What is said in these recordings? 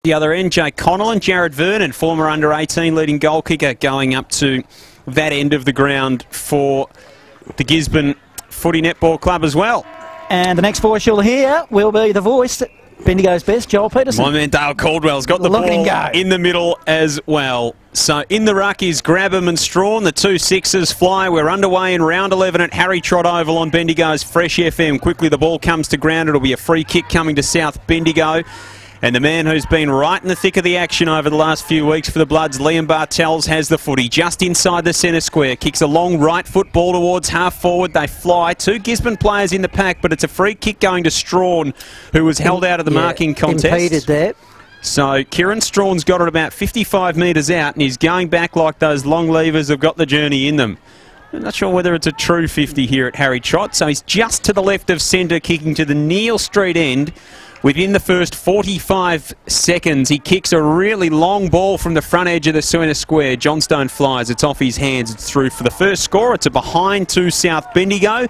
The other end, Jay Connell and Jared Vernon, former under-18 leading goal kicker, going up to that end of the ground for the Gisborne Footy Netball Club as well. And the next voice you'll hear will be the voice that Bendigo's best, Joel Peterson. My man Dale Caldwell's got the ball in the middle as well. So in the ruck is Grabham and Strawn. The 2 sixes fly. We're underway in round 11 at Harry Trott Oval on Bendigo's Fresh FM. Quickly the ball comes to ground. It'll be a free kick coming to South Bendigo. And the man who's been right in the thick of the action over the last few weeks for the Bloods, Liam Bartels, has the footy just inside the centre square. Kicks a long right foot ball towards half forward. They fly. 2 Gisborne players in the pack, but it's a free kick going to Strawn, who was held out of the marking contest. Impeded there. So Kieran Strawn's got it about 55 metres out, and he's going back like those long levers have got the journey in them. I'm not sure whether it's a true 50 here at Harry Trott. So he's just to the left of centre, kicking to the Neil Street end. Within the first 45 seconds, he kicks a really long ball from the front edge of the centre square. Johnstone flies. It's off his hands. It's through for the first score. It's a behind to South Bendigo.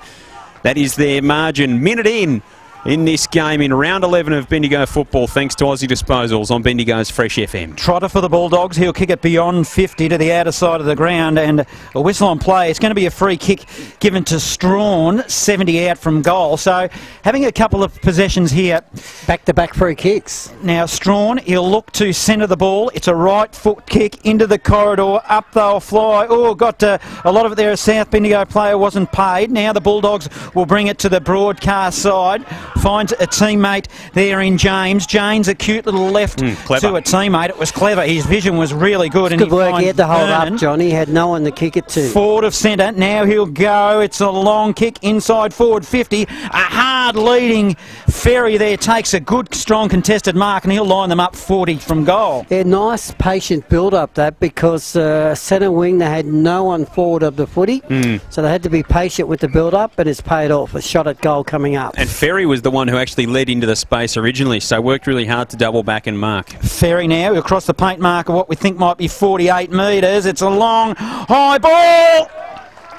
That is their margin. Minute in this game in round 11 of Bendigo football, thanks to Aussie Disposals on Bendigo's Fresh FM. Trotter for the Bulldogs. He'll kick it beyond 50 to the outer side of the ground, and a whistle on play. It's going to be a free kick given to Strawn, 70 out from goal. So having a couple of possessions here. Back-to-back free kicks. Now Strawn, he'll look to centre the ball. It's a right foot kick into the corridor. Up they'll fly. Oh, got a lot of it there. A South Bendigo player wasn't paid. Now the Bulldogs will bring it to the broadcast side. Finds a teammate there in James. James, a cute little left to a teammate. It was clever. His vision was really good. Good work. He had to hold up, John. He had no one to kick it to. Forward of centre. Now he'll go. It's a long kick inside forward 50. A hard leading Ferry there takes a good, strong contested mark, and he'll line them up 40 from goal. Yeah, nice, patient build-up that, because centre wing, they had no one forward of the footy, so they had to be patient with the build-up, but it's paid off. A shot at goal coming up. And Ferry was the one who actually led into the space originally, so worked really hard to double back and mark. Ferry now across the paint mark of what we think might be 48 metres. It's a long, high ball!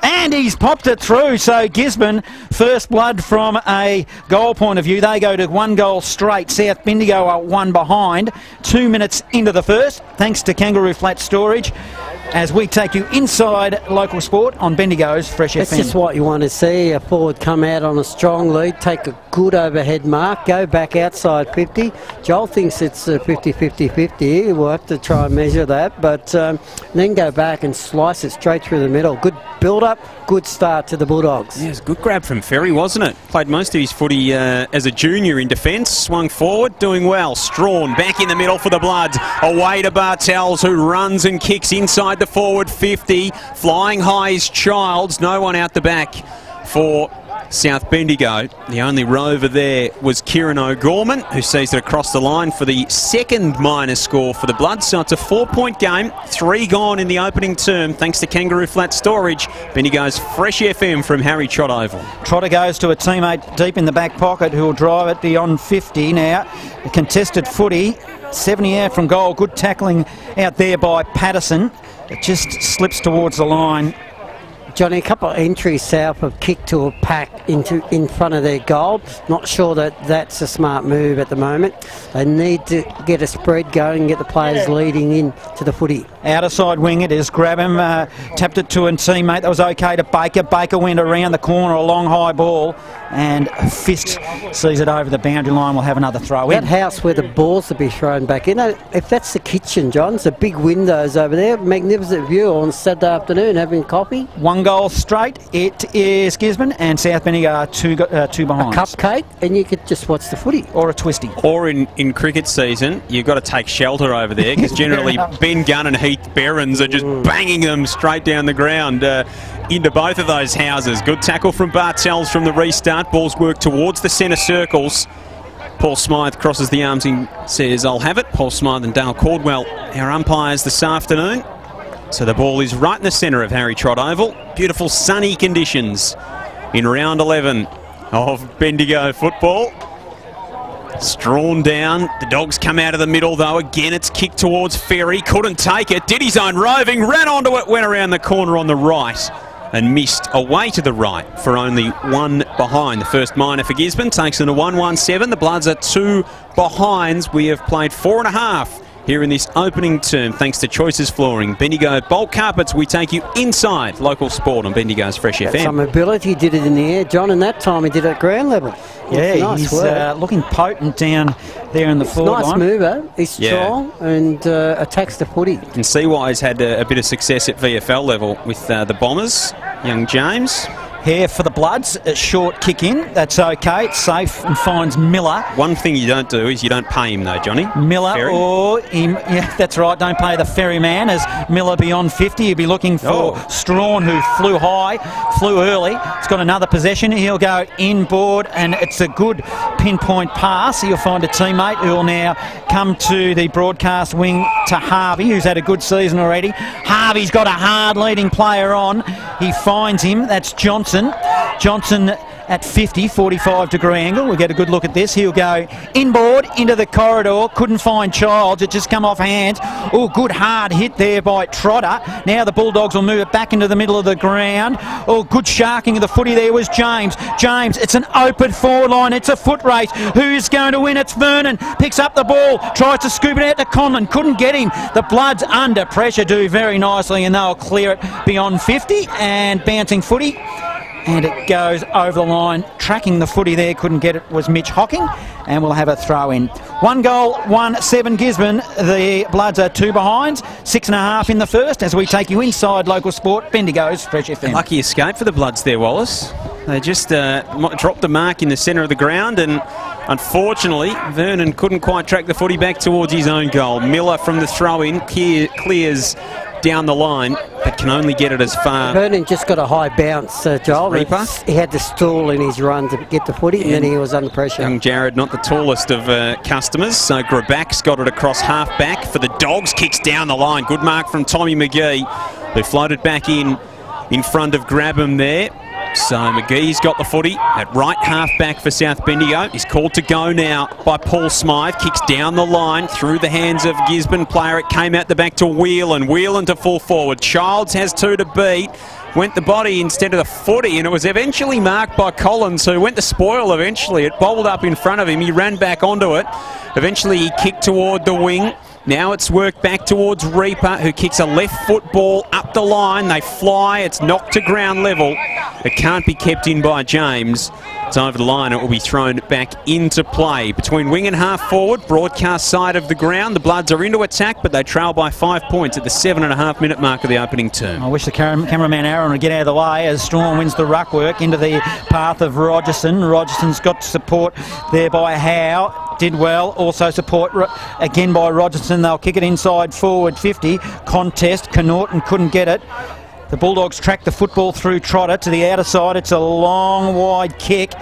And he's popped it through. So Gisborne, first blood from a goal point of view. They go to 1 goal straight. South Bendigo are 1 behind. 2 minutes into the first, thanks to Kangaroo Flat Storage, as we take you inside local sport on Bendigo's Fresh FM. That's just what you want to see. A forward come out on a strong lead, take a good overhead mark, go back outside 50. Joel thinks it's 50-50-50. We'll have to try and measure that, but then go back and slice it straight through the middle. Good build-up, good start to the Bulldogs. Yeah, it was a good grab from Ferry, wasn't it? Played most of his footy as a junior in defence. Swung forward, doing well. Strawn back in the middle for the Bloods. Away to Bartels, who runs and kicks inside the forward 50. Flying high is Childs. No one out the back for South Bendigo. The only rover there was Kieran O'Gorman, who sees it across the line for the second minor score for the Bloods. So it's a 4-point game, 3 gone in the opening term, thanks to Kangaroo Flat Storage. Bendigo's Fresh FM from Harry Trott Oval. Trotter goes to a teammate deep in the back pocket who will drive it beyond 50 now. A contested footy, 70 out from goal. Good tackling out there by Patterson. It just slips towards the line. Johnny, a couple of entries south have kicked to a pack in front of their goal. Not sure that that's a smart move at the moment. They need to get a spread going and get the players leading in to the footy. Outer side wing it is. Grabham tapped it to a teammate. That was okay to Baker. Baker went around the corner, a long high ball, and Fist sees it over the boundary line. We'll have another throw in. That house where the balls will be thrown back in. If that's the kitchen, John, it's a big windows over there. Magnificent view on Saturday afternoon having coffee. 1 goal straight. It is Gisborne, and South Bendigo are 2 behind. A cupcake, and you could just watch the footy. Or a twisty. Or in cricket season, you've got to take shelter over there, because generally Ben Gunn and Heath Berens are just banging them straight down the ground into both of those houses. Good tackle from Bartels from the restart. Ball's worked towards the centre circles. Paul Smythe crosses the arms and says, "I'll have it." Paul Smythe and Dale Caldwell, our umpires this afternoon. So the ball is right in the centre of Harry Trott Oval. Beautiful sunny conditions in round 11 of Bendigo football. Strawn down. The Dogs come out of the middle though. Again, it's kicked towards Ferry. Couldn't take it. Did his own roving. Ran onto it. Went around the corner on the right. and missed away to the right for only one behind. The first minor for Gisborne takes in a 1-1-7. The Bloods are 2 behinds. We have played 4.5 here in this opening term, thanks to Choices Flooring. Bendigo Bulk Carpets, we take you inside local sport on Bendigo's Fresh FM. Some ability, he did it in the air, John, and that time he did it at ground level. Yeah, nice he's looking looking potent down there in the forward nice line. mover, he's strong and attacks the footy. You can see why he's had a bit of success at VFL level with the Bombers. Young James. Here for the Bloods, a short kick in. That's okay. It's safe and finds Miller. One thing you don't do is you don't pay him though, Johnny. Miller Ferry. or him. Yeah, that's right. Don't pay the ferryman. As Miller beyond 50, he'll be looking for Strawn, who flew high, flew early. He's got another possession. He'll go inboard, and it's a good pinpoint pass. He'll find a teammate who will now come to the broadcast wing to Harvey, who's had a good season already. Harvey's got a hard leading player on. He finds him. That's Johnson. Johnson at 50, 45-degree angle. We'll get a good look at this. He'll go inboard into the corridor. Couldn't find Childs. It just come off hands. Oh, good hard hit there by Trotter. Now the Bulldogs will move it back into the middle of the ground. Oh, good sharking of the footy there was James. James, it's an open forward line. It's a foot race. Who's going to win? It's Vernon. Picks up the ball. Tries to scoop it out to Conlon. Couldn't get him. The Bloods under pressure do very nicely, and they'll clear it beyond 50 and bouncing footy. And it goes over the line. Tracking the footy there, couldn't get it, was Mitch Hocking. And we'll have a throw in. 1 goal, 1-7 Gisborne. The Bloods are 2 behinds, 6.5 in the first, as we take you inside local sport, Bendigo's Fresh FM. Lucky escape for the Bloods there, Wallace. They just dropped the mark in the centre of the ground, and unfortunately Vernon couldn't quite track the footy back towards his own goal. Miller from the throw-in clears down the line, but can only get it as far. Vernon just got a high bounce, Joel. He had to stall in his run to get the footy, and then he was under pressure. Young Jared, not the tallest of customers, so Grabak's got it across half-back for the Dogs, kicks down the line. Good mark from Tommy McGee, who floated back in front of Grabham there. So McGee's got the footy at right half-back for South Bendigo. He's called to go now by Paul Smythe. Kicks down the line through the hands of Gisborne player. It came out the back to Whelan. Whelan to full forward. Childs has 2 to beat. Went the body instead of the footy, and it was eventually marked by Collins, who went to spoil eventually. It bobbled up in front of him. He ran back onto it. Eventually he kicked toward the wing. Now it's worked back towards Reaper, who kicks a left foot ball up the line. They fly. It's knocked to ground level. It can't be kept in by James. It's over the line. It will be thrown back into play. Between wing and half forward, broadcast side of the ground. The Bloods are into attack, but they trail by 5 points at the 7.5-minute mark of the opening term. I wish the cameraman Aaron would get out of the way as Storm wins the ruck work into the path of Rogerson. Rogerson's got support there by Howe. Did well. Also support again by Rogerson. They'll kick it inside forward 50. Contest. Connaughton couldn't get it. The Bulldogs track the football through Trotter to the outer side. It's a long, wide kick.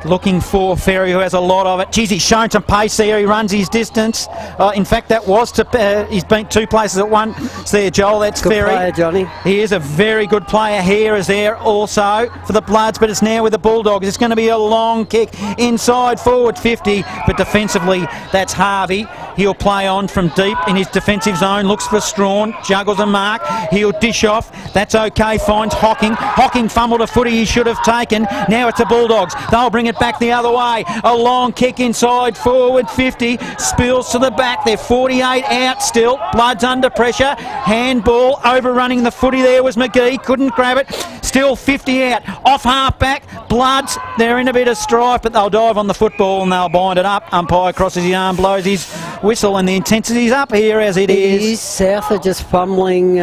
Looking for Ferry, who has a lot of it. Geez, he's shown some pace there. He runs his distance. In fact, that was to... he's been 2 places at once there, Joel. That's good Ferry. Player, Johnny. He is a very good player. Here is there also for the Bloods, but it's now with the Bulldogs. It's going to be a long kick inside forward 50, but defensively, that's Harvey. He'll play on from deep in his defensive zone. Looks for Strawn. Juggles a mark. He'll dish off. That's okay. Finds Hocking. Hocking fumbled a footy he should have taken. Now it's the Bulldogs. They'll bring it back the other way. A long kick inside forward 50. Spills to the back. They're 48 out still. Bloods under pressure. Handball. Overrunning the footy there was McGee. Couldn't grab it. Still 50 out. Off half back. Bloods. They're in a bit of strife, but they'll dive on the football and they'll bind it up. Umpire crosses his arm, blows his whistle, and the intensity's up here as it is. South are just fumbling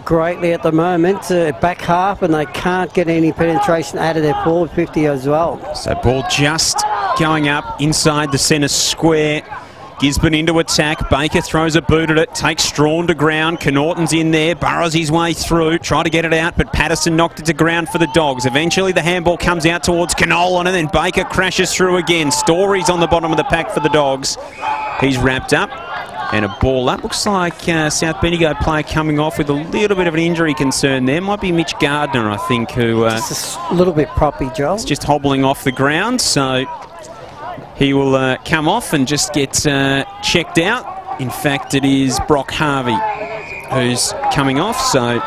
greatly at the moment. Back half, and they can't get any penetration out of their forward 50 as well. So ball just going up inside the centre square. Gisborne into attack. Baker throws a boot at it. Takes Strawn to ground. Connaughton's in there. Burrows his way through. Try to get it out, but Patterson knocked it to ground for the Dogs. Eventually the handball comes out towards Knoll, and then Baker crashes through again. Story's on the bottom of the pack for the Dogs. He's wrapped up. And a ball up. Looks like South Bendigo player coming off with a little bit of an injury concern there. Might be Mitch Gardner, I think, who... just a little bit proppy, Joel. It's just hobbling off the ground, so he will come off and just get checked out. In fact, it is Brock Harvey who's coming off, so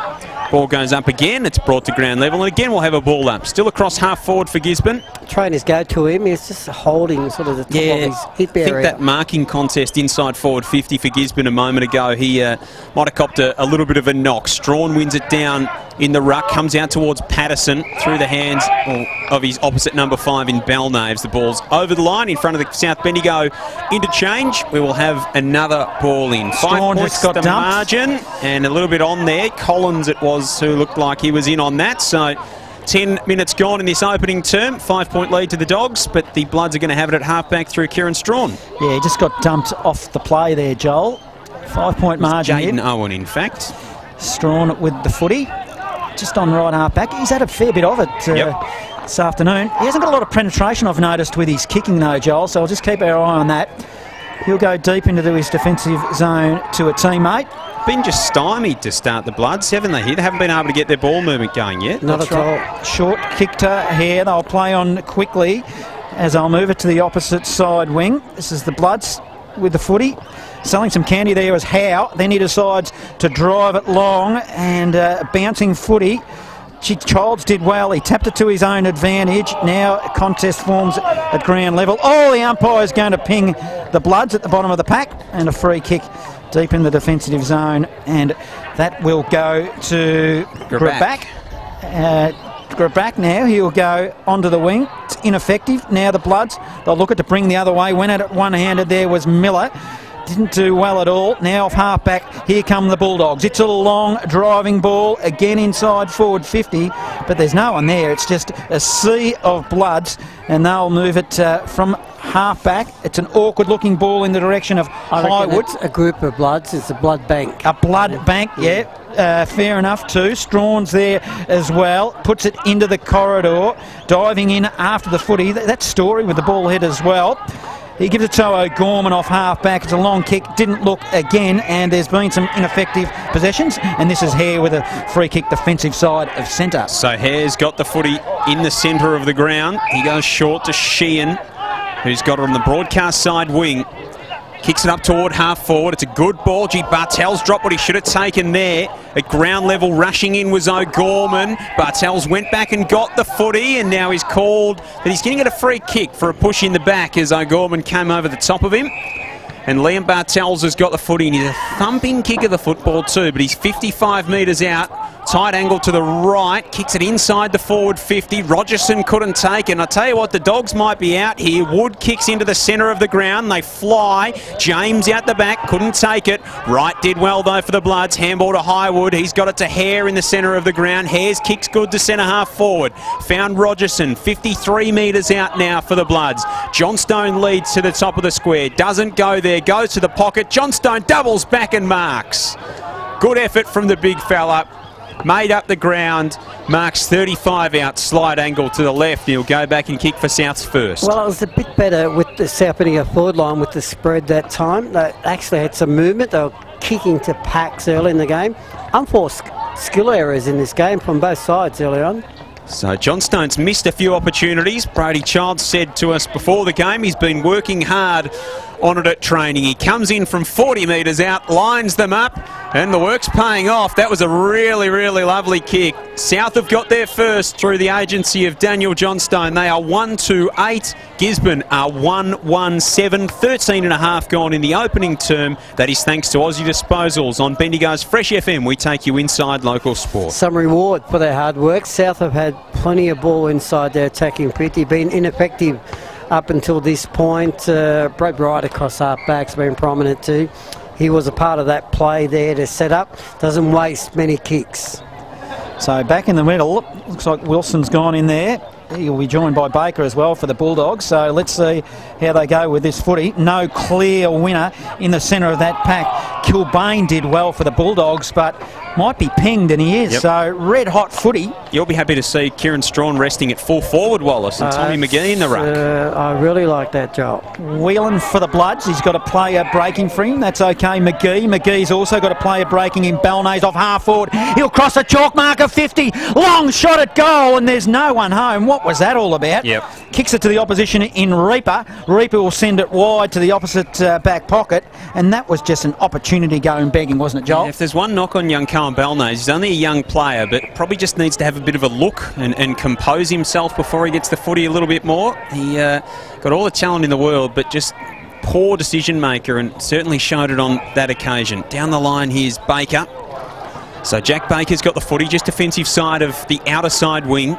Ball goes up again. It's brought to ground level. And again, we'll have a ball up. Still across half forward for Gisborne. Trainers go to him. He's just holding sort of the top of his hip area. I think that marking contest inside forward 50 for Gisborne a moment ago, he might have copped a little bit of a knock. Strawn wins it down in the ruck, comes out towards Patterson through the hands of his opposite number 5 in Balnaves. The ball's over the line in front of the South Bendigo interchange. We will have another ball in. 5 points the margin, and a little bit on there. Collins it was who looked like he was in on that. So 10 minutes gone in this opening term. 5-point lead to the Dogs, but the Bloods are going to have it at halfback through Kieran Strawn. Yeah, he just got dumped off the play there, Joel. 5-point margin. Jaden Owen, in fact. Strawn with the footy. Just on right half-back. He's had a fair bit of it this afternoon. He hasn't got a lot of penetration, I've noticed, with his kicking though, Joel, so I'll just keep our eye on that. He'll go deep into his defensive zone to a teammate. Been just stymied to start the Bloods, haven't they? Here, they haven't been able to get their ball movement going yet. Not at all. Short kick to here. They'll play on quickly as I'll move it to the opposite side wing. This is the Bloods with the footy. Selling some candy there as Howe. Then he decides to drive it long and bouncing footy. Childs did well. He tapped it to his own advantage. Now a contest forms at ground level. Oh, the umpire's going to ping the Bloods at the bottom of the pack, and a free kick deep in the defensive zone, and that will go to Grabak. Grabak now, he'll go onto the wing. It's ineffective. Now the Bloods, they'll look at to bring the other way. Went at it one-handed there was Miller. Didn't do well at all. Now off half-back, here come the Bulldogs. It's a long driving ball, again inside forward 50, but there's no one there. It's just a sea of Bloods, and they'll move it from half-back. It's an awkward-looking ball in the direction of Highwood. It's a group of Bloods. It's a blood bank. A blood bank, yeah. Fair enough too. Strawn's there as well. Puts it into the corridor, diving in after the footy. That Story with the ball head as well. He gives it to O'Gorman off half-back. It's a long kick. Didn't look again, and there's been some ineffective possessions. And this is Hare with a free kick defensive side of centre. So Hare's got the footy in the centre of the ground. He goes short to Sheehan, who's got it on the broadcast side wing. Kicks it up toward half forward. It's a good ball. Gee, Bartels dropped what he should have taken there. At ground level, rushing in was O'Gorman. Bartels went back and got the footy, and now he's called that he's going to get a free kick for a push in the back as O'Gorman came over the top of him. And Liam Bartels has got the footy, and he's a thumping kick of the football too, but he's 55 metres out. Tight angle to the right, kicks it inside the forward 50. Rogerson couldn't take it. And I tell you what, the Dogs might be out here. Wood kicks into the centre of the ground. They fly. James out the back, couldn't take it. Wright did well though for the Bloods. Handball to Highwood. He's got it to Hare in the centre of the ground. Hare's kicks good to centre half forward. Found Rogerson, 53 metres out now for the Bloods. Johnstone leads to the top of the square. Doesn't go there, goes to the pocket. Johnstone doubles back and marks. Good effort from the big fella. Made up the ground, marks 35 out, slide angle to the left. He'll go back and kick for South's first. Well, it was a bit better with the South Bendigo forward line with the spread that time. They actually had some movement. They were kicking to packs early in the game. Unforced skill errors in this game from both sides early on. So Johnstone's missed a few opportunities. Brady Childs said to us before the game he's been working hard on it at training. He comes in from 40 metres out, lines them up, and the work's paying off. That was a really, really lovely kick. South have got there first through the agency of Daniel Johnstone. They are 1-2-8. Gisborne are 1-1-7. 13 and a half gone in the opening term. That is thanks to Aussie Disposals. On Bendigo's Fresh FM, we take you inside local sport. Some reward for their hard work. South have had plenty of ball inside their attacking 50, been ineffective up until this point. Brad Wright across half-back's been prominent too. He was a part of that play there to set up. Doesn't waste many kicks. So back in the middle, looks like Wilson's gone in there. He'll be joined by Baker as well for the Bulldogs. So let's see how they go with this footy. No clear winner in the centre of that pack. Kilbane did well for the Bulldogs, but might be pinged, and he is. Yep. So red hot footy. You'll be happy to see Kieran Strawn resting at full forward, Wallace, and Tommy McGee in the ruck. I really like that, Joel. Whelan for the Bloods. He's got a player breaking for him. That's okay. McGee's also got a player breaking in. Balnaves off half forward. He'll cross the chalk marker 50. Long shot at goal, and there's no one home. What was that all about? Yep. kicks it to the opposition in Reaper. Reaper will send it wide to the opposite back pocket, and that was just an opportunity going begging, wasn't it, Joel? Yeah, if there's one knock on young Cohen Belnays, he's only a young player, but probably just needs to have a bit of a look and compose himself before he gets the footy a little bit more. He got all the talent in the world, but just poor decision maker, and certainly showed it on that occasion. Down the line, here's Baker. So Jack Baker's got the footy, just defensive side of the outer side wing.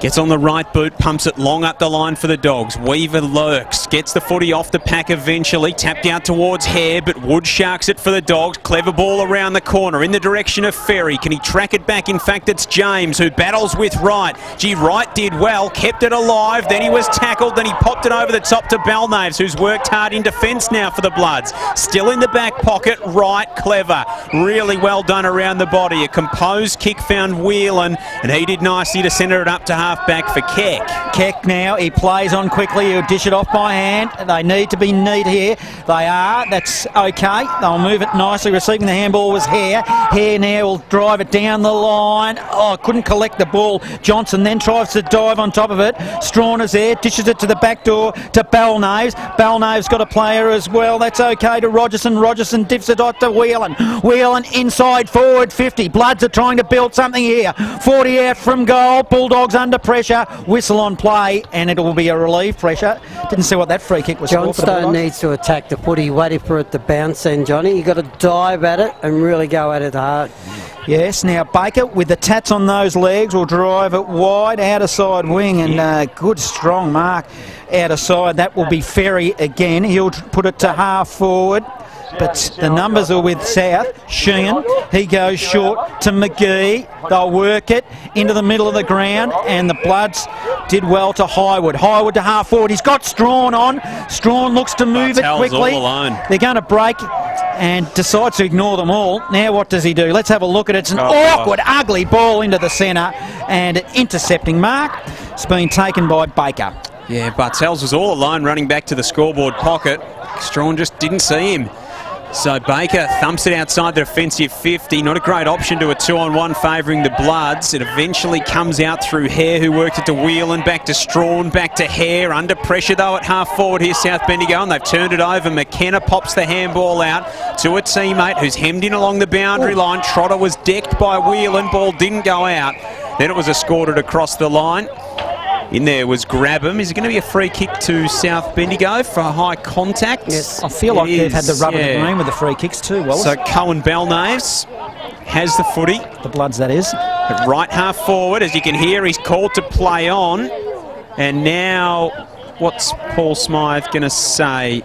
Gets on the right boot, pumps it long up the line for the Dogs. Weaver lurks, gets the footy off the pack eventually, tapped out towards Hare, but Wood sharks it for the Dogs. Clever ball around the corner in the direction of Ferry. Can he track it back? In fact, it's James who battles with Wright. Gee, Wright did well, kept it alive, then he was tackled, then he popped it over the top to Belnaves, who's worked hard in defence now for the Bloods. Still in the back pocket, Wright, clever. Really well done around the body. A composed kick found Whelan, and he did nicely to centre it up to half back for Keck. Keck now, he plays on quickly, he'll dish it off by hand. They need to be neat here. They are, that's okay. They'll move it nicely. Receiving the handball was Hare. Hare now will drive it down the line. Oh, couldn't collect the ball. Johnson then tries to dive on top of it. Strawn is there, dishes it to the back door to Belnaves. Belnaves got a player as well. That's okay to Rogerson. Rogerson dips it off to Whelan. Whelan inside forward 50. Bloods are trying to build something here. 40 out from goal. Bulldogs under pressure. Whistle on play, and it will be a relief pressure. Didn't see what that free kick was. Johnstone needs to attack the footy, waiting for it to bounce in, Johnny. You've got to dive at it and really go at it hard. Yes, now Baker with the tats on those legs will drive it wide, outer side wing, and good strong mark outer side. That will be Ferry again. He'll put it to half forward. But the numbers are with South. Sheehan, he goes short to McGee. They'll work it into the middle of the ground, and the Bloods did well to Highwood. Highwood to half forward. He's got Strawn on. Strawn looks to move it quickly. They're going to break and decides to ignore them all. Now what does he do? Let's have a look at it. It's an awkward, ugly ball into the centre, and an intercepting mark. It's been taken by Baker. Yeah, Bartels was all alone running back to the scoreboard pocket. Strawn just didn't see him. So Baker thumps it outside the defensive 50. Not a great option to a 2-on-1 favouring the Bloods. It eventually comes out through Hare, who worked it to Whelan, back to Strawn, back to Hare. Under pressure though at half forward here, South Bendigo, and they've turned it over. McKenna pops the handball out to a teammate who's hemmed in along the boundary line. Trotter was decked by Whelan. Ball didn't go out. Then it was escorted across the line. In there was Grabham. Is it going to be a free kick to South Bendigo for high contact? Yes, I feel like they've had the rub of the green with the free kicks too, Wallace. So Cohen Belnaves has the footy. The Bloods, that is. At right half forward, as you can hear, he's called to play on. And now, what's Paul Smythe going to say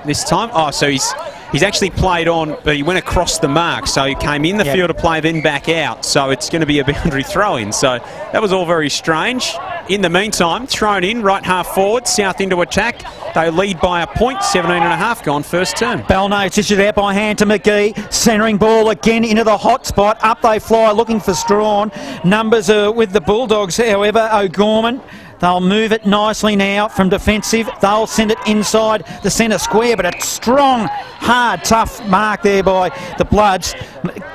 this time? Oh, so he's actually played on, but he went across the mark. So he came in the field of play, then back out. So it's going to be a boundary throw-in. So that was all very strange. In the meantime, thrown in, right half forward, South into attack. They lead by a point, 17.5 gone first term. Belnaves dishes it out by hand to McGee. Centering ball again into the hot spot. Up they fly, looking for Strawn. Numbers are with the Bulldogs, however. O'Gorman. They'll move it nicely now from defensive. They'll send it inside the centre square, but a strong, hard, tough mark there by the Bloods.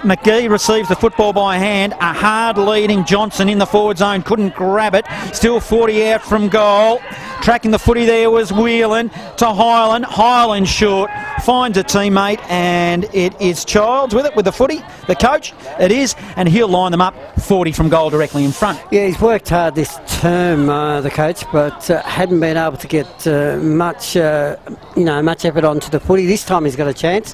McGee receives the football by hand. A hard leading Johnson in the forward zone, couldn't grab it. Still 40 out from goal. Tracking the footy there was Whelan to Hyland. Hyland short, finds a teammate, and it is Childs with it, with the footy. The coach, it is, and he'll line them up 40 from goal directly in front. Yeah, he's worked hard this term, the coach, but hadn't been able to get much effort onto the footy. This time he's got a chance.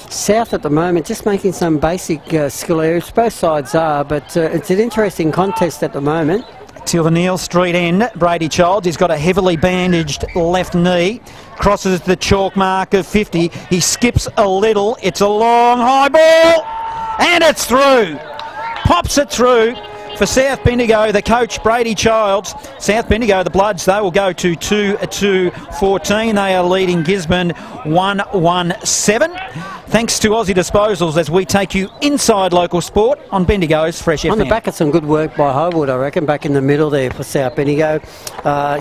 South at the moment just making some basic skill areas. Both sides are, but it's an interesting contest at the moment. Till the Neil Street end, Brady Childs, he's got a heavily bandaged left knee, crosses the chalk mark of 50, he skips a little, it's a long high ball, and it's through, pops it through for South Bendigo, the coach Brady Childs. South Bendigo, the Bloods, they will go to 2-14, they are leading Gisborne 1-1-7. Thanks to Aussie Disposals as we take you inside local sport on Bendigo's Fresh FM. On the back of some good work by Highwood, I reckon, back in the middle there for South Bendigo.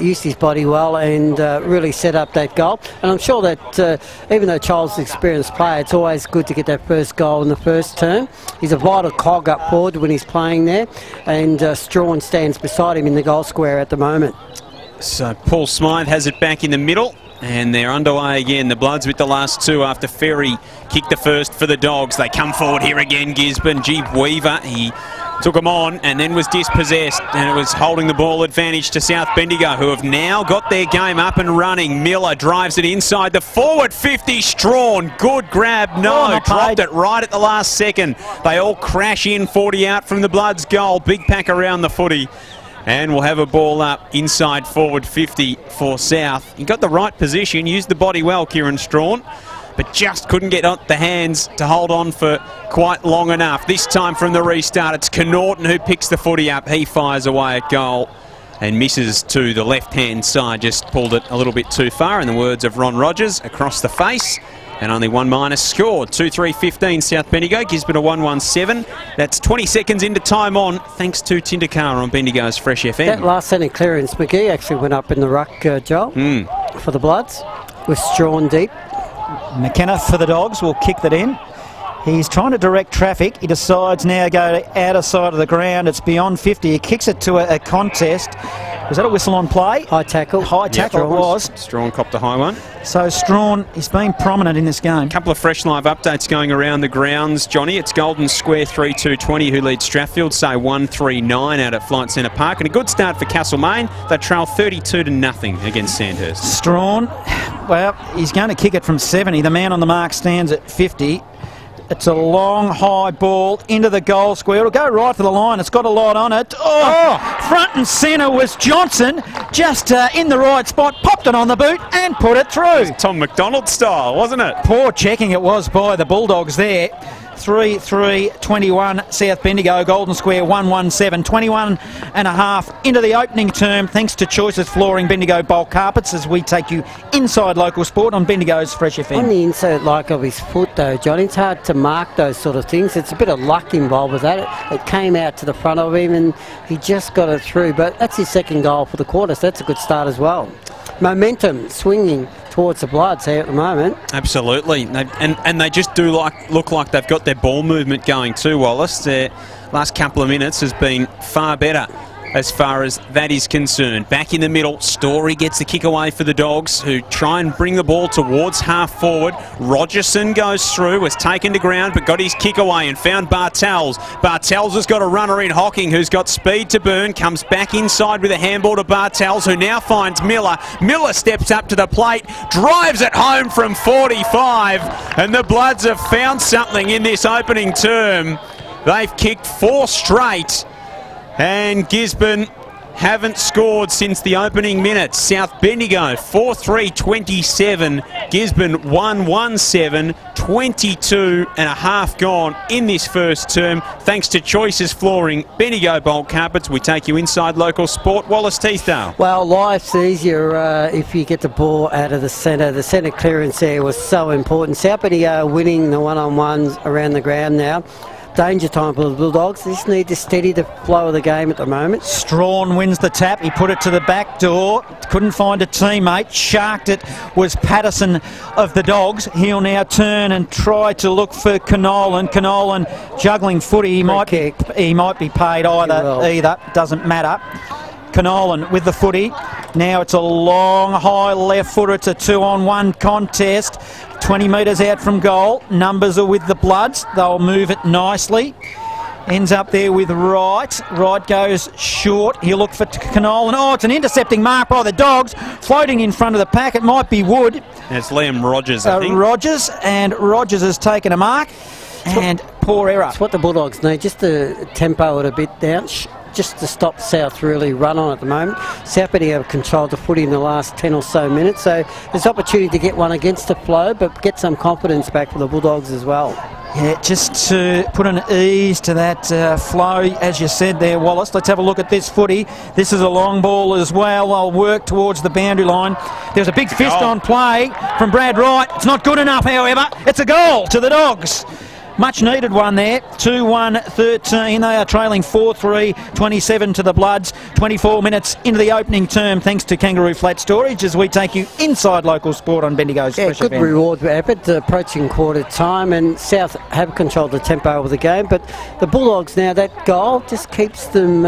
Used his body well and really set up that goal. And I'm sure that even though Child's an experienced player, it's always good to get that first goal in the first term. He's a vital cog up forward when he's playing there. and Strawn stands beside him in the goal square at the moment. So Paul Smythe has it back in the middle, and they're underway again. The Bloods with the last two after Ferry kicked the first for the Dogs. They come forward here again, Gisborne. Jeep Weaver, he took them on and then was dispossessed, and it was holding the ball advantage to South Bendigo, who have now got their game up and running. Miller drives it inside the forward 50. Strawn, good grab, no, dropped it right at the last second. They all crash in, 40 out from the Bloods goal. Big pack around the footy. And we'll have a ball up inside forward 50 for South. He got the right position, used the body well, Kieran Strawn, but just couldn't get on the hands to hold on for quite long enough. This time from the restart, it's Connaughton who picks the footy up. He fires away at goal and misses to the left-hand side. Just pulled it a little bit too far, in the words of Ron Rogers, across the face. And only one minus scored. 2-3-15 South Bendigo. Gisborne a 1-1-7. That's 20 seconds into time on, thanks to Tindakar on Bendigo's Fresh FM. That last centre clearance, McGee actually went up in the ruck, Joel, for the Bloods, with Strawn deep. McKenna for the Dogs will kick that in. He's trying to direct traffic. He decides now to go to outer side of the ground. It's beyond 50. He kicks it to a contest. Was that a whistle on play? High tackle. High tackle it was. Strawn copped a high one. So Strawn, he's been prominent in this game. A couple of fresh live updates going around the grounds, Johnny. It's Golden Square 3-2-20 who leads Strathfield, say 1-3-9 out at Flight Centre Park. And a good start for Castlemaine. They trail 32-0 against Sandhurst. Strawn, well, he's going to kick it from 70. The man on the mark stands at 50. It's a long, high ball into the goal square. It'll go right to the line. It's got a lot on it. Front and centre was Johnson, just in the right spot, popped it on the boot and put it through. Tom McDonald style, wasn't it? Poor checking it was by the Bulldogs there. 3-3-21 South Bendigo, Golden Square 1-1-7, 21 and a half into the opening term, thanks to Choices Flooring, Bendigo Bulk Carpets, as we take you inside local sport on Bendigo's Fresh FM. On the inside like of his foot though, John, it's hard to mark those sort of things. It's a bit of luck involved with that. It came out to the front of him and he just got it through, but that's his second goal for the quarter, so that's a good start as well. Momentum swinging towards the Bloods here at the moment. Absolutely, and they just do look like they've got their ball movement going too, Wallace. Their last couple of minutes has been far better as far as that is concerned. Back in the middle, Story gets the kick away for the Dogs, who try and bring the ball towards half forward. Rogerson goes through, was taken to ground, but got his kick away and found Bartels. Bartels has got a runner in Hocking, who's got speed to burn, comes back inside with a handball to Bartels, who now finds Miller. Miller steps up to the plate, drives it home from 45, and the Bloods have found something in this opening term. They've kicked 4 straight. And Gisborne haven't scored since the opening minutes. South Bendigo 4-3-27. Gisborne 1-1-7. 22 and a half gone in this first term. Thanks to Choices Flooring, Bendigo Bulk Carpets. We take you inside local sport. Wallace Teasdale. Well, life's easier if you get the ball out of the centre. The centre clearance there was so important. South Bendigo winning the one-on-ones around the ground now. Danger time for the Bulldogs. They just need to steady the flow of the game at the moment. Strawn wins the tap. He put it to the back door. Couldn't find a teammate. Sharked it was Patterson of the Dogs. He'll now turn and try to look for Connaughton. Connaughton juggling footy. He might be paid either. Doesn't matter. Connaughton with the footy. Now it's a long, high left footer. It's a 2-on-1 contest. 20 metres out from goal. Numbers are with the Bloods. They'll move it nicely. Ends up there with Wright. Wright goes short. He'll look for Connaughton. Oh, it's an intercepting mark by the Dogs. Floating in front of the pack. It might be Wood. And it's Liam Rogers, I think. Rogers has taken a mark. And poor error. It's what the Bulldogs need. Just to tempo it a bit down. Just to stop South really run on at the moment. South Bendigo have controlled the footy in the last 10 or so minutes, so there's opportunity to get one against the flow, but get some confidence back for the Bulldogs as well. Yeah, just to put an ease to that flow, as you said there, Wallace. Let's have a look at this footy. This is a long ball as well. I'll work towards the boundary line. There's a big fist on play from Brad Wright. It's not good enough, however. It's a goal to the Dogs. Much needed one there. 2-1-13. They are trailing 4-3-27 to the Bloods. 24 minutes into the opening term, thanks to Kangaroo Flat Storage, as we take you inside local sport on Bendigo's Fresh good FM. reward for Abbott, approaching quarter time, and South have controlled the tempo of the game, but the Bulldogs now, that goal just keeps them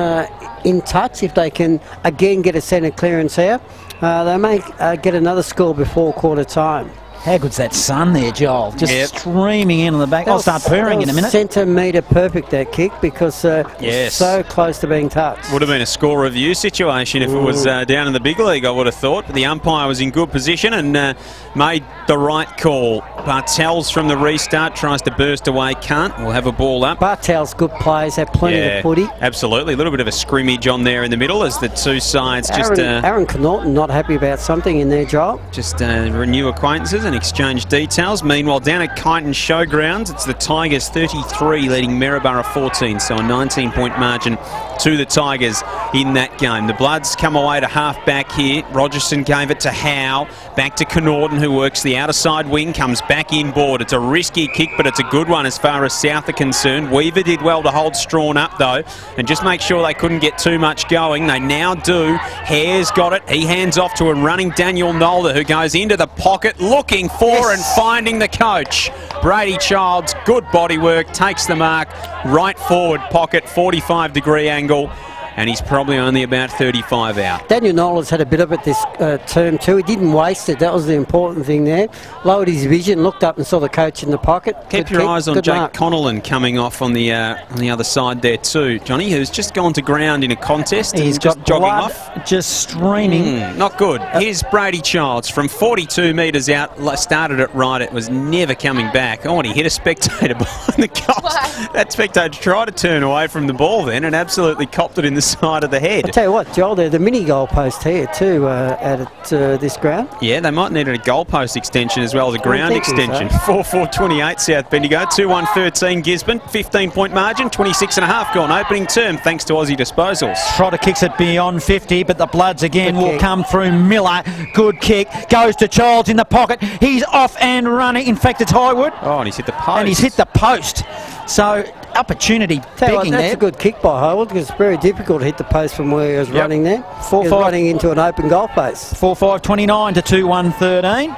in touch. If they can again get a centre clearance out, they may get another score before quarter time. How good's that sun there, Joel? Just streaming in on the back. I'll start purring in a minute. Centimetre perfect, that kick, because it was so close to being touched. Would have been a score review situation if it was down in the big league, I would have thought. But the umpire was in good position and made the right call. Bartels from the restart tries to burst away, can't. We'll have a ball up. Bartels, good players, have plenty of footy. Absolutely. A little bit of a scrimmage on there in the middle as the two sides Aaron Connaughton not happy about something in their job. Just renew acquaintances and exchange details. Meanwhile, down at Kyneton Showgrounds, it's the Tigers 33 leading Maryborough 14, so a 19-point margin to the Tigers in that game. The Bloods come away to half-back here. Rogerson gave it to Howe. Back to Connaughton, who works the outer side wing, comes back inboard. It's a risky kick, but it's a good one as far as South are concerned. Weaver did well to hold Strawn up, though, and just make sure they couldn't get too much going. They now do. Hare's got it. He hands off to a running Daniel Nolder, who goes into the pocket looking for and finding the coach. Brady Childs, good body work, takes the mark, right forward pocket, 45-degree angle, and he's probably only about 35 out. Daniel Nolder's had a bit of it this term too. He didn't waste it. That was the important thing there. Lowered his vision, looked up and saw the coach in the pocket. Keep your eyes on Jake Connellan coming off on the other side there too, Johnny, who's just gone to ground in a contest. He's just got jogging blood off. Just streaming. Not good. Here's Brady Childs from 42 metres out. Started it right. It was never coming back. Oh, and he hit a spectator behind the goal. That spectator tried to turn away from the ball then and absolutely copped it in the side of the head. I'll tell you what, Joel, there's a mini goalpost here too at this ground. Yeah, they might need a goalpost extension as well as a ground extension. 4-4-28 South Bendigo, 2-1-13 Gisborne, 15-point margin, 26.5 gone opening term thanks to Aussie Disposals. Trotter kicks it beyond 50, but the Bloods again will come through. Miller, good kick, goes to Childs in the pocket. He's off and running. In fact, it's Highwood. Oh, and he's hit the post. And he's hit the post. So, opportunity begging there. That's a good kick by Highwood, because it's very difficult to hit the post from where he was running there. He was running into an open goal post. 4-5-29 to 2-1-13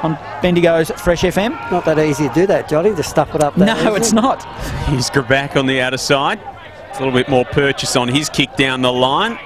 on Bendigo's Fresh FM. Not that easy to do that, Johnny, to stuff it up that No, it's not. He's back on the outer side. It's a little bit more purchase on his kick down the line.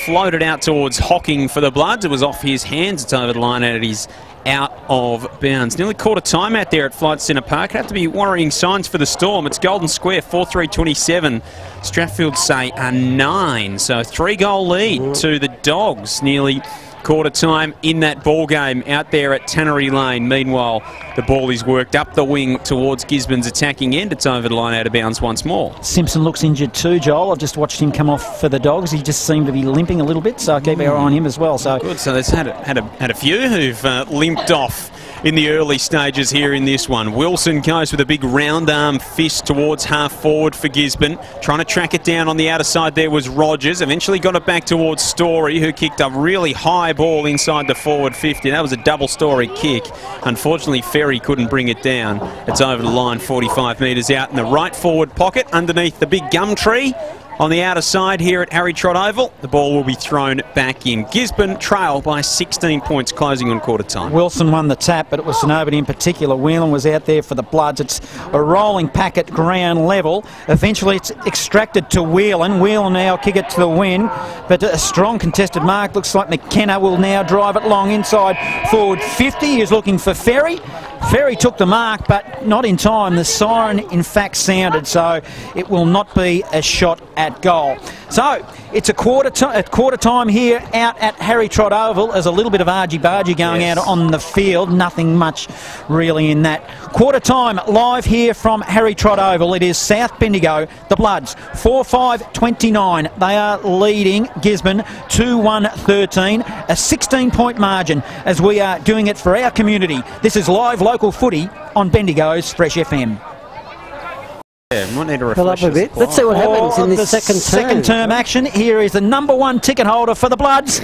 Floated out towards Hocking for the Bloods. It was off his hands. It's over the line and he's out of bounds. Nearly quarter time out there at Flight Centre Park. It'd have to be worrying signs for the Storm. It's Golden Square, 4-3-27. Strathfield say a 9. So 3-goal lead to the Dogs. Nearly quarter time in that ball game out there at Tannery Lane. Meanwhile, the ball is worked up the wing towards Gisborne's attacking end. It's over the line out of bounds once more. Simpson looks injured too, Joel. I've just watched him come off for the Dogs. He just seemed to be limping a little bit, so keep our eye on him as well. So good. So there's had a few who've limped off in the early stages here in this one. Wilson goes with a big round arm fist towards half forward for Gisborne. Trying to track it down on the outer side there was Rogers. Eventually got it back towards Story, who kicked a really high ball inside the forward 50. That was a double Story kick. Unfortunately, Ferry couldn't bring it down. It's over the line, 45 metres out in the right forward pocket underneath the big gum tree. On the outer side here at Harry Trott Oval, the ball will be thrown back in. Gisborne trail by 16 points closing on quarter time. Wilson won the tap, but it was nobody in particular. Whelan was out there for the Bloods. It's a rolling pack at ground level. Eventually it's extracted to Whelan. Whelan now kick it to the win, but a strong contested mark. Looks like McKenna will now drive it long inside forward 50. He's looking for Ferry. Ferry took the mark, but not in time. The siren, in fact, sounded, so it will not be a shot at goal. So it's a quarter time here out at Harry Trott Oval. There's a little bit of argy-bargy going out on the field. Nothing much really in that. Quarter time live here from Harry Trott Oval. It is South Bendigo, the Bloods, 4-5-29. They are leading Gisborne 2-1-13, a 16-point margin as we are doing it for our community. This is live local footy on Bendigo's Fresh FM. Yeah, might need to refresh a bit. Let's see what happens in this second term. Second term action. Here is the #1 ticket holder for the Bloods.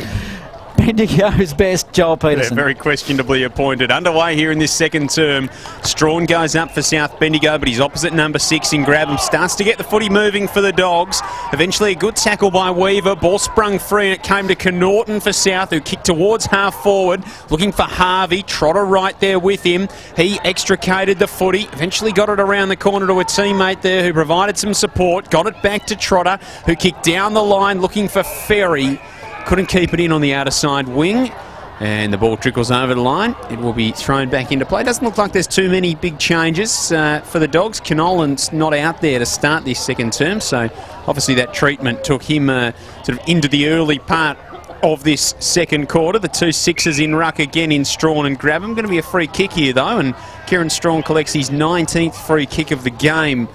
Bendigo's best, Joel Peterson. Very questionably appointed. Underway here in this second term. Strawn goes up for South Bendigo, but he's opposite number 6 in Grabham. Starts to get the footy moving for the Dogs. Eventually a good tackle by Weaver. Ball sprung free and it came to Connaughton for South, who kicked towards half forward, looking for Harvey. Trotter right there with him. He extricated the footy, eventually got it around the corner to a teammate there who provided some support, got it back to Trotter, who kicked down the line looking for Ferry. Couldn't keep it in on the outer side wing, and the ball trickles over the line. It will be thrown back into play. Doesn't look like there's too many big changes for the Dogs. Connaughton's not out there to start this second term, so obviously that treatment took him sort of into the early part of this second quarter. The 2 6s in ruck again in Strawn and Grabham. Going to be a free kick here though, and Kieran Strawn collects his 19th free kick of the game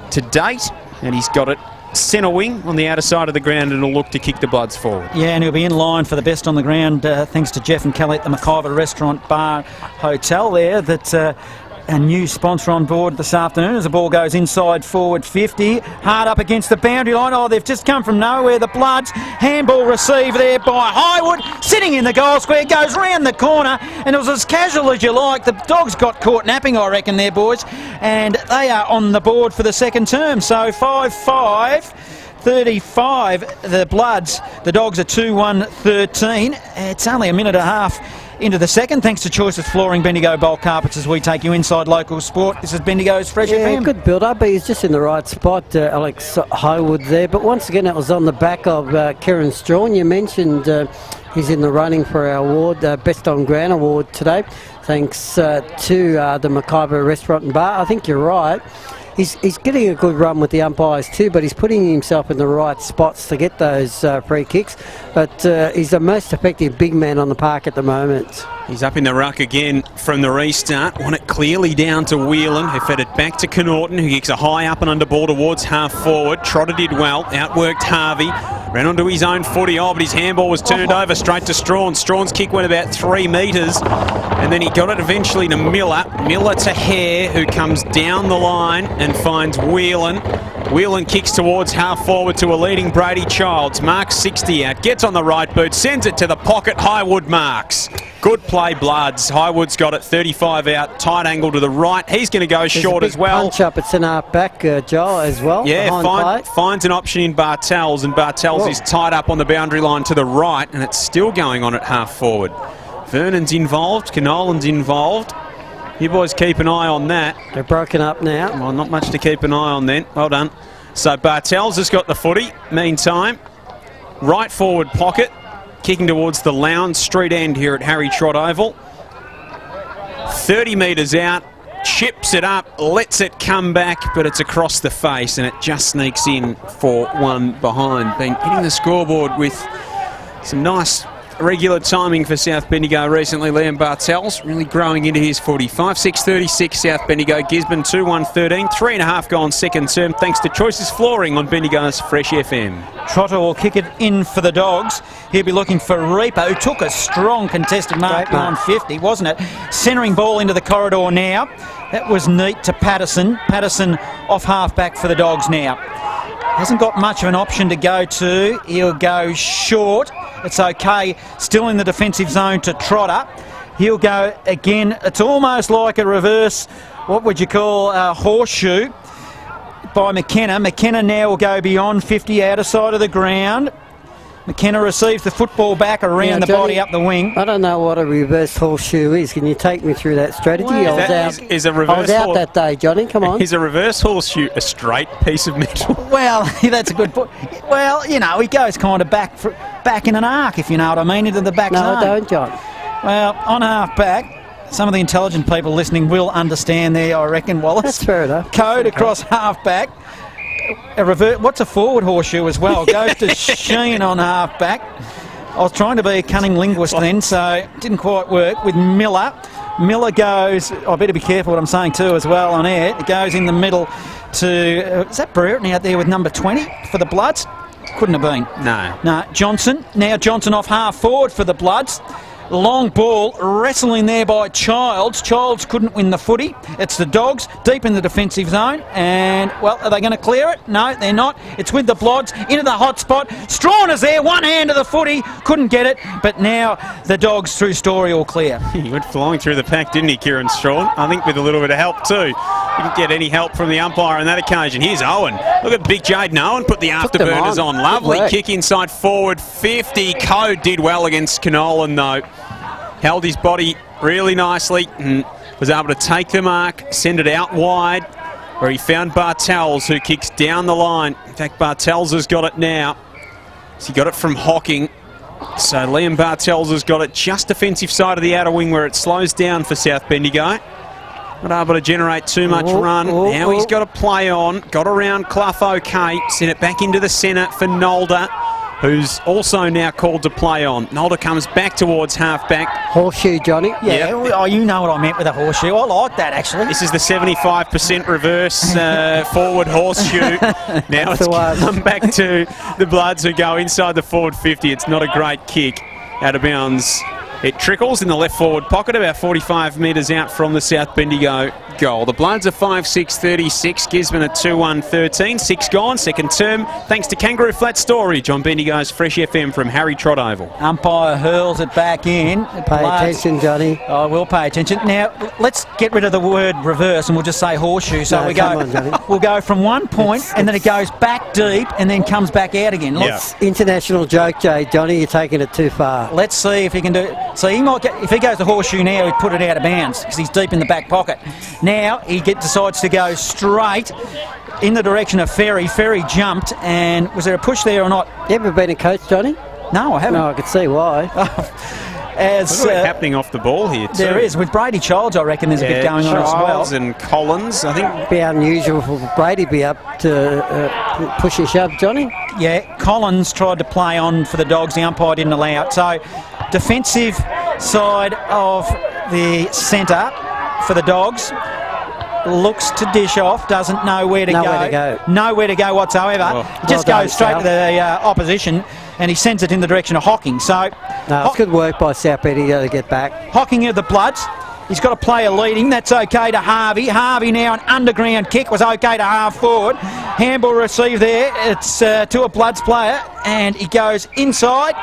to date, and he's got it centre wing on the outer side of the ground, and will look to kick the Bloods forward. Yeah, and he'll be in line for the best on the ground thanks to Jeff and Kelly at the McIver Restaurant Bar Hotel there. That's a new sponsor on board this afternoon as the ball goes inside forward 50. Hard up against the boundary line. Oh, they've just come from nowhere. The Bloods. Handball received there by Highwood. Sitting in the goal square. Goes round the corner. And it was as casual as you like. The Dogs got caught napping, I reckon, there, boys. And they are on the board for the second term. So 5-5. 35, the Bloods. The Dogs are 2-1-13. It's only a minute and a half into the second, thanks to Choices Flooring, Bendigo Bulk Carpets, as we take you inside local sport. This is Bendigo's Fresh FM. Good build-up. He's just in the right spot, Alex Highwood there. But once again, it was on the back of Kieran Strawn. You mentioned he's in the running for our award, Best on Ground award today, thanks to the McIver Restaurant and Bar. I think you're right. He's getting a good run with the umpires too, but he's putting himself in the right spots to get those free kicks. But he's the most effective big man on the park at the moment. He's up in the ruck again from the restart. Won it clearly down to Whelan, who fed it back to Connaughton, who kicks a high up and under ball towards half forward. Trotter did well, outworked Harvey. Ran onto his own footy, but his handball was turned over straight to Strawn. Strawn's kick went about 3 metres, and then he got it eventually to Miller. Miller to Hare, who comes down the line and finds Whelan. Whelan kicks towards half forward to a leading Brady Childs. Marks 60 out, gets on the right boot, sends it to the pocket. Highwood marks. Good play, Bloods. Highwood's got it 35 out, tight angle to the right. He's going to go short as well. Punch up at centre back, Joel, as well. Yeah, finds an option in Bartels, and Bartels is tied up on the boundary line to the right, and it's still going on at half forward. Vernon's involved, Connaughton's involved. You boys keep an eye on that. They're broken up now. Well, not much to keep an eye on then. Well done. So Bartels has got the footy. Meantime, right forward pocket, kicking towards the Lowndes Street end here at Harry Trott Oval. 30 metres out, chips it up, lets it come back, but it's across the face, and it just sneaks in for one behind. Been hitting the scoreboard with some nice regular timing for South Bendigo recently. Liam Bartels really growing into his footy. 5-6-36 South Bendigo. Gisborne 2-1-13. 3.5 gone second term, thanks to Choices Flooring on Bendigo's Fresh FM. Trotter will kick it in for the Dogs. He'll be looking for Reaper, who took a strong contested mark on 50, wasn't it? Centering ball into the corridor now. That was neat to Patterson. Patterson off half-back for the Dogs now. Hasn't got much of an option to go to. He'll go short. It's okay. Still in the defensive zone to Trotter. He'll go again. It's almost like a reverse, what would you call a horseshoe by McKenna. McKenna now will go beyond 50 outer side of the ground. McKenna receives the football back around the body up the wing. I don't know what a reverse horseshoe is. Can you take me through that strategy? Well, I was out that day, Johnny. Come on. Is a reverse horseshoe a straight piece of metal? Well, that's a good point. Well, you know, he goes kind of back in an arc, if you know what I mean, into the back zone. No, I don't, John. Well, on half back, some of the intelligent people listening will understand there, I reckon, Wallace. That's fair enough. Code across half back. What's a forward horseshoe as well? Goes to Sheen on half back. I was trying to be a cunning linguist then, so it didn't quite work with Miller. Miller goes, I better be careful what I'm saying too as well on air. It goes in the middle to, is that Brereton out there with number 20 for the Bloods? Couldn't have been. No. No, Johnson. Now Johnson off half forward for the Bloods. Long ball, wrestling there by Childs. Childs couldn't win the footy. It's the Dogs, deep in the defensive zone. And, well, are they going to clear it? No, they're not. It's with the Blods, into the hot spot. Strawn is there, one hand to the footy. Couldn't get it, but now the Dogs, through Story, all clear. He went flying through the pack, didn't he, Kieran Strawn? I think with a little bit of help too. Didn't get any help from the umpire on that occasion. Here's Owen. Look at big Jaden Owen, put the afterburners on. Lovely kick inside forward 50. Code did well against Canolan though. Held his body really nicely and was able to take the mark, send it out wide, where he found Bartels, who kicks down the line. In fact, Bartels has got it now. So he got it from Hocking. So Liam Bartels has got it just defensive side of the outer wing where it slows down for South Bendigo. Not able to generate too much run. Now he's got to play on. Got around Clough okay. Sent it back into the centre for Nolder, who's also now called to play on. Nolder comes back towards half-back. Horseshoe, Johnny. Yeah, oh, you know what I meant with a horseshoe. I like that, actually. This is the 75% reverse forward horseshoe. Now it's come back to the Bloods, who go inside the forward 50. It's not a great kick. Out of bounds. It trickles in the left forward pocket, about 45 metres out from the South Bendigo goal. The Bloods are 5-6-36, Gisborne at 2-1-13, 6 gone, second term. Thanks to Kangaroo Flat Storage on Bendigo's Fresh FM from Harry Trott Oval. Umpire hurls it back in. Pay attention, Johnny. I will pay attention. Now, let's get rid of the word reverse and we'll just say horseshoe. So we'll go from 1 point and then it goes back deep and then comes back out again. International joke, Johnny. You're taking it too far. Let's see if he can do it. So he might get, if he goes to horseshoe now, he'd put it out of bounds because he's deep in the back pocket. Now he decides to go straight in the direction of Ferry. Ferry jumped, and was there a push there or not? You ever been a coach, Johnny? No, I haven't. No, I could see why. There's happening off the ball here too. There is. With Brady Childs, I reckon there's a bit going on as well. Childs and Collins, I think. It'd be unusual for Brady to be up to push and shove, Johnny. Yeah, Collins tried to play on for the Dogs. The umpire didn't allow it. So, defensive side of the centre for the Dogs. Looks to dish off, doesn't know where to go. Nowhere to go whatsoever. He just goes straight to the opposition and he sends it in the direction of Hocking. So, it's good work by South Bendigo to get back. Hocking of the Bloods. He's got a player leading. That's okay to Harvey. Harvey now, an underground kick was okay to half forward. Handball received there. It's to a Bloods player and he goes inside.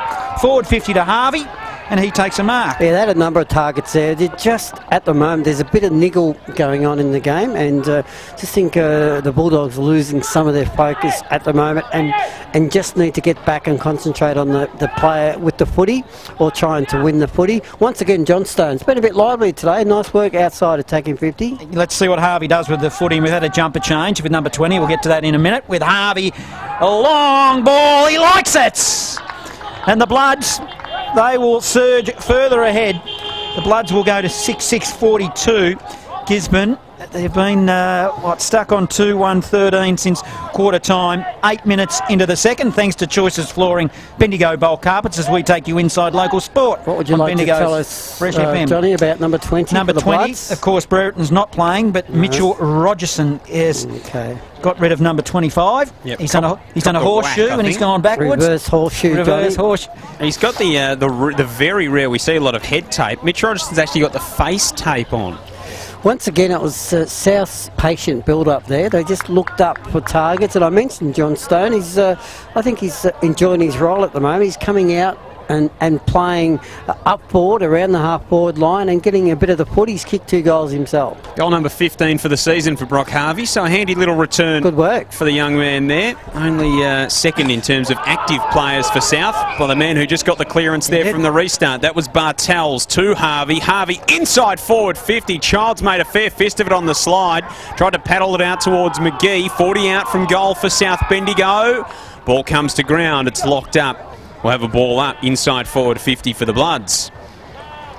Forward 50 to Harvey. And he takes a mark. Yeah, they had a number of targets there. They're just, at the moment, there's a bit of niggle going on in the game, and just think the Bulldogs are losing some of their focus at the moment and just need to get back and concentrate on the player with the footy or trying to win the footy. Once again, Johnstone's been a bit lively today. Nice work outside attacking 50. Let's see what Harvey does with the footy. We've had a jumper change with number 20. We'll get to that in a minute. With Harvey, a long ball. He likes it. And the Bloods, they will surge further ahead. The Bloods will go to 6-6-42. Gisborne, they've been stuck on 2-1-13 since quarter time. 8 minutes into the second, thanks to Choices Flooring, Bendigo Bowl Carpets, as we take you inside local sport. What would you like to tell us, Fresh FM. Johnny, about number 20? Number 20, of course, Brereton's not playing, but Mitchell Rogerson is got rid of number 25. Yep. He's done a horseshoe and he's gone backwards. Reverse horseshoe. Reverse horseshoe. He's got the very rare, we see a lot of head tape. Mitch Rogerson's actually got the face tape on. Once again, it was South's patient build-up there. They just looked up for targets, and I mentioned John Stone. I think he's enjoying his role at the moment. He's coming out and playing up forward, around the half-forward line, and getting a bit of the foot. He's kicked 2 goals himself. Goal number 15 for the season for Brock Harvey, so a handy little return. Good work for the young man there. Only second in terms of active players for South, by the man who just got the clearance there from the restart. That was Bartels to Harvey. Harvey inside forward 50. Childs made a fair fist of it on the slide. Tried to paddle it out towards McGee. 40 out from goal for South Bendigo. Ball comes to ground. It's locked up. We'll have a ball up inside forward 50 for the Bloods.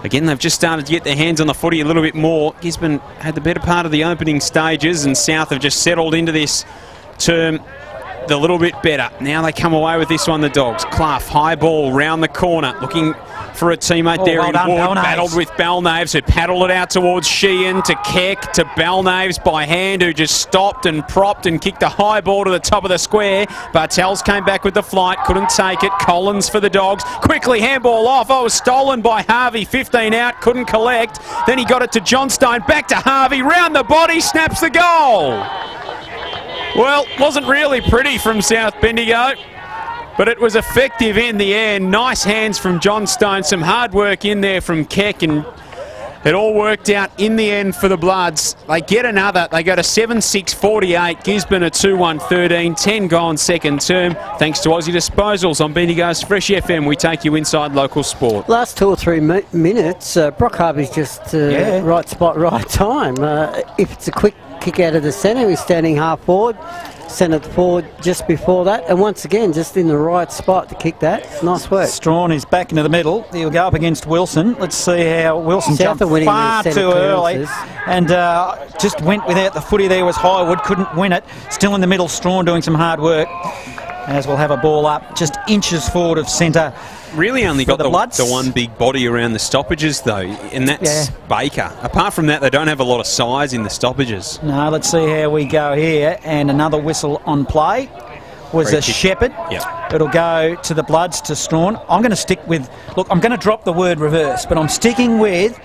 Again, they've just started to get their hands on the footy a little bit more. Gisborne had the better part of the opening stages and South have just settled into this term a little bit better. Now they come away with this one, the Dogs. Clough, high ball, round the corner, looking for a teammate there well in done, Wood. Belnaves. Battled with Belnaves, who paddled it out towards Sheehan, to Keck, to Belnaves by hand, who just stopped and propped and kicked a high ball to the top of the square. Bartels came back with the flight, couldn't take it. Collins for the Dogs. Quickly handball off. Oh, stolen by Harvey. 15 out, couldn't collect. Then he got it to Johnstone. Back to Harvey. Round the body, snaps the goal. Well, wasn't really pretty from South Bendigo, but it was effective in the end. Nice hands from Johnstone, some hard work in there from Keck, and it all worked out in the end for the Bloods. They get another. They go to 7-6-48. Gisborne a 2-1-13. 10 gone second term. Thanks to Aussie Disposals on Bendigo's Fresh FM. We take you inside local sport. Last 2 or 3 minutes, Brock Harvey's just right spot, right time. If it's a quick kick out of the centre, he's standing half forward. Sent it forward just before that, and once again just in the right spot to kick that. Nice work. Strawn is back into the middle. He'll go up against Wilson. Let's see how Wilson jumped far too early and just went without the footy. There was Highwood, couldn't win it. Still in the middle, Strawn doing some hard work, as we'll have a ball up just inches forward of centre. Really only got the one big body around the stoppages though, and that's Baker. Apart from that, they don't have a lot of size in the stoppages. No, let's see how we go here. And another whistle on play was a Shepherd. Yep. It'll go to the Bloods, to Strawn. I'm going to stick with, look, I'm going to drop the word reverse, but I'm sticking with,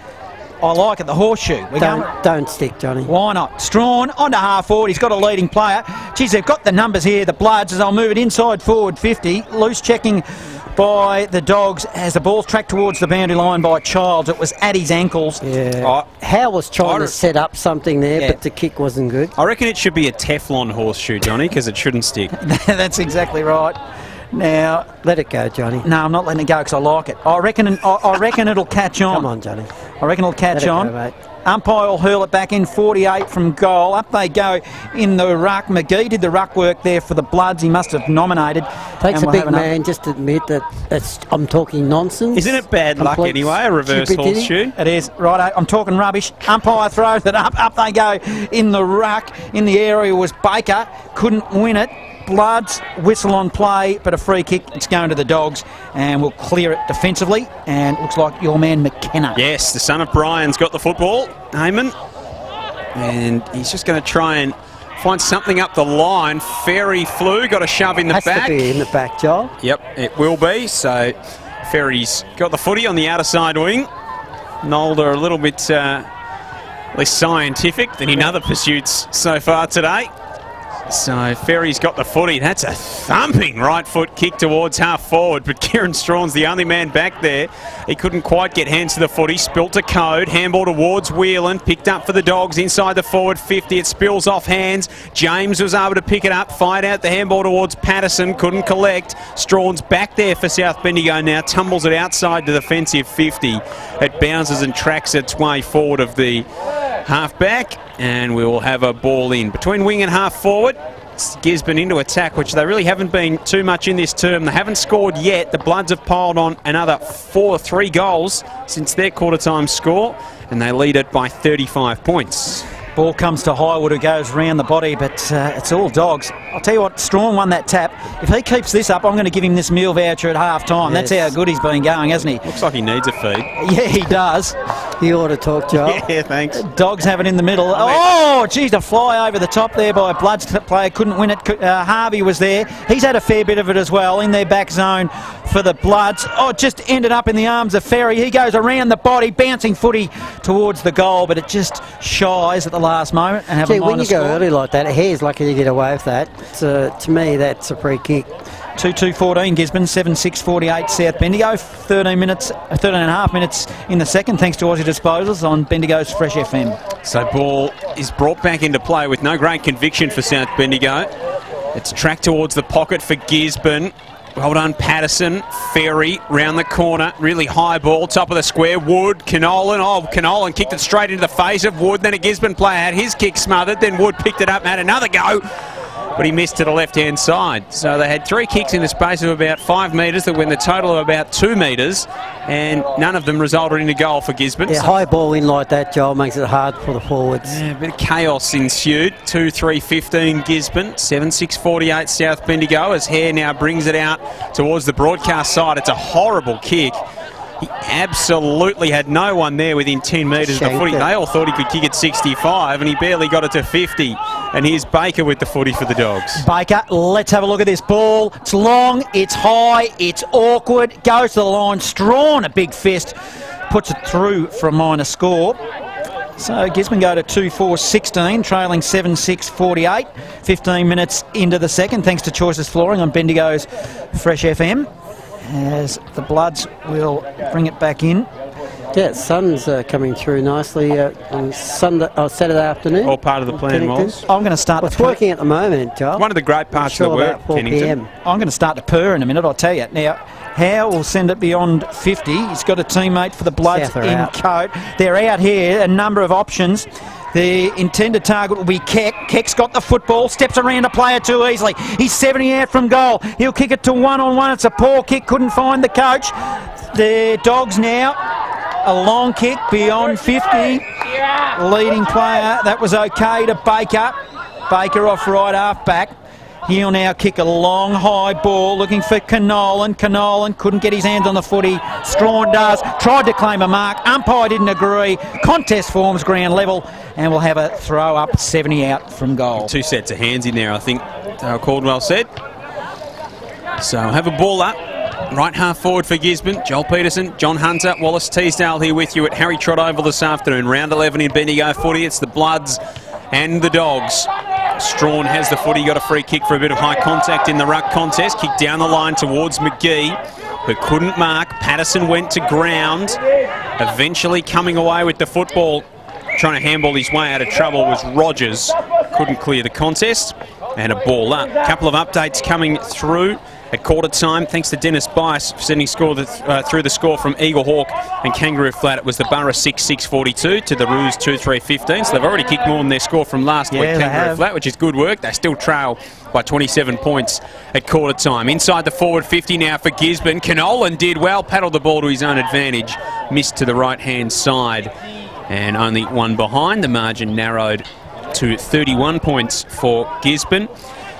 I like it, the horseshoe. Don't stick, Johnny. Why not? Strawn onto half forward. He's got a leading player. Geez, they've got the numbers here, the Bloods, as I'll move it inside forward 50. Loose checking by the Dogs as the ball's tracked towards the boundary line by Childs. It was at his ankles. Yeah. Howe was trying to set up something there, but the kick wasn't good. I reckon it should be a Teflon horseshoe, Johnny, because it shouldn't stick. That's exactly right. Now, let it go, Johnny. No, I'm not letting it go because I like it. I reckon it'll catch on. Come on, Johnny. I reckon it'll catch on. Go, mate. Umpire will hurl it back in, 48 from goal. Up they go in the ruck. McGee did the ruck work there for the Bloods. He must have nominated. Takes a big man just to admit that I'm talking nonsense. Isn't it bad luck anyway, a reverse horseshoe? It is. Right, I'm talking rubbish. Umpire throws it up. Up they go in the ruck. In the area was Baker. Couldn't win it. Bloods, whistle on play, but a free kick. It's going to the Dogs, and we'll clear it defensively. And it looks like your man McKenna. Yes, the son of Brian's got the football, Eamon, and he's just going to try and find something up the line. Ferry flew, got a shove in the back. Has to be in the back, Joel. Yep, it will be. So Ferry's got the footy on the outer side wing. Nolder a little bit less scientific than in other pursuits so far today. So Ferry's got the footy. That's a thumping right foot kick towards half forward, but Kieran Strawn's the only man back there. He couldn't quite get hands to the footy. Spilt a Code. Handball towards Whelan. Picked up for the Dogs inside the forward 50. It spills off hands. James was able to pick it up. Fired out the handball towards Patterson. Couldn't collect. Strawn's back there for South Bendigo now. Tumbles it outside to the defensive 50. It bounces and tracks its way forward of the half-back, and we will have a ball in. Between wing and half-forward, Gisborne into attack, which they really haven't been too much in this term. They haven't scored yet. The Bloods have piled on another 3 goals since their quarter-time score, and they lead it by 35 points. Ball comes to Highwood, who goes round the body, but it's all Dogs. I'll tell you what, Strawn won that tap. If he keeps this up, I'm going to give him this meal voucher at half-time. Yes. That's how good he's been going, hasn't he? Looks like he needs a feed. Yeah, he does. You ought to talk, Joe. Yeah, thanks. Dogs have it in the middle. Oh, geez, a fly over the top there by a Bloods player. Couldn't win it. Harvey was there. He's had a fair bit of it as well in their back zone for the Bloods. Oh, just ended up in the arms of Ferry. He goes around the body, bouncing footy towards the goal, but it just shies at the last moment and have a minor when you score. go early like that, Hare's lucky to get away with that. To me, that's a free kick. 2-2-14 Gisborne, 7-6-48 South Bendigo. 13 and a half minutes in the second, thanks to Aussie Disposals on Bendigo's Fresh FM. So ball is brought back into play with no great conviction for South Bendigo. It's tracked towards the pocket for Gisborne. Well done, Patterson. Ferry round the corner. Really high ball, top of the square. Wood, Canolan. Oh, Canolan kicked it straight into the face of Wood. Then a Gisborne player had his kick smothered. Then Wood picked it up and had another go, but he missed to the left-hand side. So they had 3 kicks in the space of about 5 metres that went the total of about 2 metres, and none of them resulted in a goal for Gisborne. Yeah, high ball in like that, Joel, makes it hard for the forwards. Yeah, a bit of chaos ensued. 2-3-15 Gisborne, 7-6-48 South Bendigo, as Hare now brings it out towards the broadcast side. It's a horrible kick. He absolutely had no one there within 10 metres of the footy. They all thought he could kick it 65, and he barely got it to 50. And here's Baker with the footy for the Dogs. Baker, let's have a look at this ball. It's long, it's high, it's awkward, goes to the line. Strawn, a big fist, puts it through for a minor score. So Gisborne go to 2-4-16, trailing 7-6-48. 15 minutes into the second, thanks to Choices Flooring on Bendigo's Fresh FM. As the Bloods will bring it back in. Yeah, sun's coming through nicely on Saturday afternoon. All part of the plan, Wallace. I'm going to start. It's working at the moment, Joel. One of the great parts of the work, Kennington. I'm going to start to purr in a minute, I'll tell you. Now, Howe will send it beyond 50. He's got a teammate for the Bloods in Coat. They're out here, a number of options. The intended target will be Keck. Keck's got the football, steps around a player too easily. He's 70 out from goal. He'll kick it to one-on-one. It's a poor kick, couldn't find the coach. The Dogs now, a long kick beyond 50. Leading player, that was okay to Baker. Baker off right half back. He'll now kick a long high ball looking for Canolan. Canolan couldn't get his hands on the footy. Strawn does. Tried to claim a mark. Umpire didn't agree. Contest forms ground level, and we'll have a throw up 70 out from goal. 2 sets of hands in there, I think Caldwell said. So have a ball up. Right half forward for Gisborne. Joel Peterson, John Hunter, Wallace Teasdale here with you at Harry Trott Oval this afternoon. Round 11 in Bendigo footy. It's the Bloods and the Dogs. Strawn has the footy, got a free kick for a bit of high contact in the ruck contest. Kick down the line towards McGee, who couldn't mark. Patterson went to ground. Eventually coming away with the football, trying to handball his way out of trouble was Rogers. Couldn't clear the contest. And a ball up. A couple of updates coming through at quarter time, thanks to Dennis Bice sending through the score from Eagle Hawk and Kangaroo Flat. It was the Borough 6-6-42 to the Roos 2-3-15. So they've already kicked more than their score from last week, Kangaroo Flat, which is good work. They still trail by 27 points at quarter time. Inside the forward 50 now for Gisborne. Canolan did well, paddled the ball to his own advantage, missed to the right-hand side, and only one behind. The margin narrowed to 31 points for Gisborne.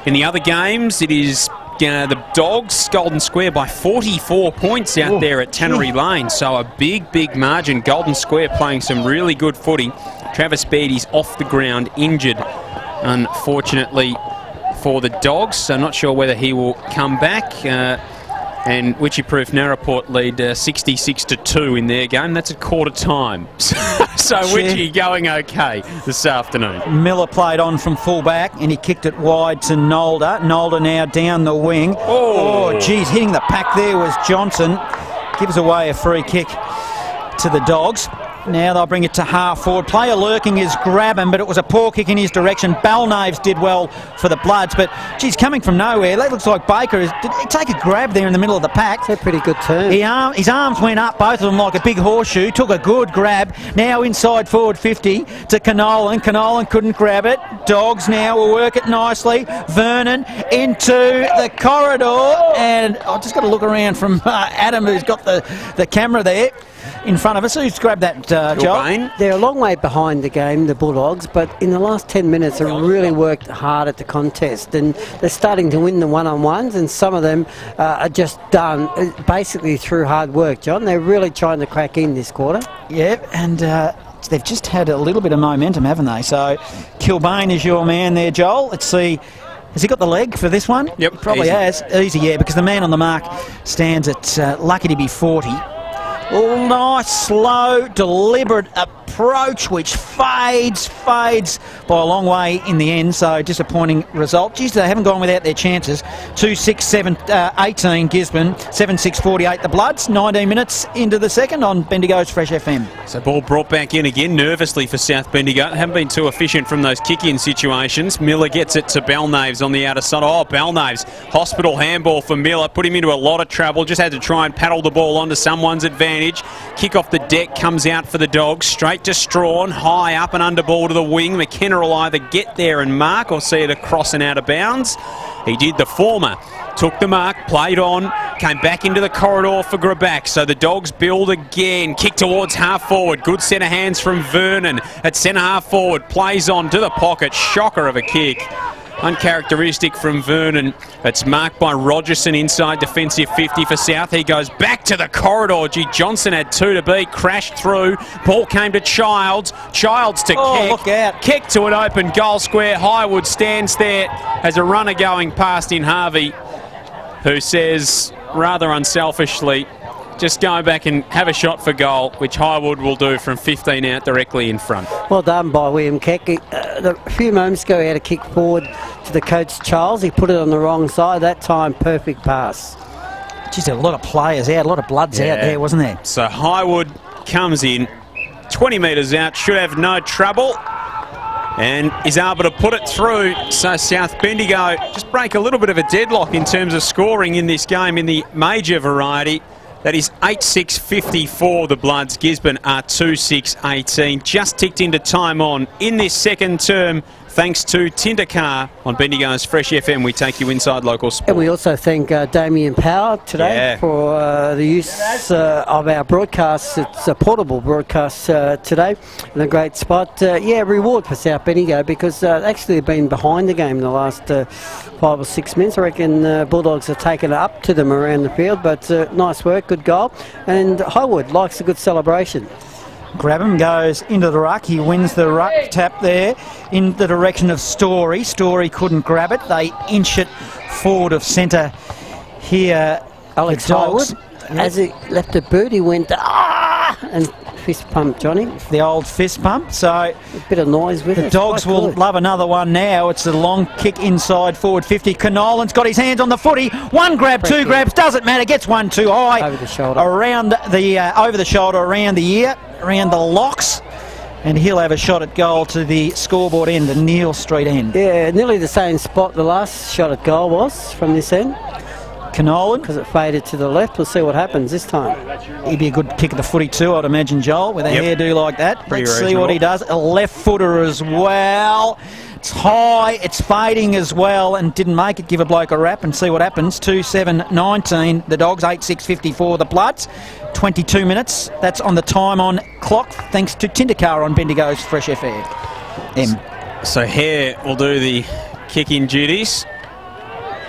In the other games, it is the Dogs, Golden Square, by 44 points out there at Tannery Lane. So a big, big margin. Golden Square playing some really good footy. Travis Beatty's off the ground, injured, unfortunately, for the Dogs. So not sure whether he will come back. And Witchy Proof Narraport lead 66-2 in their game. That's at quarter time. So Witchy going okay this afternoon. Miller played on from full back and he kicked it wide to Nolder. Nolder now down the wing. Oh, geez, hitting the pack there was Johnson. Gives away a free kick to the Dogs. Now they'll bring it to half forward. Player lurking is grabbing, but it was a poor kick in his direction. Balnaves did well for the Bloods, but geez, coming from nowhere, that looks like Baker did take a grab there in the middle of the pack. That's a pretty good turn. His arms went up, both of them like a big horseshoe, took a good grab. Now inside forward 50 to Canolan. Canolan couldn't grab it. Dogs now will work it nicely. Vernon into the corridor, and I've just got to look around from Adam, who's got the camera there in front of us. Who's grabbed that, Joel? They're a long way behind the game, the Bulldogs, but in the last 10 minutes they've really worked hard at the contest, and they're starting to win the one-on-ones, and some of them are just done basically through hard work, John. They're really trying to crack in this quarter. Yeah, and they've just had a little bit of momentum, haven't they? So Kilbane is your man there, Joel. Let's see. Has he got the leg for this one? Yep. He probably has. Easy, yeah, because the man on the mark stands at lucky to be 40. Oh, nice, slow, deliberate approach, which fades by a long way in the end. So disappointing result. Geez, they haven't gone without their chances. 2-6-18 Gisborne, 7-6-48 the Bloods. 19 minutes into the second on Bendigo's Fresh FM. So ball brought back in again nervously for South Bendigo. Haven't been too efficient from those kick-in situations. Miller gets it to Balnaves on the outer side. Oh, Balnaves, hospital handball for Miller. Put him into a lot of trouble. Just had to try and paddle the ball onto someone's advantage. Kick off the deck, comes out for the Dogs. Straight to Strawn, high up and under ball to the wing. McKenna will either get there and mark or see it across and out of bounds. He did the former. Took the mark, played on, came back into the corridor for Grabak. So the Dogs build again. Kick towards half forward. Good centre hands from Vernon at centre half forward. Plays on to the pocket. Shocker of a kick. Uncharacteristic from Vernon. It's marked by Rogerson inside defensive 50 for South. He goes back to the corridor. Gee, Johnson had 2 to beat, crashed through. Ball came to Childs. Childs to Keck. Look out. Keck to an open goal square. Highwood stands there as a runner going past in Harvey, who says, rather unselfishly, just go back and have a shot for goal, which Highwood will do from 15 out directly in front. Well done by William Keck. A few moments ago he had a kick forward to the coach Charles. He put it on the wrong side. That time, perfect pass. Just a lot of players out, a lot of bloods out there, wasn't there? So Highwood comes in, 20 metres out, should have no trouble, and is able to put it through. So South Bendigo just break a little bit of a deadlock in terms of scoring in this game in the major variety. That is 8-6-54 the Bloods. Gisborne are 2-6-18. Just ticked into time on in this second term, thanks to Tindercar on Bendigo's Fresh FM. We take you inside local sport. And we also thank Damien Power today for the use of our broadcast. It's a portable broadcast today, and a great spot. Reward for South Bendigo, because actually they've been behind the game in the last 5 or 6 minutes. I reckon Bulldogs have taken it up to them around the field, but nice work, good goal. And Highwood likes a good celebration. Grabham goes into the ruck. He wins the ruck tap there in the direction of Story. Story couldn't grab it. They inch it forward of centre here. Alex Highwood, as he left a boot, he went and fist pump Johnny. The old fist pump. So a bit of noise with it. The Dogs will love another one now. It's a long kick inside forward 50. Canolan's got his hands on the footy. One grab, two grabs, doesn't matter. Gets one too high. Over the shoulder. Around the over the shoulder, around the ear, around the locks. And he'll have a shot at goal to the scoreboard end, the Neil Street end. Yeah, nearly the same spot the last shot at goal was from this end. Canolan. Because it faded to the left. We'll see what happens this time. He'd be a good kick at the footy too, I'd imagine, Joel, with a hairdo like that. Let's see what he does. A left footer as well. It's high, it's fading as well, and didn't make it. Give a bloke a rap and see what happens. 2-7-19. The Dogs, 8-6-54. The Bloods, 22 minutes. That's on the time on clock, thanks to Tindercar on Bendigo's Fresh FM. So Hare will do the kick-in duties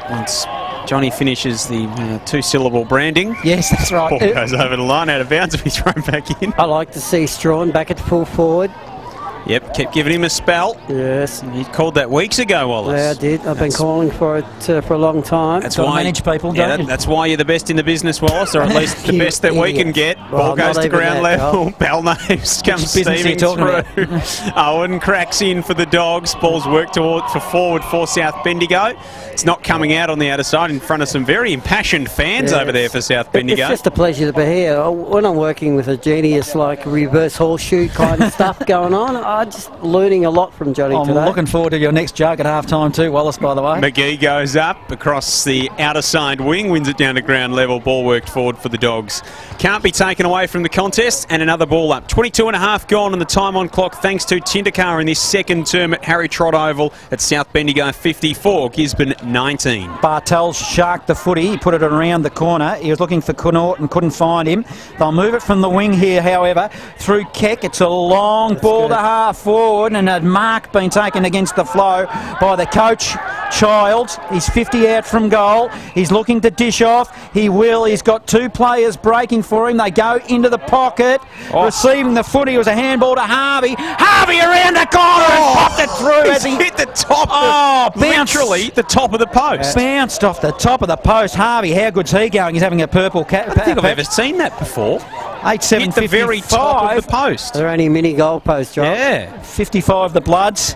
once Johnny finishes the 2-syllable branding. Yes, that's right. Ball goes over the line, out of bounds, to be thrown back in. I like to see Strawn back at full forward. Yep, kept giving him a spell. Yes. He called that weeks ago, Wallace. Yeah, I did. I've been calling for it for a long time. That's why manage people, don't you? That's why you're the best in the business, Wallace, or at least the best that we can get. Ball goes to ground level. Bellnaves comes steaming through. Owen cracks in for the Dogs. Ball's worked for forward for South Bendigo. It's not coming out on the outer side in front of some very impassioned fans over there for South Bendigo. It's just a pleasure to be here. When I'm working with a genius like reverse horseshoe kind of stuff going on, I'm just learning a lot from Johnny today. I'm looking forward to your next jug at half-time too, Wallace, by the way. McGee goes up across the outer side wing, wins it down to ground level. Ball worked forward for the Dogs. Can't be taken away from the contest, and another ball up. 22 and a half gone on the time on clock, thanks to Tindercar in this second term at Harry Trott Oval at South Bendigo 54, Gisborne 19. Bartels sharked the footy. He put it around the corner. He was looking for Connaught and couldn't find him. They'll move it from the wing here, however, through Keck. It's a long ball to half forward, and a mark being taken against the flow by the coach, Childs. He's 50 out from goal. He's looking to dish off. He will. He's got two players breaking for him. They go into the pocket. Receiving the footy was a handball to Harvey. Harvey around the corner and popped it through as he hit the top. Literally the top of the post. Bounced off the top of the post. Harvey, how good's he going? He's having a purple cap. I don't think I've ever seen that before. 8-7-55. Hit the very top of the post. They're only mini goal posts, John. Yeah. 55 the Bloods.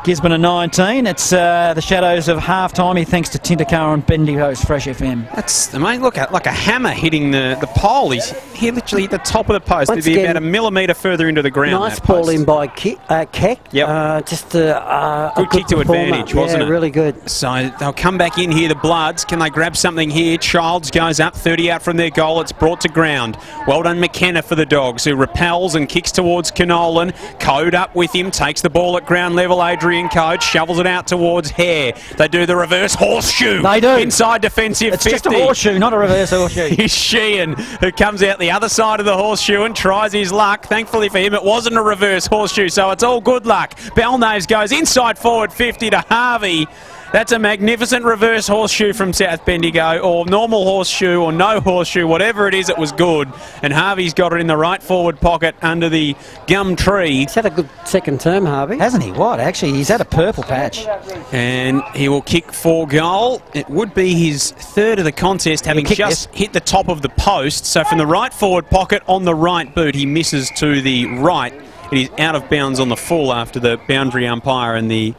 Gisborne are 19. It's the shadows of half-time here, thanks to Tindercar on Bendigo's Fresh FM. That's, I mean, look at like a hammer hitting the pole. He's here literally at the top of the post. It'd be about a millimetre further into the ground. Nice ball in by Keck. Yep. Just a good kick to advantage, wasn't it? Really good. So they'll come back in here, the Bloods. Can they grab something here? Childs goes up, 30 out from their goal. It's brought to ground. Well done, McKenna for the Dogs, who repels and kicks towards Canolan. Code up with him, takes the ball at ground level. Adrian Code shovels it out towards Hare. They do the reverse horseshoe. They do. Inside defensive 50. It's just a horseshoe, not a reverse horseshoe. Here's Sheehan, who comes out the other side of the horseshoe and tries his luck. Thankfully for him, it wasn't a reverse horseshoe, so it's all good luck. Bellnaves goes inside forward 50 to Harvey. That's a magnificent reverse horseshoe from South Bendigo, or normal horseshoe, or no horseshoe, whatever it is, it was good. And Harvey's got it in the right forward pocket under the gum tree. He's had a good second term, Harvey. Hasn't he? What? Actually, he's had a purple patch. And he will kick for goal. It would be his third of the contest, having just hit the top of the post. So from the right forward pocket on the right boot, he misses to the right. It is out of bounds on the full after the boundary umpire and the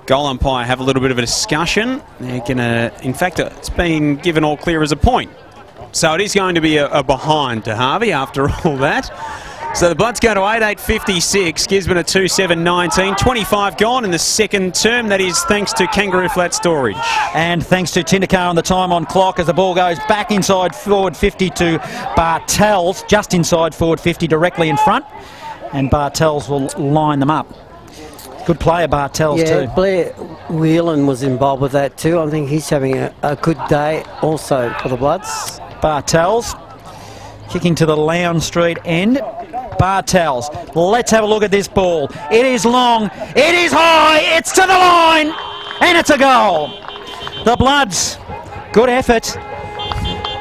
goal umpire have a little bit of a discussion. They're going to, in fact, it's been given all clear as a point. So it is going to be a behind to Harvey after all that. So the Bloods go to 8.856, Gisborne at 2.719, 25 gone in the second term. That is thanks to Kangaroo Flat Storage. And thanks to Tindercar on the time on clock as the ball goes back inside forward 50 to Bartels, just inside forward 50 directly in front. And Bartels will line them up. Good player, Bartels, too. Blair Whelan was involved with that too. I think he's having a good day also for the Bloods. Bartels kicking to the Lowndes Street end. Bartels, let's have a look at this ball. It is long, it is high, it's to the line, and it's a goal. The Bloods, good effort.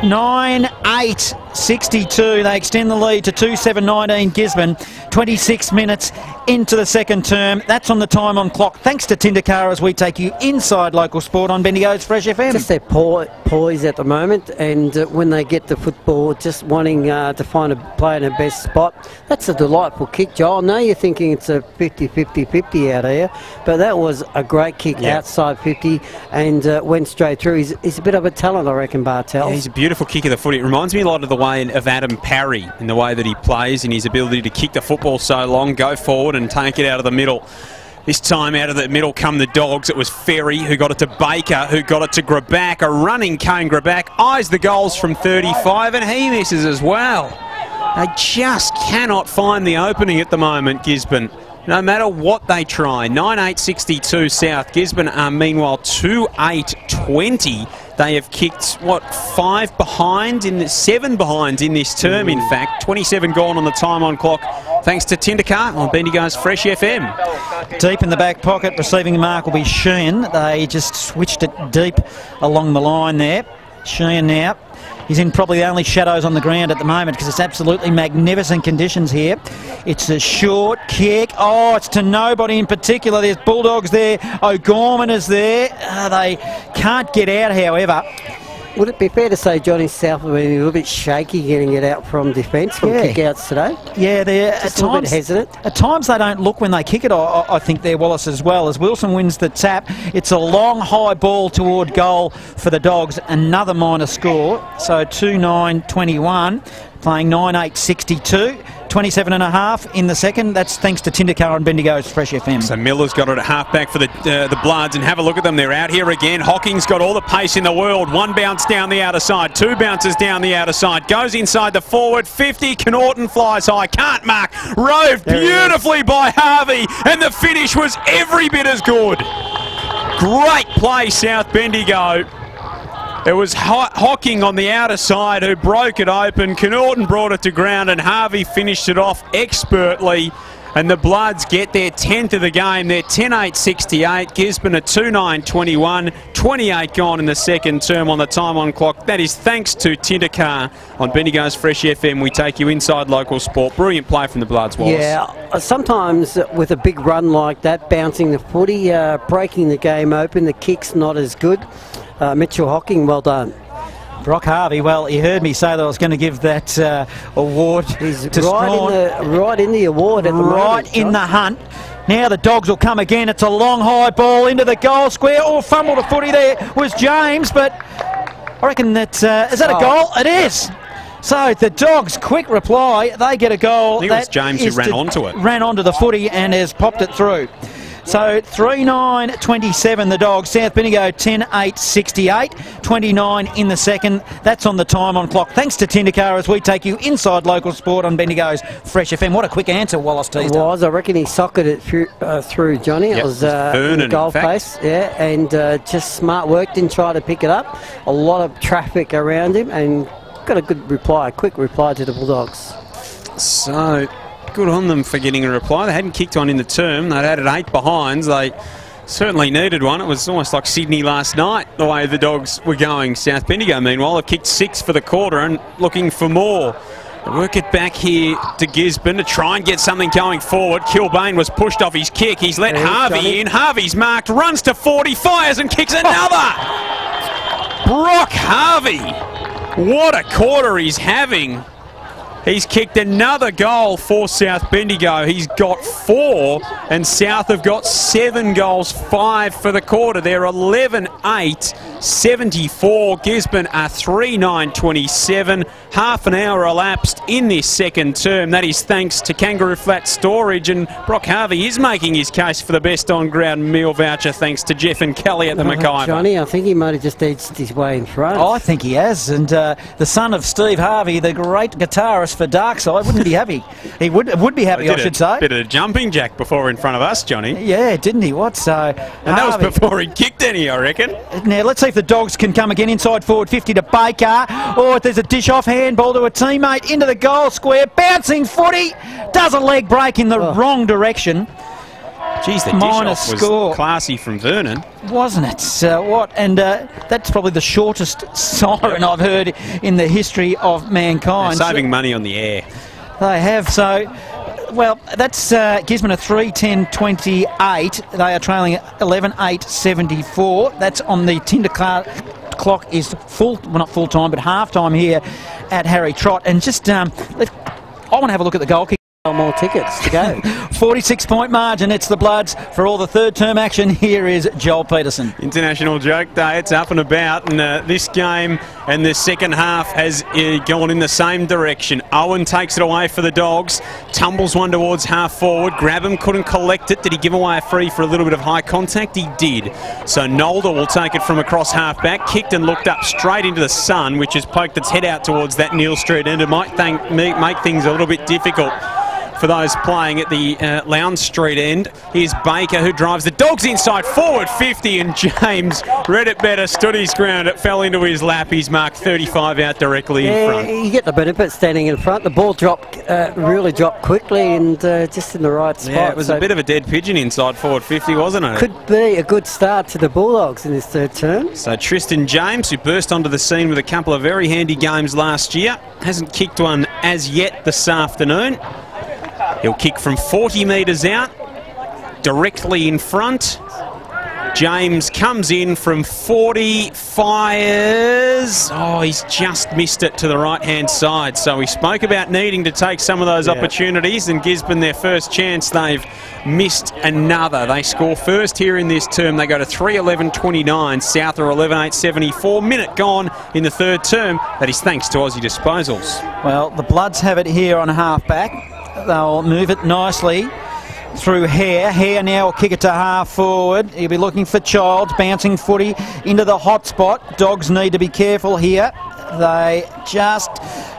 9.862. They extend the lead to 2.719 Gisborne. 26 minutes into the second term. That's on the time on clock. Thanks to Tindercar as we take you inside local sport on Bendigo's Fresh FM. Just their poise at the moment, and when they get the football, just wanting to find a player in the best spot. That's a delightful kick, Joel. I know you're thinking it's a 50-50-50 out here, but that was a great kick outside 50 and went straight through. He's a bit of a talent, I reckon, Bartels. Yeah, he's a beautiful kick of the foot. It reminds me a lot of the way of Adam Parry in the way that he plays and his ability to kick the football so long, go forward and take it out of the middle. This time out of the middle come the Dogs. It was Ferry who got it to Baker, who got it to Graback. A running Kane Graback eyes the goals from 35 and he misses as well. They just cannot find the opening at the moment, Gisborne. No matter what they try. 9.862 South. Gisborne are meanwhile 2.820. They have kicked, what, 7 behinds in this term, in fact. 27 gone on the time on clock, thanks to Tindercar on Bendigo's Fresh FM. Deep in the back pocket, receiving the mark will be Sheehan. They just switched it deep along the line there. Sheehan now. He's in probably the only shadows on the ground at the moment because it's absolutely magnificent conditions here. It's a short kick. Oh, it's to nobody in particular. There's Bulldogs there. O'Gorman is there. They can't get out, however. Would it be fair to say Johnny South has been a little bit shaky getting it out from defence, from kick-outs today? Yeah, they're just a little bit hesitant. At times they don't look when they kick it, I think they're Wallace as well. As Wilson wins the tap, it's a long, high ball toward goal for the Dogs. Another minor score, so 2-9-21, playing 9-8-62. 27.5 in the second. That's thanks to Tindercar on Bendigo's Fresh FM. So Miller's got it at half-back for the Bloods, and have a look at them. They're out here again. Hocking's got all the pace in the world. One bounce down the outer side, two bounces down the outer side. Goes inside the forward 50. Knorton flies high. Can't mark. Roved beautifully by Harvey, and the finish was every bit as good. Great play, South Bendigo. It was Hocking on the outer side who broke it open. Knorton brought it to ground and Harvey finished it off expertly. And the Bloods get their 10th of the game. They're 10-8-68. Gisborne at 2-9-21. 28 gone in the second term on the time on clock. That is thanks to Tindercar on Bendigo's Fresh FM. We take you inside local sport. Brilliant play from the Bloods, Wallace. Yeah, sometimes with a big run like that, bouncing the footy, breaking the game open, the kick's not as good. Mitchell Hocking, well done. Brock Harvey, well, he heard me say that I was going to give that award He's to right in the award at the moment. Right in the hunt. Now the Dogs will come again. It's a long, high ball into the goal square. Oh, fumbled a footy there was James, but I reckon that, is that a goal? It is. So the Dogs, quick reply, they get a goal. I think it was James who ran onto it. Ran onto the footy and has popped it through. So 3-9-27 the Dogs. South Bendigo 10-8-68. 29 in the second. That's on the time on clock. Thanks to Tindercar as we take you inside local sport on Bendigo's Fresh FM. What a quick answer, Wallace Teasdale. It was. I reckon he socketed it through Johnny. Yep, it was in the goal face. Yeah, and just smart work. Didn't try to pick it up. A lot of traffic around him and got a good reply, a quick reply to the Bulldogs. So good on them for getting a reply. They hadn't kicked on in the term. They'd added 8 behinds. They Certainly needed one. It was almost like Sydney last night, the way the Dogs were going. South Bendigo, meanwhile, have kicked 6 for the quarter and looking for more. They work it back here to Gisborne to try and get something going forward. Kilbane was pushed off his kick. He's let Harvey in. Harvey's marked, runs to 40, fires and kicks another. Brock Harvey. What a quarter he's having. He's kicked another goal for South Bendigo. He's got 4, and South have got 7 goals, 5 for the quarter. They're 11-8, 74. Gisborne are 3-9-27. Half an hour elapsed in this second term. That is thanks to Kangaroo Flat Storage, and Brock Harvey is making his case for the best on-ground meal voucher thanks to Jeff and Kelly at the McIver. Johnny, I think he might have just edged his way in front. I think he has, and the son of Steve Harvey, the great guitarist for Darkside, wouldn't be happy. He would be happy, I should say. Bit of a jumping jack before in front of us, Johnny. Yeah, didn't he? What? So, and that was before he kicked any, I reckon. Now, let's see if the Dogs can come again inside forward 50 to Baker. Oh, there's a dish off handball to a teammate into the goal square. Bouncing footy. Does a leg break in the wrong direction. Geez, the dish off was classy from Vernon. Wasn't it? What? And that's probably the shortest siren I've heard in the history of mankind. They're saving money on the air. They have. So, well, that's Gisborne a 3-10-28. They are trailing 11-8-74. That's on the Tinder clock is full, well, not full time, but half time here at Harry Trott. And just, I want to have a look at the goal kick. More tickets to go. 46-point margin. It's the Bloods for all the third-term action. Here is Joel Peterson. International Joke Day. It's up and about, and this game and the second half has gone in the same direction. Owen takes it away for the Dogs. Tumbles one towards half forward. Grabham couldn't collect it. Did he give away a free for a little bit of high contact? He did. So Nolder will take it from across half back. Kicked and looked up straight into the sun, which has poked its head out towards that Neil Street end. It might make things a little bit difficult for those playing at the Lowndes Street end. Here's Baker, who drives the Dogs inside forward 50, and James read it better, stood his ground. It fell into his lap. He's marked 35 out directly in front. You get the benefit standing in front. The ball dropped, really dropped quickly and just in the right spot. Yeah, it was a bit of a dead pigeon inside forward 50, wasn't it? Could be a good start to the Bulldogs in this third term. So Tristan James, who burst onto the scene with a couple of very handy games last year, hasn't kicked one as yet this afternoon. He'll kick from 40 metres out, directly in front. James comes in from 40, fires. Oh, he's just missed it to the right-hand side. So we spoke about needing to take some of those opportunities, and Gisborne, their first chance, they've missed another. They score first here in this term. They go to 3-11-29. South are 11-8-74. Minute gone in the third term. That is thanks to Aussie Disposals. Well, the Bloods have it here on half-back. They'll move it nicely through Hare. Hare now will kick it to half forward. He'll be looking for Childs, bouncing footy into the hot spot. Dogs need to be careful here. They just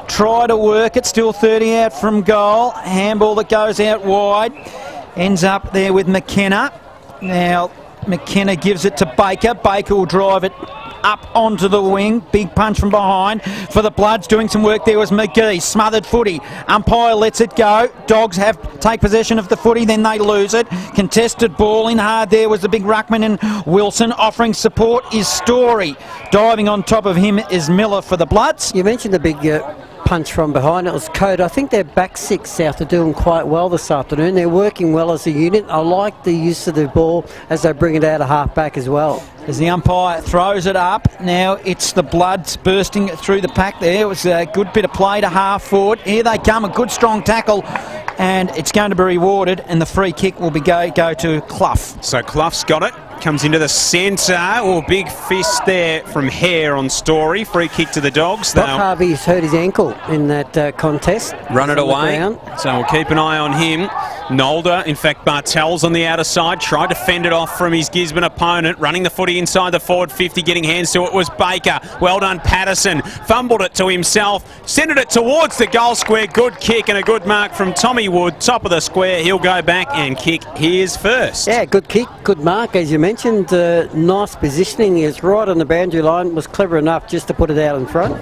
try to work it. Still 30 out from goal. Handball that goes out wide. Ends up there with McKenna. Now McKenna gives it to Baker. Baker will drive it up onto the wing. Big punch from behind for the Bloods. Doing some work there was McGee. Smothered footy. Umpire lets it go. Dogs take possession of the footy, then they lose it. Contested ball in hard there was the big ruckman, and Wilson offering support is Story. Diving on top of him is Miller for the Bloods. You mentioned the big punch from behind. It was Code. I think their back six South are doing quite well this afternoon. They're working well as a unit. I like the use of the ball as they bring it out of half back as well. As the umpire throws it up, now it's the Bloods bursting through the pack there. It was a good bit of play to half forward. Here they come, a good strong tackle, and it's going to be rewarded, and the free kick will be go to Clough. So Clough's got it. Comes into the centre. Oh, big fist there from Hare on Story. Free kick to the Dogs. Brock Harvey's hurt his ankle in that contest. Run it away. So we'll keep an eye on him. Nolder, in fact, Bartels on the outer side. Tried to fend it off from his Gisborne opponent. Running the footy inside the forward 50. Getting hands to it was Baker. Well done, Patterson. Fumbled it to himself. Sent it towards the goal square. Good kick and a good mark from Tommy Wood. Top of the square. He'll go back and kick his first. Yeah, good kick. Good mark, as you mentioned. Nice positioning. Is right on the boundary line. Was clever enough just to put it out in front.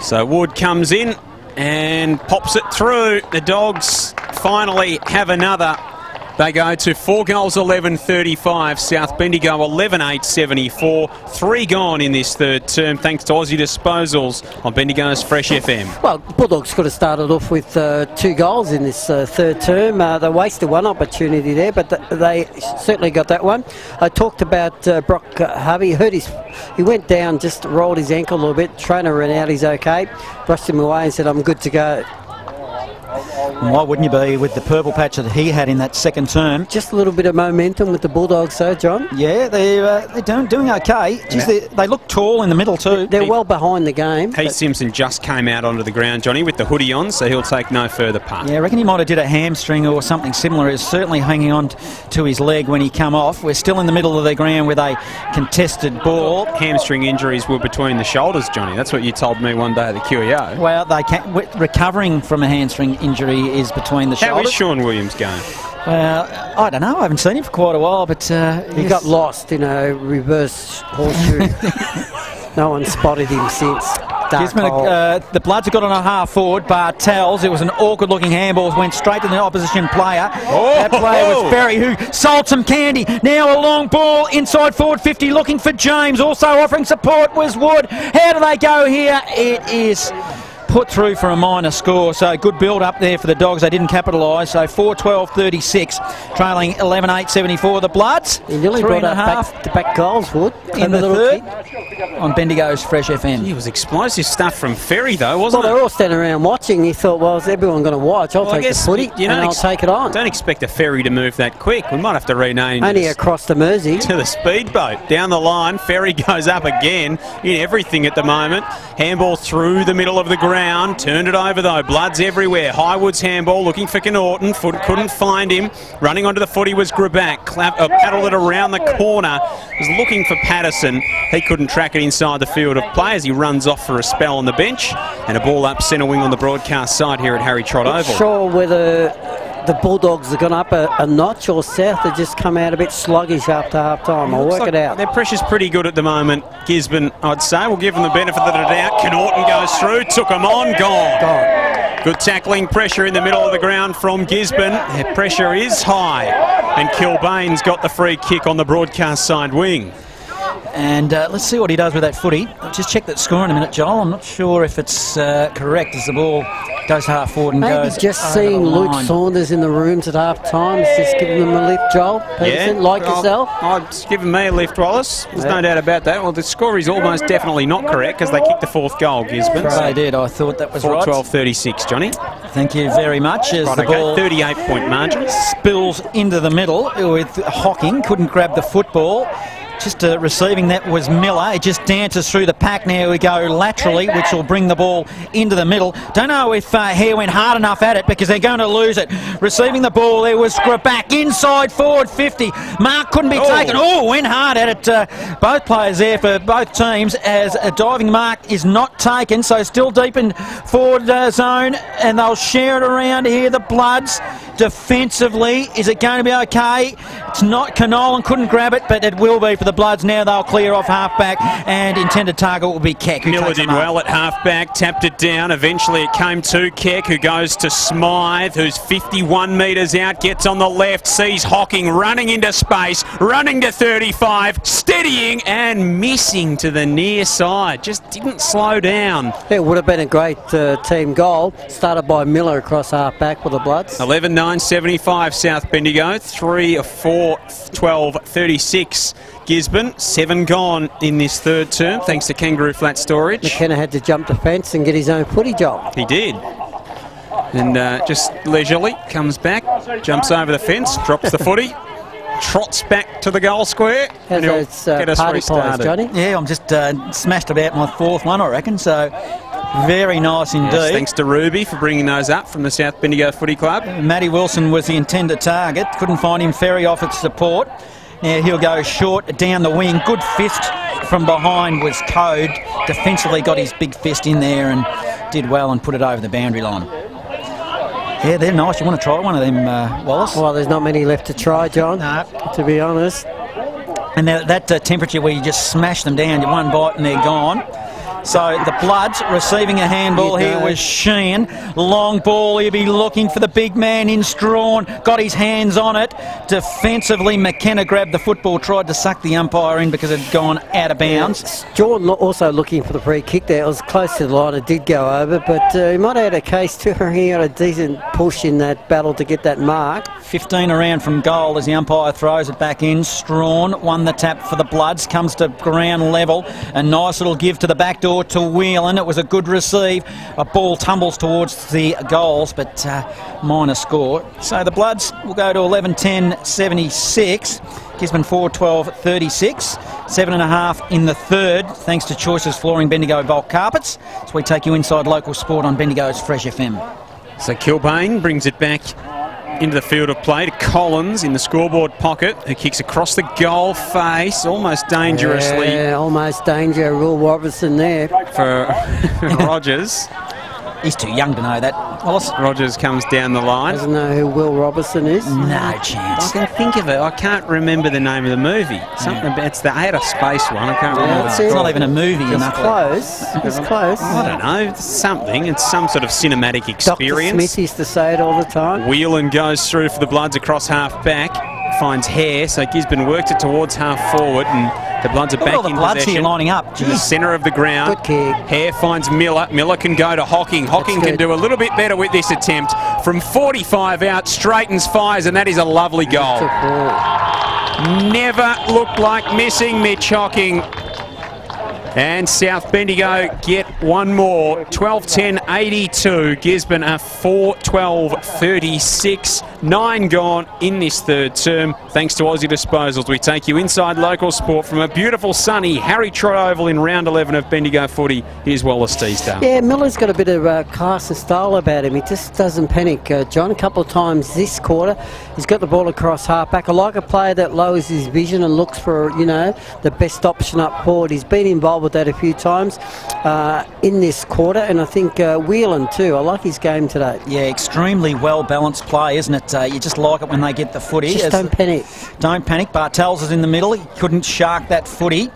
So Wood comes in and pops it through. The Dogs finally have another. They go to 4 goals, 11.35. South Bendigo 11.874. 3 gone in this third term, thanks to Aussie Disposals on Bendigo's Fresh FM. Well, Bulldogs could have started off with 2 goals in this third term. They wasted one opportunity there, but they certainly got that one. I talked about Brock Harvey. He went down, just rolled his ankle a little bit. Trainer ran out, he's okay. Brushed him away and said, I'm good to go. Why wouldn't you be with the purple patch that he had in that second term? Just a little bit of momentum with the Bulldogs, though, John. Yeah, they're doing okay. Jeez, they look tall in the middle too. They're well behind the game. Heath Simpson just came out onto the ground, Johnny, with the hoodie on, so he'll take no further part. Yeah, I reckon he might have did a hamstring or something similar. He's certainly hanging on to his leg when he come off. We're still in the middle of the ground with a contested ball. Hamstring injuries were between the shoulders, Johnny. That's what you told me one day at the QEO. Well, recovering from a hamstring injury is between the shoulders. How is Sean Williams going? Well, I don't know. I haven't seen him for quite a while, but he got lost in a reverse horseshoe. No one spotted him since. The Bloods have got on a half forward. Bartels. It was an awkward-looking handball. Went straight to the opposition player. That player was Ferry, who sold some candy. Now a long ball inside forward 50, looking for James. Also offering support was Wood. How do they go here? It is put through for a minor score, so good build up there for the Dogs. They didn't capitalise, so 4-12-36, trailing 11-8-74. The Bloods, he nearly brought up back goals, Wood, in the third on Bendigo's Fresh FM. It was explosive stuff from Ferry, though, wasn't it? Well, they're all standing around watching. He thought, well, is everyone going to watch? I'll take the footy and I'll take it on. Don't expect a Ferry to move that quick. We might have to rename only across the Mersey to the speedboat. Down the line, Ferry goes up again in everything at the moment. Handball through the middle of the ground. Turned it over though, Bloods everywhere. Highwood's handball looking for Connaughton, couldn't find him. Running onto the footy was Graback, paddled it around the corner, was looking for Patterson. He couldn't track it inside the field of play as he runs off for a spell on the bench. And a ball up centre wing on the broadcast side here at Harry Trott Oval. Sure whether the Bulldogs have gone up a notch or South have just come out a bit sluggish after half-time. I'll work it out. Their pressure's pretty good at the moment, Gisborne, I'd say. We'll give them the benefit of the doubt. Connaughton goes through, took him on, gone. Good tackling pressure in the middle of the ground from Gisborne. Their pressure is high. And Kilbane's got the free kick on the broadcast side wing. And let's see what he does with that footy. I'll just check that score in a minute, Joel. I'm not sure if it's correct as the ball goes half forward and maybe goes just seeing Luke Saunders in the rooms at half time is just giving them a lift, Joel. Peterson, yourself. It's given me a lift, Wallace. There's no doubt about that. Well, the score is almost definitely not correct because they kicked the 4th goal, Gisborne. They did. I thought that was right. 12-36, Johnny. Thank you very much. As the ball 38-point margin spills into the middle with Hocking, couldn't grab the football. Just receiving that was Miller. It just dances through the pack. Now we go laterally, which will bring the ball into the middle. Don't know if Hare went hard enough at it because they're going to lose it. Receiving the ball, there was Graback inside forward 50. Mark couldn't be taken. Oh, went hard at it. Both players there for both teams as a diving mark is not taken. So still deep in forward zone and they'll share it around here. The Bloods defensively. Is it going to be okay? It's not. Canolan couldn't grab it, but it will be for the Bloods. Now they'll clear off half-back and intended target will be Keck. Miller did well at half-back, tapped it down. Eventually it came to Keck, who goes to Smythe, who's 51 metres out, gets on the left, sees Hocking running into space, running to 35, steadying and missing to the near side. Just didn't slow down. It would have been a great team goal. Started by Miller across half-back for the Bloods. 11-9-75 South Bendigo, 3-4-12-36. Gisborne, 7 gone in this third term, thanks to Kangaroo Flat Storage. McKenna had to jump the fence and get his own footy job. He did. And just leisurely comes back, jumps over the fence, drops the footy, trots back to the goal square, and he'll get us restarted. Johnny? Yeah, I'm just smashed about my 4th one, I reckon, so very nice indeed. Yes, thanks to Ruby for bringing those up from the South Bendigo Footy Club. Matty Wilson was the intended target, couldn't find him. Ferry off its support. Now he'll go short down the wing. Good fist from behind was Code. Defensively got his big fist in there and did well and put it over the boundary line. Yeah, they're nice. You want to try one of them, Wallace? Well, there's not many left to try, John, to be honest. And that temperature where you just smash them down, you one bite and they're gone. So the Bloods receiving a handball here was Sheehan. Long ball, he'll be looking for the big man in Strawn. Got his hands on it. Defensively, McKenna grabbed the football, tried to suck the umpire in because it had gone out of bounds. Jordan also looking for the free kick there. It was close to the line, it did go over, but he might have had a case too. He had a decent push in that battle to get that mark. 15 around from goal as the umpire throws it back in. Strawn won the tap for the Bloods, comes to ground level. A nice little give to the back door to Whelan. It was a good receive. A ball tumbles towards the goals, but minor score. So the Bloods will go to 11-10-76. Gisborne 4-12-36. 7.5 in the third, thanks to Choices Flooring, Bendigo Bulk Carpets. So we take you inside local sport on Bendigo's Fresh FM. So Kilbane brings it back into the field of play to Collins in the scoreboard pocket, who kicks across the goal face, almost dangerously. Yeah, almost danger. Will Robertson there. For Rogers. He's too young to know that, Wallace. Rogers comes down the line. Doesn't know who Will Robertson is? No chance. I can think of it. I can't remember the name of the movie. Something about, it's the I had a space one. I can't remember. It's not even a movie. It's close. It's close. I don't know. It's something. It's some sort of cinematic experience. Dr. Smith used to say it all the time. Whelan goes through for the Bloods across half back. Finds Hare, so Gisborne worked it towards half forward, and the Bloods are back in Bloods possession. here lining up. To the centre of the ground. Good kick. Hare finds Miller. Miller can go to Hocking. Hocking can do a little bit better with this attempt. From 45 out, straightens, fires, and that is a lovely goal. Never looked like missing Mitch Hocking. And South Bendigo get one more. 12-10-82. Gisborne are 4-12-36. 9 gone in this third term. Thanks to Aussie Disposals, we take you inside local sport from a beautiful sunny Harry Trott Oval in round 11 of Bendigo footy. Here's Wallace Teasdale. Yeah, Miller's got a bit of class and style about him. He just doesn't panic, John. A couple of times this quarter, he's got the ball across half-back. I like a player that lowers his vision and looks for, you know, the best option up forward. He's been involved with that a few times in this quarter, and I think Whelan too. I like his game today. Yeah, extremely well-balanced play, isn't it? You just like it when they get the footy. Just don't panic. Don't panic. Bartels is in the middle. He couldn't shark that footy.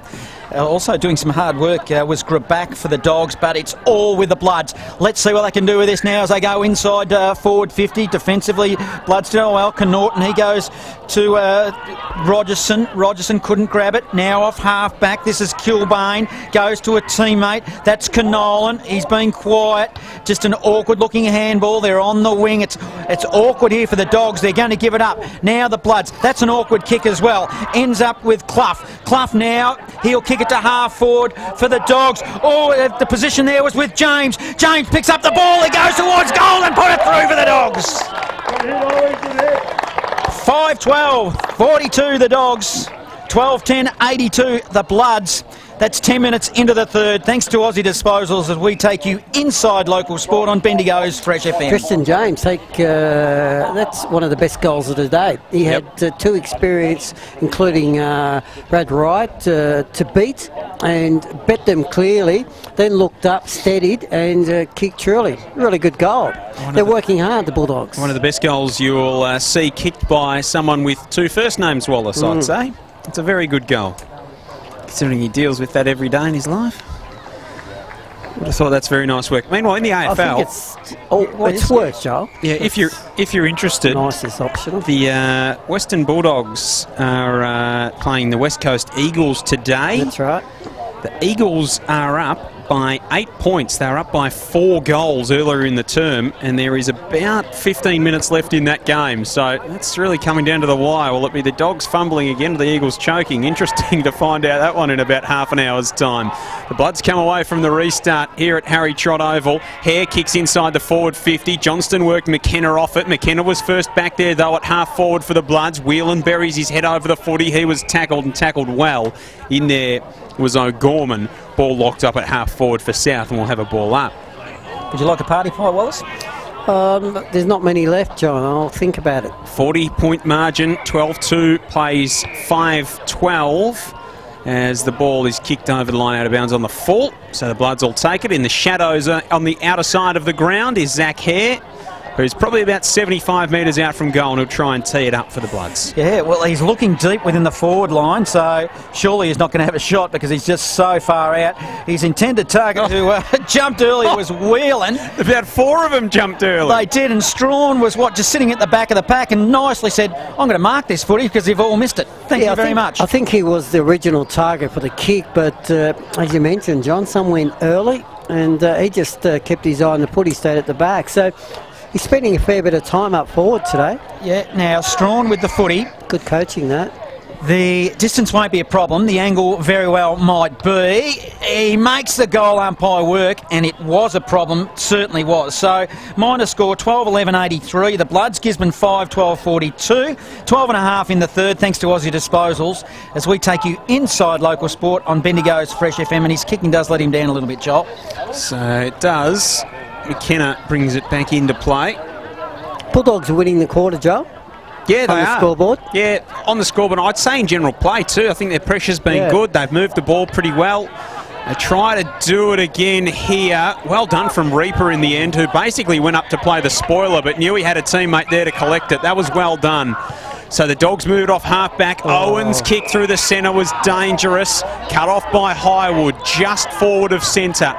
Also doing some hard work was Grabak for the Dogs, but it's all with the Bloods. Let's see what they can do with this now as they go inside forward 50. Defensively, Bloods do well. Norton, he goes to Rogerson. Rogerson couldn't grab it. Now off half back. This is Kilbane. Goes to a teammate. That's Canolan. He's been quiet. Just an awkward looking handball. They're on the wing. It's awkward here for the Dogs. They're going to give it up. Now the Bloods. That's an awkward kick as well. Ends up with Clough. Clough now. He'll kick it to half forward for the Dogs. Oh, the position there was with James. James picks up the ball. He goes towards goal and put it through for the Dogs. 5-12, 42 the Dogs. 12-10, 82 the Bloods. That's 10 minutes into the third. Thanks to Aussie Disposals as we take you inside local sport on Bendigo's Fresh FM. Tristan James, that's one of the best goals of the day. He had 2 experience, including Brad Wright, to beat and bet them clearly, then looked up, steadied and kicked truly. Really good goal. They're working hard, the Bulldogs. One of the best goals you'll see kicked by someone with 2 first names, Wallace, I'd say. It's a very good goal, considering he deals with that every day in his life. Would have thought that's very nice work. Meanwhile, in the AFL, it's work, Joel. Yeah, if you're interested, nicest option. The Western Bulldogs are playing the West Coast Eagles today. That's right. The Eagles are up by 8 points. They're up by 4 goals earlier in the term, and there is about 15 minutes left in that game. So that's really coming down to the wire. Will it be the Dogs fumbling again or the Eagles choking? Interesting to find out that one in about half an hour's time. The Bloods come away from the restart here at Harry Trott Oval. Hare kicks inside the forward 50. Johnston worked McKenna off it. McKenna was first back there though at half forward for the Bloods. Whelan buries his head over the footy. He was tackled and tackled well. In there was O'Gorman. Ball locked up at half forward for South, and we'll have a ball up. Would you like a party pie, Wallace? There's not many left, John. I'll think about it. 40-point margin. 12-2 plays 5-12 as the ball is kicked over the line out of bounds on the full. So the Bloods will take it. In the shadows on the outer side of the ground is Zach Hare. who's probably about 75 metres out from goal, and he'll try and tee it up for the Bloods. Yeah, well, he's looking deep within the forward line, so surely he's not going to have a shot because he's just so far out. His intended target, who jumped early, was wheeling. About 4 of them jumped early. They did, and Strawn was, just sitting at the back of the pack and nicely said, I'm going to mark this footy because they've all missed it. Thank you very much. I think he was the original target for the kick, but as you mentioned, John, some went early, and he just kept his eye on the footy, stayed at the back. So he's spending a fair bit of time up forward today. Yeah, now Strawn with the footy. Good coaching, that. The distance won't be a problem. The angle very well might be. He makes the goal umpire work, and it was a problem, certainly was. So, minor score 12-11-83. The Bloods, Gisborne 5-12-42. 12.5 in the third, thanks to Aussie Disposals, as we take you inside local sport on Bendigo's Fresh FM, and his kicking does let him down a little bit, Joel. So it does. McKenna brings it back into play. Bulldogs are winning the quarter, Joel. Yeah, they on the are. Scoreboard. Yeah, on the scoreboard. I'd say in general play too. I think their pressure's been good. They've moved the ball pretty well. They try to do it again here. Well done from Reaper in the end, who basically went up to play the spoiler but knew he had a teammate there to collect it. That was well done. So the Dogs moved off half-back. Owen's kick through the centre was dangerous. Cut off by Highwood, just forward of centre.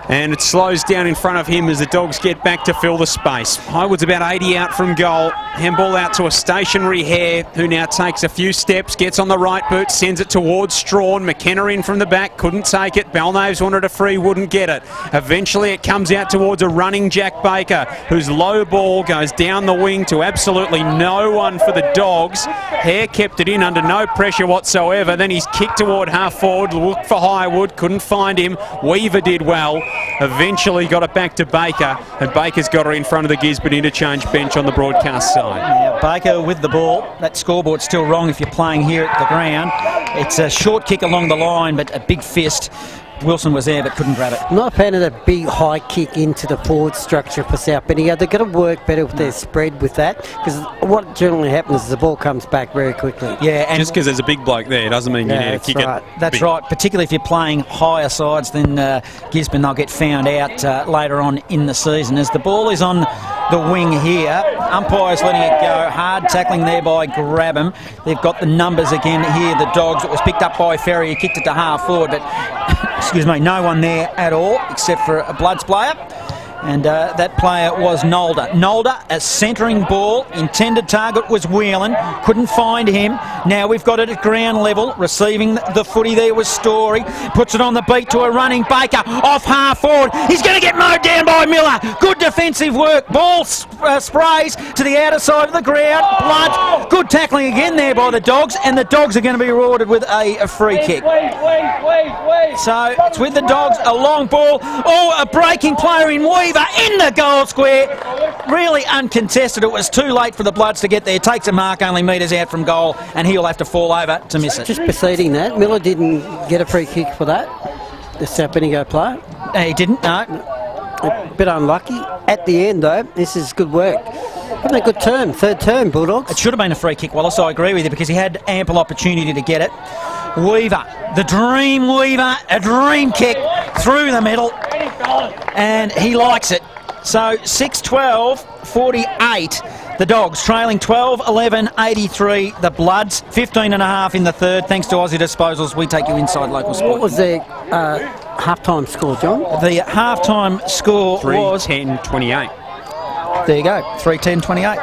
And it slows down in front of him as the Dogs get back to fill the space. Highwood's about 80 out from goal. Handball out to a stationary Hare, who now takes a few steps, gets on the right boot, sends it towards Strawn. McKenna in from the back, couldn't take it. Belnaves wanted a free, wouldn't get it. Eventually it comes out towards a running Jack Baker, whose low ball goes down the wing to absolutely no one for the Dogs. Hare kept it in under no pressure whatsoever. Then he's kicked toward half forward, looked for Highwood, couldn't find him. Weaver did well. Eventually got it back to Baker, and Baker's got her in front of the Gisborne interchange bench on the broadcast side. Now, Baker with the ball. That scoreboard's still wrong if you're playing here at the ground. It's a short kick along the line, but a big fist. Wilson was there but couldn't grab it. I'm not a fan of that big high kick into the forward structure for South Bendigo. They've got to work better with their spread with that, because what generally happens is the ball comes back very quickly. Yeah, and just because there's a big bloke there doesn't mean you need to kick it. That's right, particularly if you're playing higher sides than Gisborne. They'll get found out later on in the season. As the ball is on the wing here, umpire's letting it go. Hard tackling there by Grabham. They've got the numbers again here, the Dogs. It was picked up by Ferry. He kicked it to half forward, but excuse me, no one there at all except for a Bloods player. And that player was Nolder. Nolder, a centering ball. Intended target was Whelan. Couldn't find him. Now we've got it at ground level. Receiving the footy there was Story. Puts it on the beat to a running Baker. Off half forward. He's going to get mowed down by Miller. Good defensive work. Ball sprays to the outer side of the ground. Blood. Good tackling again there by the Dogs. And the Dogs are going to be rewarded with a free kick. So it's with the Dogs. A long ball. Oh, a breaking player in Weaver. In the goal square, really uncontested. It was too late for the Bloods to get there. Takes a mark only metres out from goal, and he'll have to fall over to miss it. Just preceding that, Miller didn't get a free kick for that, the South Bendigo player. He didn't, no. A bit unlucky. At the end, though, this is good work. Having a good turn, third turn, Bulldogs. It should have been a free kick, Wallace. I agree with you, because he had ample opportunity to get it. Weaver, the dream Weaver, a dream kick through the middle, and he likes it. So 6-12-48, the Dogs trailing 12-11-83, the Bloods 15.5 in the third. Thanks to Aussie Disposals, we take you inside local sport. What was their half-time score, John? The half-time score was 3-10-28. There you go, 3-10-28.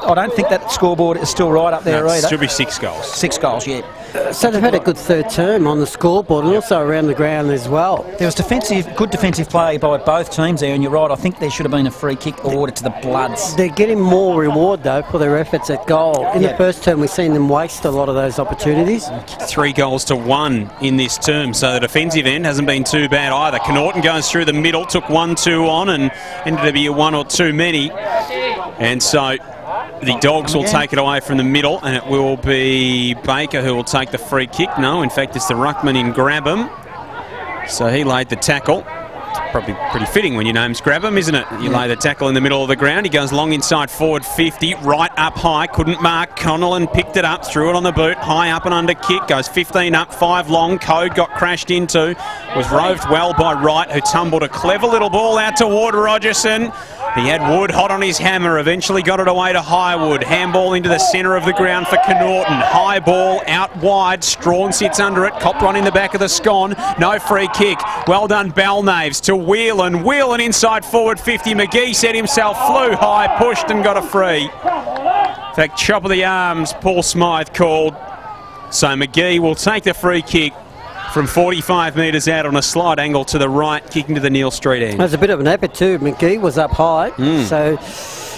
I don't think that scoreboard is still right up there either. It should be 6 goals. 6 goals, yeah. So they've had a good third term on the scoreboard and also around the ground as well. There was good defensive play by both teams there, and you're right, I think there should have been a free kick awarded to the Bloods. They're getting more reward, though, for their efforts at goal. In the first term, we've seen them waste a lot of those opportunities. 3-1 in this term, so the defensive end hasn't been too bad either. Connaughton goes through the middle, took 1-2 on, and ended up being 1 or 2 many. And so the Dogs will take it away from the middle, and it will be Baker who will take the free kick. No, in fact, it's the ruckman in Grabham. So he laid the tackle. probably pretty fitting when your name's Grabham, isn't it? You lay the tackle in the middle of the ground. He goes long inside forward 50, right up high, couldn't mark. Connellan picked it up, threw it on the boot, high up and under kick, goes 15 up, 5 long. Code got crashed into, was roved well by Wright, who tumbled a clever little ball out toward Rogerson. He had Wood hot on his hammer, eventually got it away to Highwood. Handball into the centre of the ground for Connaughton. High ball out wide, Strawn sits under it, copped one in the back of the scone. No free kick. Well done, Balnaves to Whelan. Whelan inside forward 50. McGee set himself, flew high, pushed and got a free. In fact, chop of the arms, Paul Smythe called. So McGee will take the free kick from 45 metres out on a slight angle to the right, kicking to the Neil Street end. There's a bit of an effort too. McGee was up high, so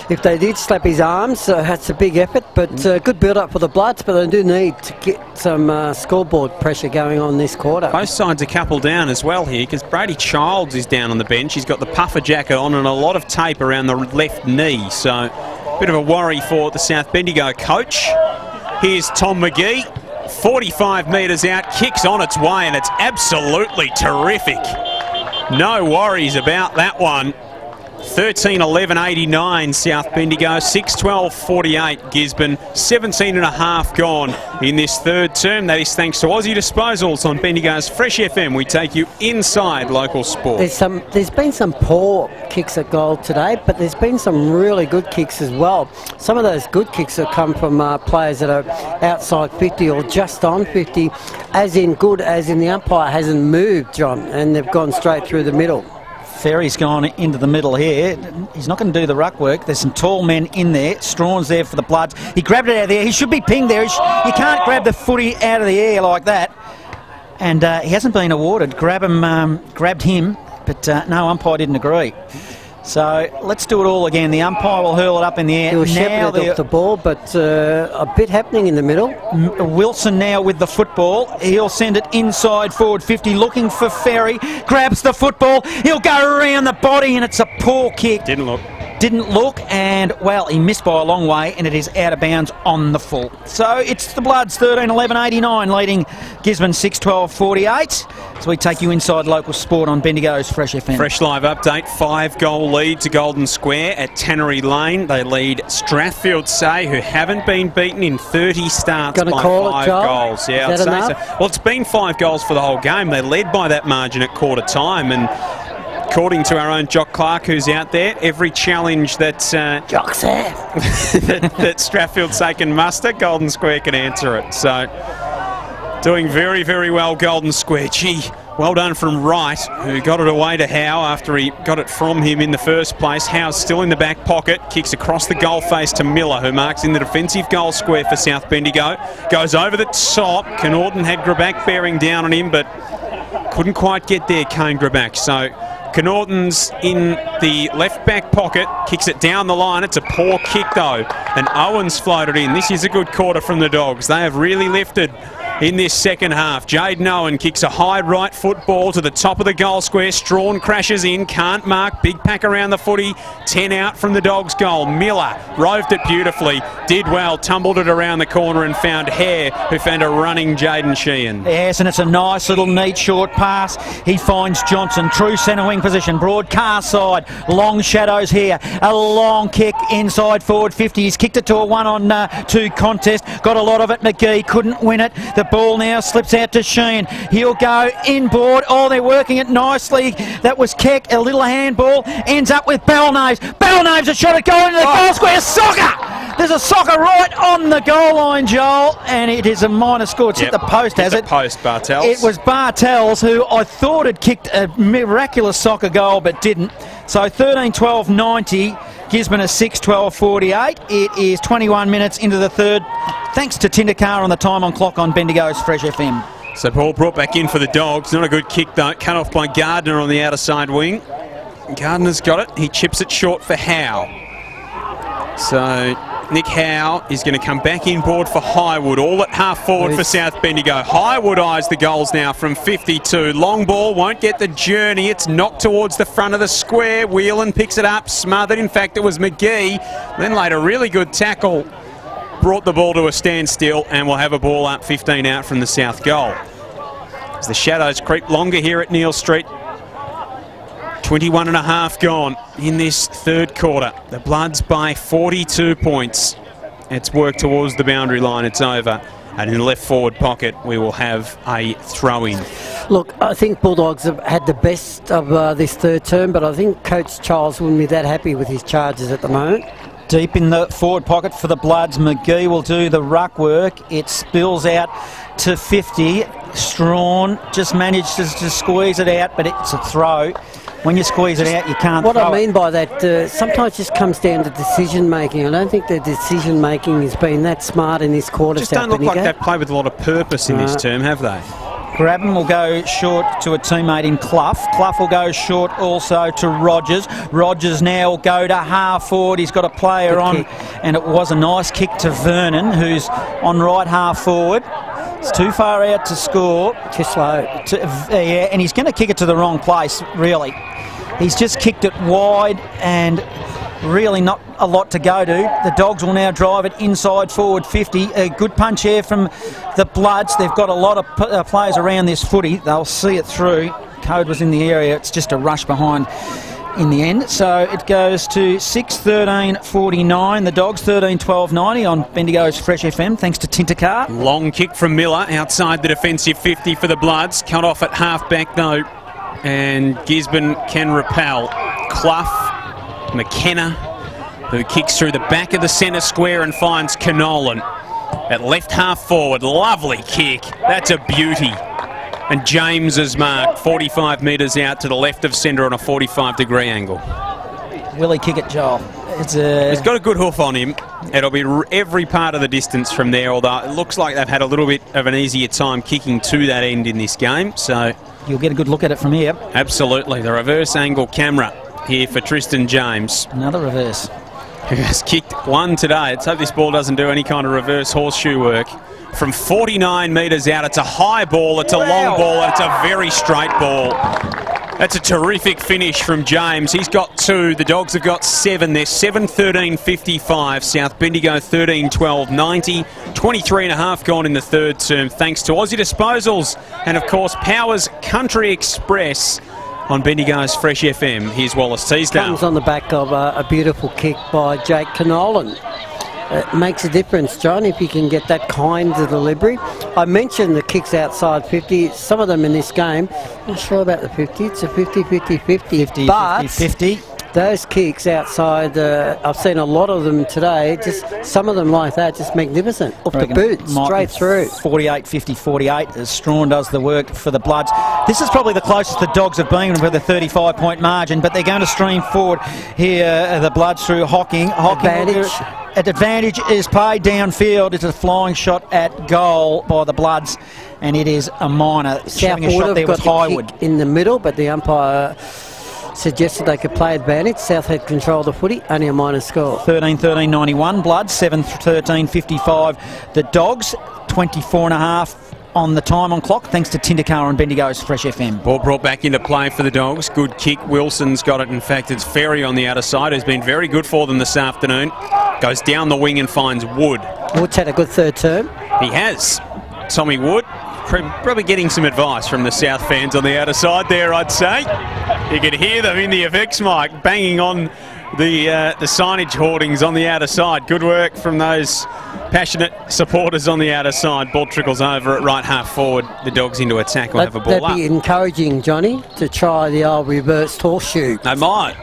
if they did slap his arms, that's a big effort, but good build-up for the Bloods, but they do need to get some scoreboard pressure going on this quarter. Both sides a couple down as well here, because Brady Childs is down on the bench. He's got the puffer jacket on and a lot of tape around the left knee, so a bit of a worry for the South Bendigo coach. Here's Tom McGee. 45 metres out, kicks on its way, and it's absolutely terrific. No worries about that one. 13-11-89 South Bendigo, 6-12-48 Gisborne, 17 and a half gone in this third term. That is thanks to Aussie Disposals on Bendigo's Fresh FM. We take you inside local sport. There's been some poor kicks at goal today, but there's been some really good kicks as well. Some of those good kicks have come from players that are outside 50 or just on 50, as in good as in the umpire hasn't moved, John, and they've gone straight through the middle. Ferry's gone into the middle here. He's not going to do the ruck work. There's some tall men in there. Strawn's there for the Bloods. He grabbed it out of there. He should be pinged there. You can't grab the footy out of the air like that. And he hasn't been awarded. Grabbed him, but no umpire didn't agree. So let's do it all again. The umpire will hurl it up in the air. He was shepherded off the ball, but a bit happening in the middle. Wilson now with the football. He'll send it inside forward 50, looking for Ferry. Grabs the football. He'll go around the body, and it's a poor kick. Didn't look, and, well, he missed by a long way, and it is out of bounds on the full. So it's the Bloods 13-11-89 leading Gisborne 6-12-48. So we take you inside local sport on Bendigo's Fresh FM. Fresh live update, 5-goal lead to Golden Square at Tannery Lane. They lead Strathfield Say, who haven't been beaten in 30 starts by 5 goals. Yeah, I'd say so. Well, it's been 5 goals for the whole game. They led by that margin at quarter time, and according to our own Jock Clark, who's out there, every challenge that that Strathfield Say can muster, Golden Square can answer it. So, doing very, very well, Golden Square. Gee, well done from Wright, who got it away to Howe after he got it from him in the first place. Howe's still in the back pocket, kicks across the goal face to Miller, who marks in the defensive goal square for South Bendigo. Goes over the top. Connaughton had Grabak bearing down on him, but couldn't quite get there, Kane Grabak. So Connaughton's in the left back pocket, kicks it down the line. It's a poor kick though, and Owens floated in. This is a good quarter from the Dogs. They have really lifted in this second half. Jaden Owen kicks a high right foot ball to the top of the goal square. Strawn crashes in, can't mark. Big pack around the footy. 10 out from the Dogs' goal. Miller roved it beautifully, did well, tumbled it around the corner and found Hare, who found a running Jaden Sheehan. Yes, and it's a nice little neat short pass. He finds Johnson, true centre wing position, broadcast side, long shadows here. A long kick inside forward 50. He's kicked it to a 1-on-2 contest. Got a lot of it. McGee couldn't win it. The ball now slips out to Sheehan. He'll go inboard. Oh, they're working it nicely. That was Keck. A little handball. Ends up with Balnaves. Balnaves a shot at goal into the goal square. Soccer! There's a soccer right on the goal line, Joel, and it is a minor score. It's hit the post, has it? Post, Bartels. It was Bartels, who I thought had kicked a miraculous soccer goal, but didn't. So 13-12-90. Gisborne is 6-12-48. It is 21 minutes into the third. Thanks to Tindercar on the time on clock on Bendigo's Fresh FM. So Paul brought back in for the Dogs. Not a good kick though. Cut off by Gardner on the outer side wing. Gardner's got it. He chips it short for Howe. So Nick Howe is going to come back inboard for Highwood. All at half forward for South Bendigo. Highwood eyes the goals now from 52. Long ball won't get the journey. It's knocked towards the front of the square. Whelan picks it up. Smothered. In fact, it was McGee. Then laid a really good tackle. Brought the ball to a standstill, and we'll have a ball up 15 out from the south goal. As the shadows creep longer here at Neil Street. 21 and a half gone in this third quarter. The Bloods by 42 points. It's worked towards the boundary line. It's over. And in the left forward pocket, we will have a throw-in. Look, I think Bulldogs have had the best of this third term, but I think Coach Charles wouldn't be that happy with his charges at the moment. Deep in the forward pocket for the Bloods. McGee will do the ruck work. It spills out to 50. Strawn just manages to squeeze it out, but it's a throw. When you squeeze it out, you can't What throw I mean by that, sometimes it just comes down to decision-making. I don't think the decision-making has been that smart in this quarter. Just don't look like they've played with a lot of purpose in this term, have they? Grabban will go short to a teammate in Clough. Clough will go short also to Rogers. Rogers now will go to half forward. He's got a player on, and it was a nice kick to Vernon, who's on right half forward. It's too far out to score. Too slow. Yeah, and he's going to kick it to the wrong place, really. He's just kicked it wide and really not a lot to go to. The Dogs will now drive it inside forward 50. A good punch here from the Bloods. They've got a lot of players around this footy. They'll see it through. Code was in the area. It's just a rush behind in the end. So it goes to 6-13-49. The Dogs 13-12-90 on Bendigo's Fresh FM, thanks to Tintercar. Long kick from Miller outside the defensive 50 for the Bloods. Cut off at half-back though. And Gisborne can repel. Clough, McKenna, who kicks through the back of the centre square and finds Canolan at left half forward. Lovely kick. That's a beauty. And James is marked 45 metres out to the left of centre on a 45-degree angle. Will he kick it, Joel? He's got a good hoof on him. It'll be every part of the distance from there, although it looks like they've had a little bit of an easier time kicking to that end in this game. So you'll get a good look at it from here. Absolutely. The reverse angle camera here for Tristan James. Another reverse. Who has kicked one today. Let's hope this ball doesn't do any kind of reverse horseshoe work. From 49 metres out, it's a high ball, it's a long ball, and it's a very straight ball. That's a terrific finish from James. He's got 2. The Dogs have got 7. They're 7-13-55. South Bendigo 13-12-90. 23 and a half gone in the third term, thanks to Aussie Disposals and, of course, Powers Country Express on Bendigo's Fresh FM. Here's Wallace Teasdale. Comes on the back of a beautiful kick by Jake Canolan. It makes a difference, John, if you can get that kind of delivery. I mentioned the kicks outside 50. Some of them in this game, not sure about the 50. It's a 50-50-50. But 50. Those kicks outside, I've seen a lot of them today. Just some of them like that, just magnificent. Off the boot, straight through. 48-50-48 as Strawn does the work for the Bloods. This is probably the closest the Dogs have been with a 35-point margin, but they're going to stream forward here, the Bloods through Hocking. Advantage is paid downfield. It's a flying shot at goal by the Bloods, and it is a minor. South would have got the kick in the middle, but the umpire suggested they could play advantage. South had control of the footy, only a minor score. 13-13-91, Bloods, 7-13-55. The Dogs, 24 and a half on the time on clock, thanks to Tindercar and Bendigo's Fresh FM. Ball brought back into play for the Dogs. Good kick. Wilson's got it. In fact, it's Ferry on the outer side, who's been very good for them this afternoon. Goes down the wing and finds Wood. Wood's had a good third term. He has. Tommy Wood, probably getting some advice from the South fans on the outer side there, I'd say. You can hear them in the effects mic banging on the signage hoardings on the outer side. Good work from those passionate supporters on the outer side. Ball trickles over at right half forward. The Dogs into attack will have a ball up. That'd be encouraging, Johnny, to try the old reversed horseshoe. They might.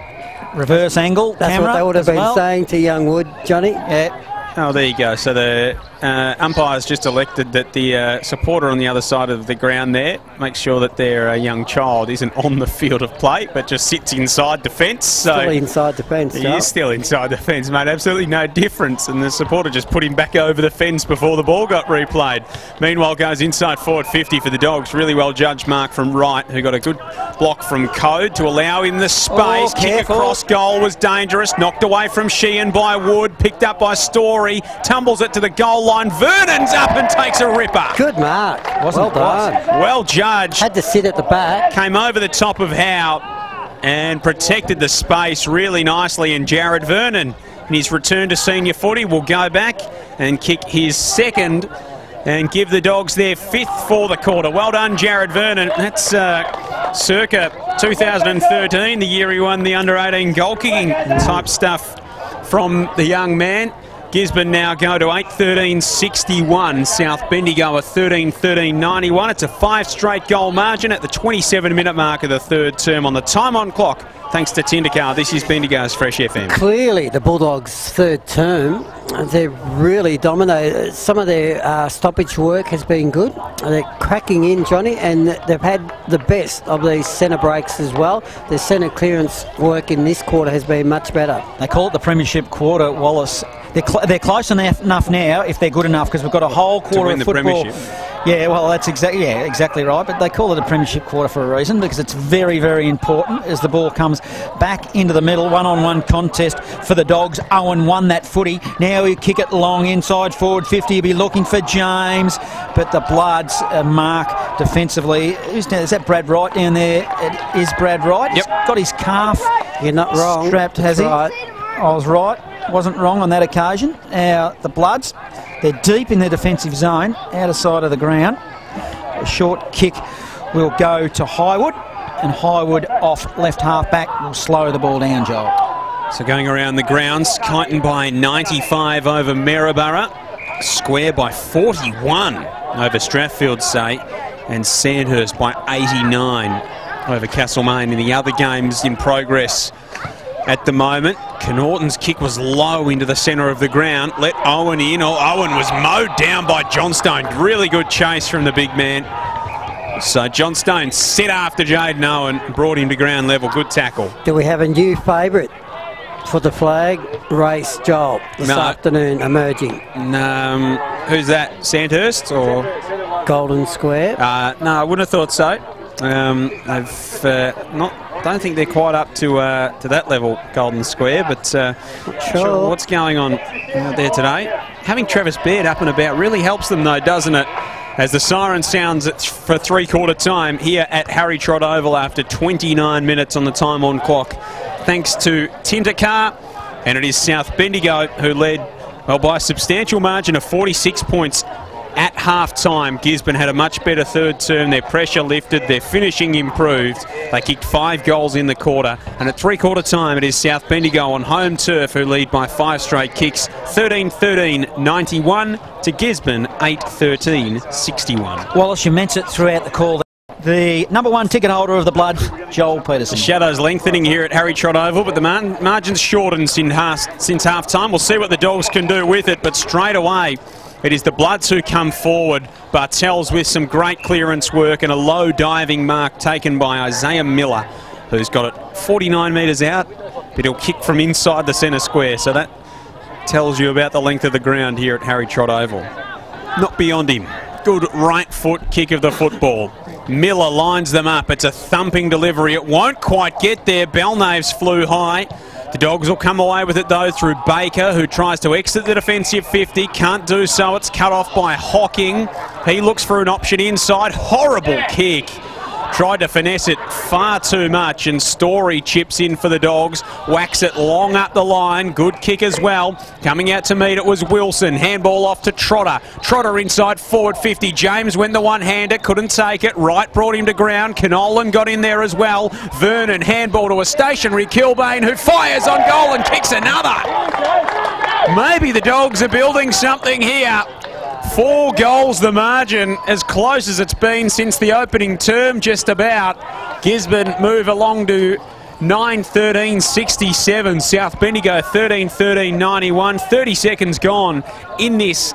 Reverse angle That's camera what they would have been saying to young Wood, Johnny. Yeah. Oh, there you go. So the umpire's just elected that the supporter on the other side of the ground there makes sure that their young child isn't on the field of play, but just sits inside defence. So still inside defence, he is still inside the fence, mate. Absolutely no difference. And the supporter just put him back over the fence before the ball got replayed. Meanwhile, goes inside forward 50 for the Dogs. Really well judged mark from Wright, who got a good block from Code to allow him the space. Kick across goal was dangerous. Knocked away from Sheehan by Wood. Picked up by Story. Tumbles it to the goal line. Vernon's up and takes a ripper. Good mark. Well done. Well judged. Had to sit at the back. Came over the top of Howe and protected the space really nicely. And Jared Vernon, in his return to senior footy, will go back and kick his second and give the Dogs their 5th for the quarter. Well done, Jared Vernon. That's circa 2013, the year he won the under-18 goal-kicking type stuff from the young man. Gisborne now go to 8-13-61. South Bendigo a 13-13-91. It's a 5 straight goal margin at the 27-minute mark of the third term on the time on clock. Thanks to Tindercar. This is Bendigo's Fresh FM. Clearly, the Bulldogs' third term, they've really dominated. Some of their stoppage work has been good. They're cracking in, Johnny, and they've had the best of these centre breaks as well. The centre clearance work in this quarter has been much better. They call it the premiership quarter, Wallace. They're close enough now if they're good enough, because we've got a whole quarter of football. Yeah, well, that's exactly right. But they call it a premiership quarter for a reason, because it's very, very important as the ball comes back into the middle. One-on-one contest for the Dogs. Owen won that footy. Now he kick it long inside forward 50. He'll be looking for James, but the Bloods mark defensively. Is that Brad Wright down there? It is Brad Wright. Yep. He's got his calf. You're not wrong. Strapped, has he? Right. I was right. Wasn't wrong on that occasion. The Bloods, they're deep in their defensive zone, out of sight of the ground. A short kick will go to Highwood, and Highwood off left half back will slow the ball down, Joel. So going around the grounds, Kyneton by 95 over Maryborough, Square by 41 over Strathfield, say, and Sandhurst by 89 over Castlemaine. In the other games in progress at the moment, Connaughton's kick was low into the centre of the ground. Let Owen in. Owen was mowed down by Johnstone. Really good chase from the big man. So Johnstone set after Jaden Owen, brought him to ground level. Good tackle. Do we have a new favourite for the flag race, Joel, this afternoon emerging? Who's that? Sandhurst or Golden Square? No, I wouldn't have thought so. Don't think they're quite up to that level, Golden Square, but sure what's going on out there today. Having Travis Baird up and about really helps them, though, doesn't it? As the siren sounds for three-quarter time here at Harry Trott Oval after 29 minutes on the time on clock. Thanks to Tindercar, and it is South Bendigo who led, well, by a substantial margin of 46 points at half-time. Gisborne had a much better third term. Their pressure lifted, their finishing improved. They kicked 5 goals in the quarter, and at three-quarter time it is South Bendigo on home turf who lead by 5 straight kicks. 13-13-91 to Gisborne, 8-13-61. Wallace, you mentioned it throughout the call. The number 1 ticket holder of the Bloods, Joel Peterson. The shadows lengthening here at Harry Trott Oval, but the margin's shortened since half-time. We'll see what the Dogs can do with it, but straight away it is the Bloods who come forward. Bartels with some great clearance work and a low diving mark taken by Isaiah Miller, who's got it 49 metres out, but he'll kick from inside the centre square. So that tells you about the length of the ground here at Harry Trott Oval. Not beyond him. Good right foot kick of the football. Miller lines them up. It's a thumping delivery. It won't quite get there. Belnaves flew high. The Dogs will come away with it, though, through Baker, who tries to exit the defensive 50. Can't do so. It's cut off by Hocking. He looks for an option inside. Horrible kick. Tried to finesse it far too much, and Story chips in for the Dogs. Whacks it long up the line. Good kick as well. Coming out to meet it was Wilson. Handball off to Trotter. Trotter inside forward 50. James went the one-hander. Couldn't take it. Wright brought him to ground. Canolan got in there as well. Vernon handball to a stationary Kilbane, who fires on goal and kicks another. Maybe the Dogs are building something here. 4 goals the margin, as close as it's been since the opening term, just about. Gisborne move along to 9-13-67. South Bendigo 13-13-91. 30 seconds gone in this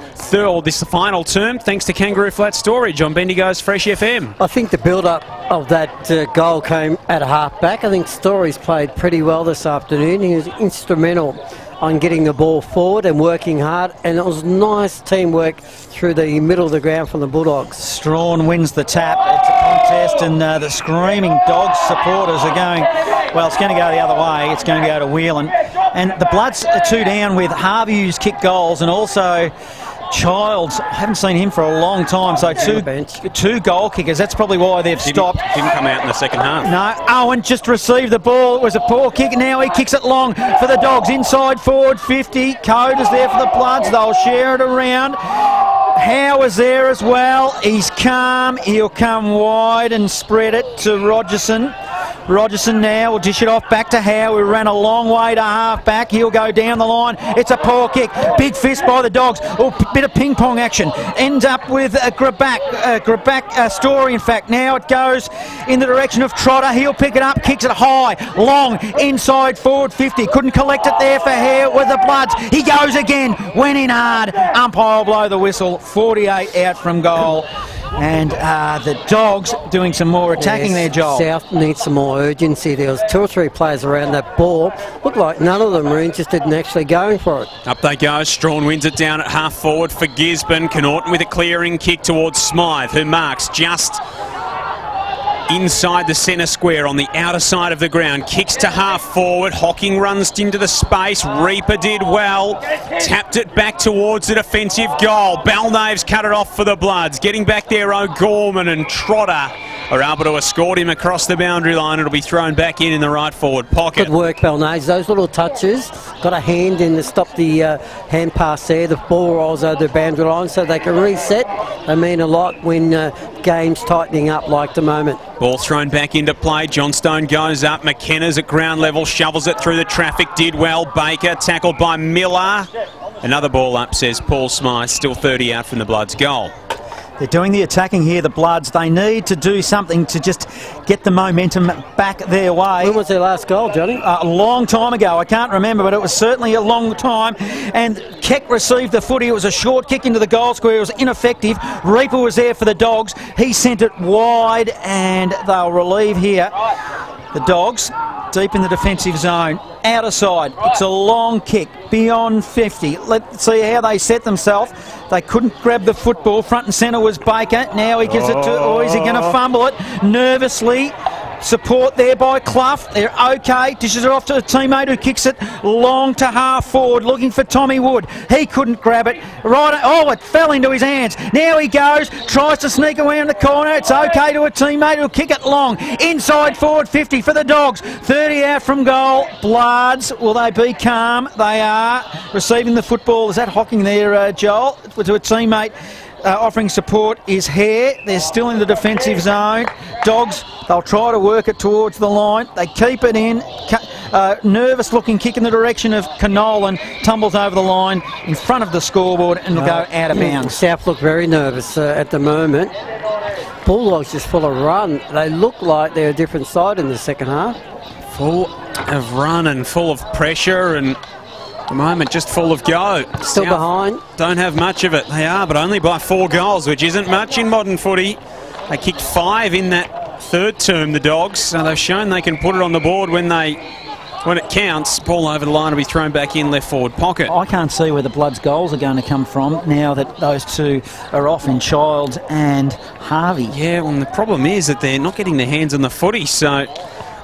final term, thanks to Kangaroo Flat Storage on Bendigo's Fresh FM. I think the build-up of that goal came at a half-back. I think Story's played pretty well this afternoon. He was instrumental on getting the ball forward and working hard, and it was nice teamwork through the middle of the ground from the Bulldogs. Strawn wins the tap. It's a contest, and the screaming Dogs supporters are going, well, it's going to go the other way. It's going to go to Whelan. And the Bloods are 2 down with Harvey, who's kicked goals, and also Childs. I haven't seen him for a long time, so two goal kickers. That's probably why they've stopped. Didn't come out in the second half. No, Owen just received the ball. It was a poor kick. Now he kicks it long for the Dogs. Inside forward 50. Code is there for the Bloods. They'll share it around. Howe is there as well. He's calm. He'll come wide and spread it to Rogerson. Rogerson now will dish it off back to Howe, who ran a long way to half back. He'll go down the line. It's a poor kick. Big fist by the Dogs. Oh, bit of ping pong action. Ends up with a Graback Story, in fact. Now it goes in the direction of Trotter. He'll pick it up, kicks it high, long, inside forward 50. Couldn't collect it there for Hare with the Bloods. He goes again. Went in hard. Umpire will blow the whistle. 48 out from goal. And the Dogs doing some more attacking there, Joel. South needs some more urgency. There was 2 or 3 players around that ball. Looked like none of them were interested in actually going for it. Up they go. Strawn wins it down at half forward for Gisborne. Connaughton with a clearing kick towards Smythe, who marks just inside the centre square on the outer side of the ground. Kicks to half forward. Hocking runs into the space. Reaper did well. Tapped it back towards the defensive goal. Balnave's cut it off for the Bloods. Getting back there, O'Gorman and Trotter are able to escort him across the boundary line. It'll be thrown back in the right forward pocket. Good work, Balnaves. Those little touches. Got a hand in to stop the hand pass there. The ball rolls over the boundary line so they can reset. They mean a lot when game's tightening up like the moment. Ball thrown back into play. Johnstone goes up. McKenna's at ground level. Shovels it through the traffic. Did well. Baker tackled by Miller. Another ball up, says Paul Smythe. Still 30 out from the Bloods' goal. They're doing the attacking here, the Bloods. They need to do something to just get the momentum back their way. When was their last goal, Johnny? A long time ago. I can't remember, but it was certainly a long time. And Keck received the footy. It was a short kick into the goal square. It was ineffective. Reaper was there for the Dogs. He sent it wide, and they'll relieve here. The Dogs deep in the defensive zone. Outer side. It's a long kick beyond 50. Let's see how they set themselves. They couldn't grab the football. Front and centre was Baker. Now he gives it to... Oh, is he going to fumble it? Nervously. Support there by Clough. They're okay. Dishes it off to a teammate who kicks it long to half forward, looking for Tommy Wood. He couldn't grab it. Right. Oh, it fell into his hands. Now he goes, tries to sneak away in the corner. It's okay to a teammate who'll kick it long. Inside forward 50 for the Dogs. 30 out from goal. Bloods, will they be calm? They are. Receiving the football. Is that Hocking there, Joel? To a teammate. Offering support is Hare. They're still in the defensive zone. Dogs, they'll try to work it towards the line. They keep it in. Nervous looking kick in the direction of Canolan. Tumbles over the line in front of the scoreboard and will go out of bounds. South look very nervous at the moment. Bulldogs just full of run. They look like they're a different side in the second half. Full of run and full of pressure, and at the moment just full of go. Still South behind. Don't have much of it. They are, but only by 4 goals, which isn't much in modern footy. They kicked 5 in that third term, the Dogs, so they've shown they can put it on the board when it counts. Ball over the line will be thrown back in left forward pocket. I can't see where the Bloods' goals are going to come from now that those two are off in Childs and Harvey. Yeah, well, the problem is that they're not getting their hands on the footy, so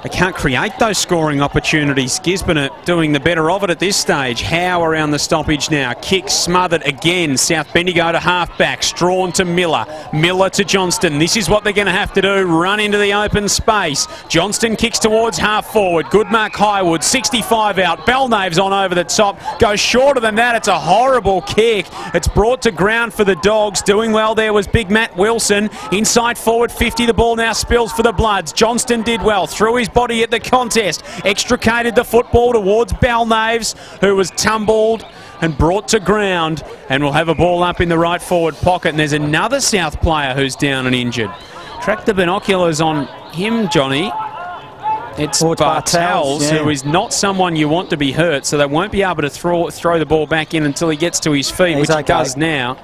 they can't create those scoring opportunities. Gisborne are doing the better of it at this stage. Howe around the stoppage now. Kick smothered again. South Bendigo to half-back. Strawn to Miller. Miller to Johnston. This is what they're going to have to do. Run into the open space. Johnston kicks towards half-forward. Good mark Highwood. 65 out. Belnave's on over the top. Goes shorter than that. It's a horrible kick. It's brought to ground for the Dogs. Doing well there was big Matt Wilson. Inside forward 50. The ball now spills for the Bloods. Johnston did well. Threw his body at the contest, extricated the football towards Balnaves, who was tumbled and brought to ground, and will have a ball up in the right forward pocket. And there's another South player who's down and injured. Track the binoculars on him, Johnny. It's Bartels, yeah, who is not someone you want to be hurt, so they won't be able to throw the ball back in until he gets to his feet, which he does now.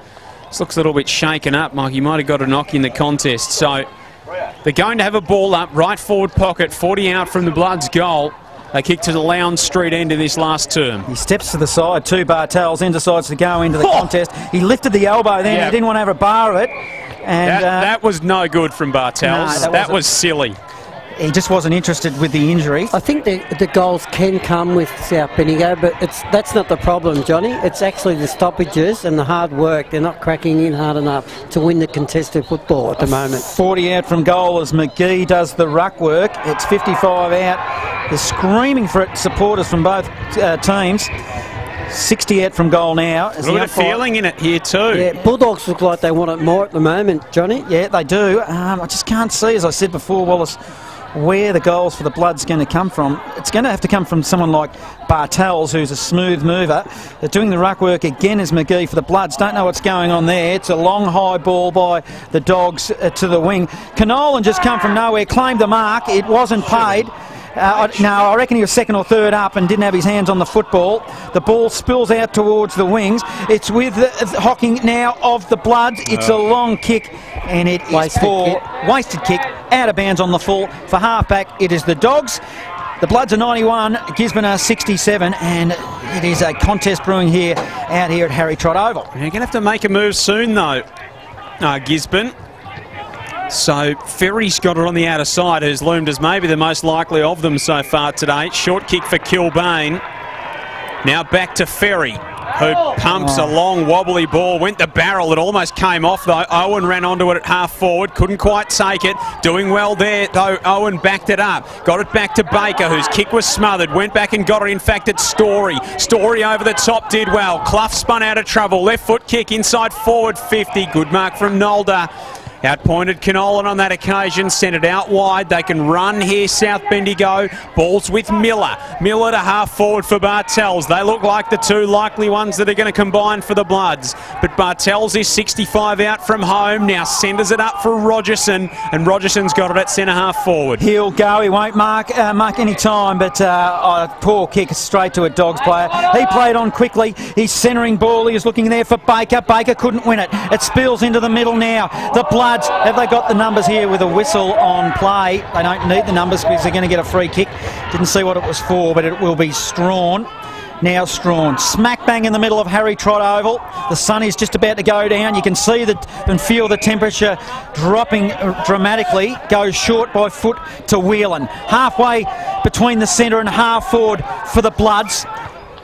This looks a little bit shaken up, Mike. He might have got a knock in the contest. So they're going to have a ball up, right forward pocket, 40 out from the Bloods' goal. They kick to the Lowndes Street end of this last term. He steps to the side to Bartels, then decides to go into the contest. He lifted the elbow then, he didn't want to have a bar of it. And that was no good from Bartels. No, that was silly. He just wasn't interested with the injury. I think the goals can come with South Bendigo, but that's not the problem, Johnny. It's actually the stoppages and the hard work. They're not cracking in hard enough to win the contested football at the moment. 40 out from goal as McGee does the ruck work. It's 55 out. They're screaming for it, supporters from both teams. 60 out from goal now. A little bit of feeling in it here too. Yeah, Bulldogs look like they want it more at the moment, Johnny. Yeah, they do. I just can't see, as I said before, Wallace, where the goals for the Blood's going to come from. It's going to have to come from someone like Bartels, who's a smooth mover. They're doing the ruck work again as McGee for the Bloods. Don't know what's going on there. It's a long high ball by the Dogs to the wing. Canolan just come from nowhere, claimed the mark. It wasn't paid. No, I reckon he was second or third up and didn't have his hands on the football. The ball spills out towards the wings. It's with Hocking now of the Bloods. It's a long kick, and it is wasted kick out of bounds on the full. For halfback, it is the Dogs. The Bloods are 91, Gisborne are 67, and it is a contest brewing here out here at Harry Trott Oval. You're going to have to make a move soon, though, Gisborne. So Ferry's got it on the outer side, who's loomed as maybe the most likely of them so far today. Short kick for Kilbane. Now back to Ferry, who pumps a long wobbly ball. Went the barrel. It almost came off, though. Owen ran onto it at half forward. Couldn't quite take it. Doing well there, though. Owen backed it up. Got it back to Baker, whose kick was smothered. Went back and got it, in fact, at Story. Story over the top did well. Clough spun out of trouble. Left foot kick inside forward 50. Good mark from Nolder. Outpointed Canolan on that occasion, sent it out wide. They can run here, South Bendigo. Ball's with Miller. Miller to half forward for Bartels. They look like the two likely ones that are going to combine for the Bloods. But Bartels is 65 out from home. Now centres it up for Rogerson, and Rogerson's got it at centre half forward. He'll go. He won't mark any time, but poor kick straight to a Dogs player. He played on quickly. He's centering ball. He was looking there for Baker. Baker couldn't win it. It spills into the middle now. The Bloods, have they got the numbers here with a whistle on play? They don't need the numbers because they're going to get a free kick. Didn't see what it was for, but it will be Strawn. Now Strawn, smack bang in the middle of Harry Trott Oval. The sun is just about to go down. You can see and feel the temperature dropping dramatically. Goes short by foot to Whelan. Halfway between the centre and half forward for the Bloods.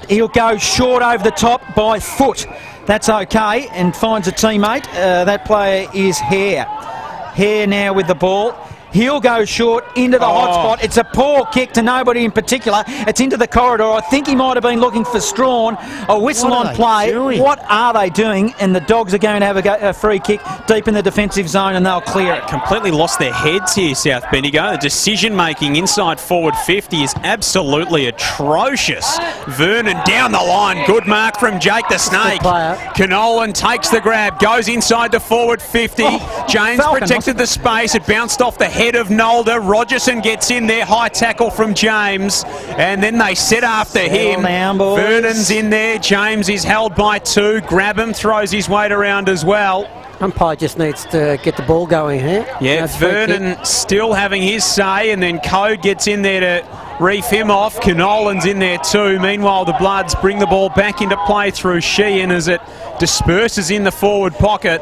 He'll go short over the top by foot. That's okay, and finds a teammate. That player is Hare. Hare now with the ball. He'll go short into the hot spot. It's a poor kick to nobody in particular. It's into the corridor. I think he might have been looking for Strawn. A whistle on play. What are they doing? And the Dogs are going to have a free kick deep in the defensive zone, and they'll clear it. Completely lost their heads here, South Bendigo. The decision-making inside forward 50 is absolutely atrocious. Vernon down the line. Good mark from Jake the Snake. Canolan takes the grab, goes inside the forward 50. James protected the space. It bounced off the head of Nolder. Rogerson gets in there. High tackle from James. And then they set after him. Vernon's in there. James is held by two. Grabham throws his weight around as well. Umpire just needs to get the ball going here. Yeah, Vernon still having his say, and then Code gets in there to reef him off. Canolan's in there too. Meanwhile, the Bloods bring the ball back into play through Sheehan as it disperses in the forward pocket.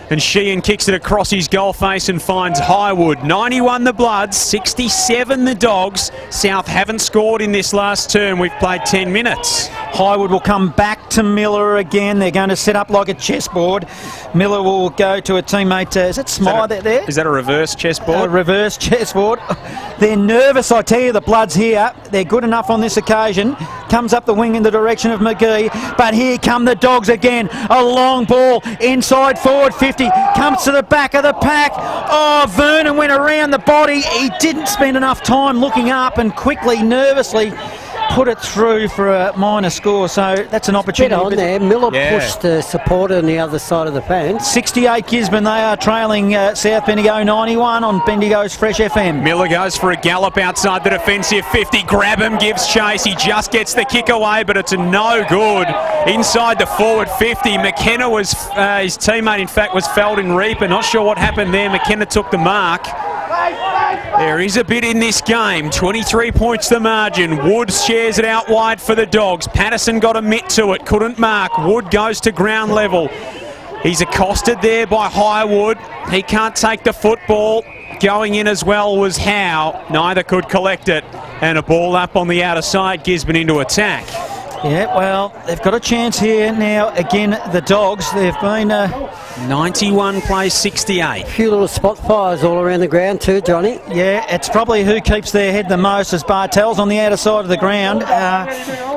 And Sheehan kicks it across his goal face and finds Highwood. 91 the Bloods, 67 the Dogs. South haven't scored in this last term. We've played 10 minutes. Highwood will come back to Miller again. They're going to set up like a chessboard. Miller will go to a teammate. Is it Smythe there? Is that a reverse chessboard? A reverse chessboard. They're nervous, I tell you, the Bloods here. They're good enough on this occasion. Comes up the wing in the direction of McGee. But here come the Dogs again. A long ball inside forward 50. Comes to the back of the pack. Oh, Vernon went around the body. He didn't spend enough time looking up and quickly, nervously put it through for a minor score, so that's an opportunity. On there, Miller pushed the supporter on the other side of the fence. 68 Gisborne, they are trailing South Bendigo 91 on Bendigo's Fresh FM. Miller goes for a gallop outside the defensive 50. Grabham gives chase. He just gets the kick away, but it's a no good. Inside the forward 50, McKenna was, his teammate in fact was felled in Reaper. Not sure what happened there. McKenna took the mark. There is a bit in this game. 23 points the margin. Wood shares it out wide for the Dogs. Patterson got a mitt to it. Couldn't mark. Wood goes to ground level. He's accosted there by Highwood. He can't take the football. Going in as well was Howe. Neither could collect it. And a ball up on the outer side. Gisborne into attack. Yeah, well, they've got a chance here now. Again, the Dogs, they've been... 91 plays 68. A few little spot fires all around the ground too, Johnny. Yeah, it's probably who keeps their head the most as Bartels on the outer side of the ground.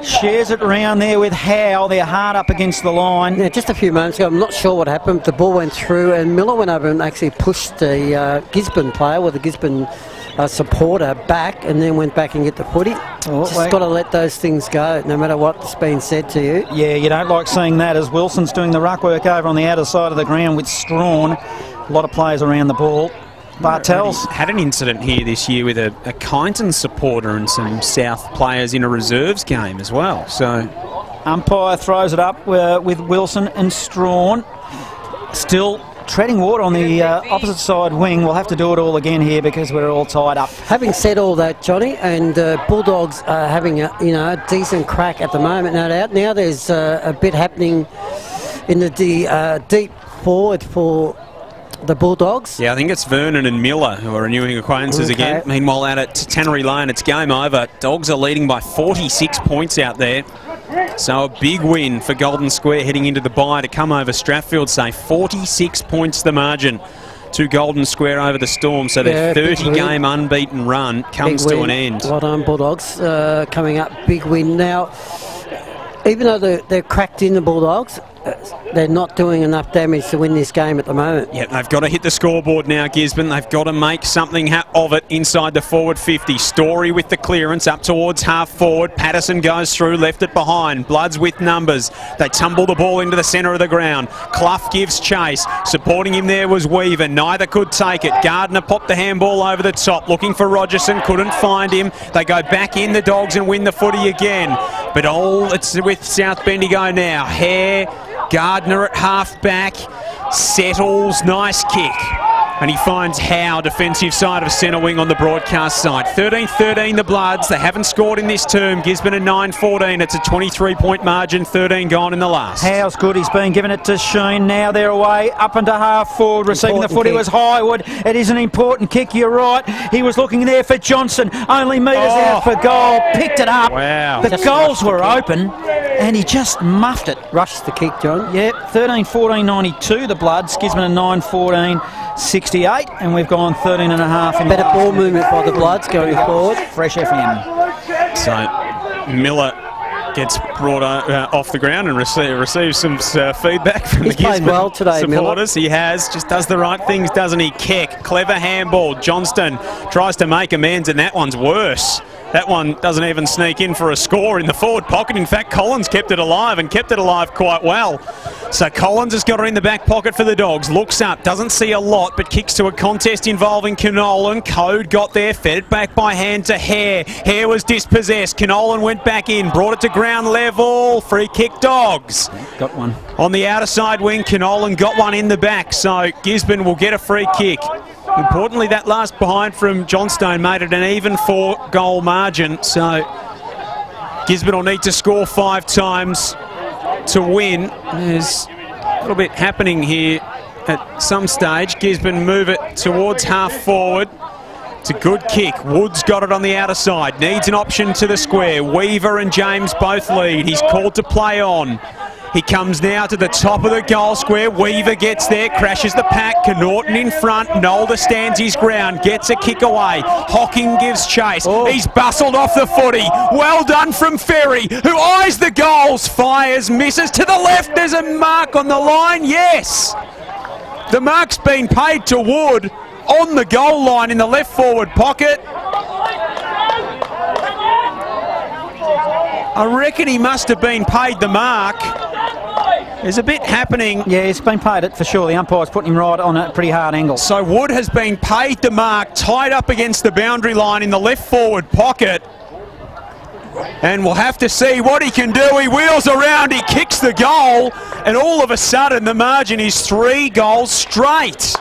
Shares it round there with Howe. They're hard up against the line. Yeah, just a few moments ago, I'm not sure what happened. The ball went through and Miller went over and actually pushed the Gisborne player, or the Gisborne supporter, back, and then went back and get the footy. Just got to let those things go, no matter what's been said to you. Yeah, you don't like seeing that, as Wilson's doing the ruck work over on the outer side of the ground with Strawn. A lot of players around the ball. Bartels had an incident here this year with a Kyneton supporter and some South players in a reserves game as well. So umpire throws it up with Wilson and Strawn. Still treading water on the opposite side wing. We'll have to do it all again here because we're all tied up. Having said all that, Johnny, and Bulldogs are having a decent crack at the moment, no doubt. Now there's a bit happening in the deep forward for the Bulldogs. Yeah, I think it's Vernon and Miller who are renewing acquaintances again. Meanwhile, out at Tannery Lane, it's game over. Dogs are leading by 46 points out there. So a big win for Golden Square heading into the bye to come over Strathfield, say 46 points the margin to Golden Square over the Storm. So their 30-game unbeaten run comes to an end. Well done, Bulldogs, coming up, big win. Now, even though they're cracked in, the Bulldogs, they're not doing enough damage to win this game at the moment. Yeah, they've got to hit the scoreboard now, Gisborne. They've got to make something of it inside the forward 50. Story with the clearance up towards half forward. Patterson goes through, left it behind. Bloods with numbers. They tumble the ball into the centre of the ground. Clough gives chase. Supporting him there was Weaver. Neither could take it. Gardner popped the handball over the top, looking for Rogerson. Couldn't find him. They go back in, the Dogs, and win the footy again. But it's with South Bendigo now. Hare, Gardner at half back, settles, nice kick. And he finds Howe, defensive side of centre wing on the broadcast side. 13-13 the Bloods. They haven't scored in this term. Gisborne a 9-14. It's a 23-point margin, 13 gone in the last. Howe's good. He's been given it to Sheen. Now they're away, up into half forward. Receiving the footy was Highwood. It is an important kick, you're right. He was looking there for Johnson. Only metres out for goal. Picked it up. Wow. The goals were open and he just muffed it. Rushed the kick, John. Yep, 13-14-92 the Bloods. Gisborne a 9-14-68, and we've gone 13 and a half. Better ball movement by the Bloods going forward. Fresh FM. So Miller gets brought off the ground and receives some feedback from the Gisborne well today, supporters. Miller. He has, just does the right things, doesn't he? Keck, clever handball. Johnston tries to make amends, and that one's worse. That one doesn't even sneak in for a score in the forward pocket. In fact, Collins kept it alive, and kept it alive quite well. So Collins has got her in the back pocket for the Dogs. Looks up, doesn't see a lot, but kicks to a contest involving Canolan. Code got there, fed it back by hand to Hare. Hare was dispossessed. Canolan went back in, brought it to ground level. Free kick, Dogs. Got one. On the outer side wing, Canolan got one in the back, so Gisborne will get a free kick. Importantly, that last behind from Johnstone made it an even 4-goal margin, so Gisborne will need to score 5 times to win. There's a little bit happening here at some stage. Gisborne move it towards half forward. It's a good kick. Woods got it on the outer side. Needs an option to the square. Weaver and James both lead. He's called to play on. He comes now to the top of the goal square. Weaver gets there, crashes the pack. Connaughton in front. Nolder stands his ground, gets a kick away. Hocking gives chase. He's bustled off the footy. Well done from Ferry, who eyes the goals. Fires, misses to the left. There's a mark on the line. Yes. The mark's been paid to Wood on the goal line in the left forward pocket. I reckon he must have been paid the mark. There's a bit happening. Yeah, he's been paid it for sure. The umpire's putting him right on a pretty hard angle. So Wood has been paid the mark, tied up against the boundary line in the left forward pocket. And we'll have to see what he can do. He wheels around, he kicks the goal, and all of a sudden the margin is 3 goals straight.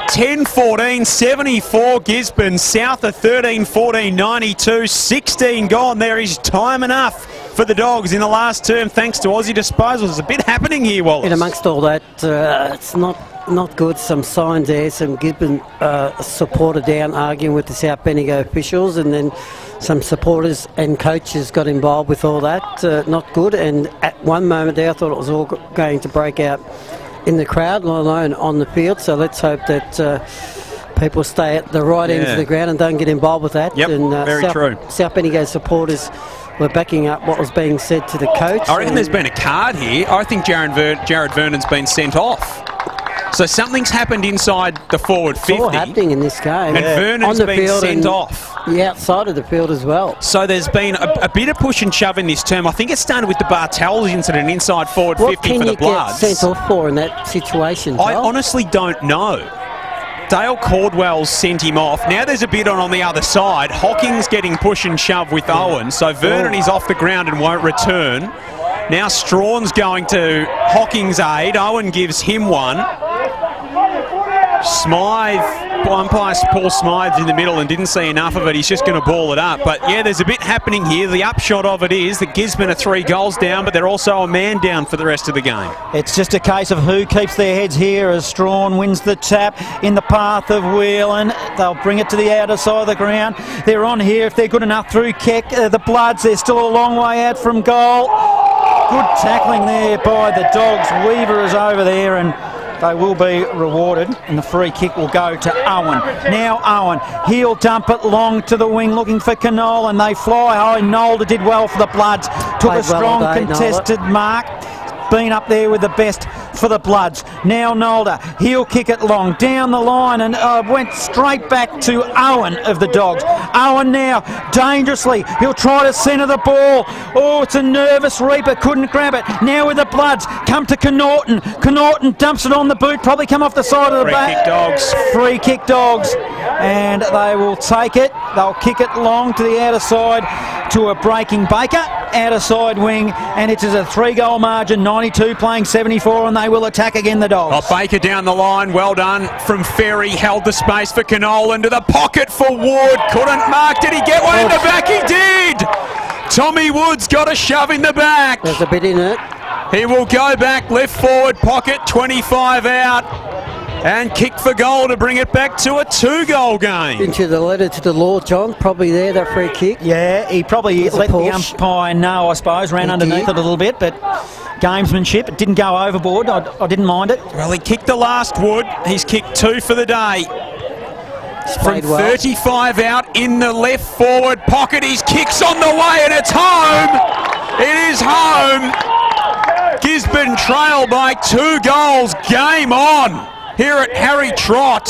10-14, 74 Gisborne, south of 13-14, 92, 16 gone. There is time enough for the Dogs in the last term thanks to Aussie disposals. There's a bit happening here, Wallace. And amongst all that, it's not good. Some signs there, some Gisborne supporter down arguing with the South Bendigo officials, and then some supporters and coaches got involved with all that. Not good. And at one moment there, I thought it was all going to break out in the crowd, let alone on the field. So let's hope that people stay at the right ends of the ground and don't get involved with that. Yep, and very true. South Bendigo supporters were backing up what was being said to the coach. I reckon there's been a card here. I think Jared Vernon's been sent off. So something's happened inside the forward 50. It's all happening in this game. And Vernon's been sent off. Yeah, outside of the field as well. So there's been a bit of push and shove in this term. I think it started with the Bartels incident inside forward 50 for the Bloods. What can you get sent off for in that situation, Joel? I honestly don't know. Dale Caldwell's sent him off. Now there's a bit on the other side. Hocking's getting push and shove with Owen. So Vernon is off the ground and won't return. Now Strawn's going to Hocking's aid. Owen gives him one. Umpire Paul Smythe's in the middle and didn't see enough of it. He's just going to ball it up. But yeah, there's a bit happening here. The upshot of it is that Gisborne are 3 goals down, but they're also a man down for the rest of the game. It's just a case of who keeps their heads here as Strawn wins the tap in the path of Whelan. They'll bring it to the outer side of the ground. They're on here if they're good enough through Keck. The Bloods, they're still a long way out from goal. Good tackling there by the Dogs. Weaver is over there and they will be rewarded, and the free kick will go to Owen. Now Owen, he'll dump it long to the wing looking for Knoll, and they fly high. Nolder did well for the Bloods. Took a strong contested mark. Been up there with the best for the Bloods. Now Nolder, he'll kick it long down the line and went straight back to Owen of the Dogs. Owen now dangerously, he'll try to centre the ball. Oh, it's a nervous Reaper, couldn't grab it. Now with the Bloods, come to Connaughton. Connaughton dumps it on the boot, probably come off the side of the back. Free kick Dogs. Free kick Dogs, and they will take it. They'll kick it long to the outer side to a breaking Baker, outer side wing, and it is a 3-goal margin, 92 playing 74, and they will attack again, the Dogs. Oh, Baker down the line, well done from Ferry, held the space for Knoll into the pocket for Wood, couldn't mark, did he get one in the back? He did! Tommy Wood's got a shove in the back. There's a bit in it. He will go back, left forward pocket, 25 out, and kick for goal to bring it back to a 2-goal game. Into the letter to the law, John, probably there, that free kick. Yeah, he probably let the umpire know, I suppose, ran underneath it a little bit, but gamesmanship, it didn't go overboard. I didn't mind it. Well, he kicked the last, Wood. He's kicked 2 for the day. From 35 out in the left forward pocket, his kick's on the way and it's home. It is home. Gisborne trail by 2 goals. Game on here at Harry Trott.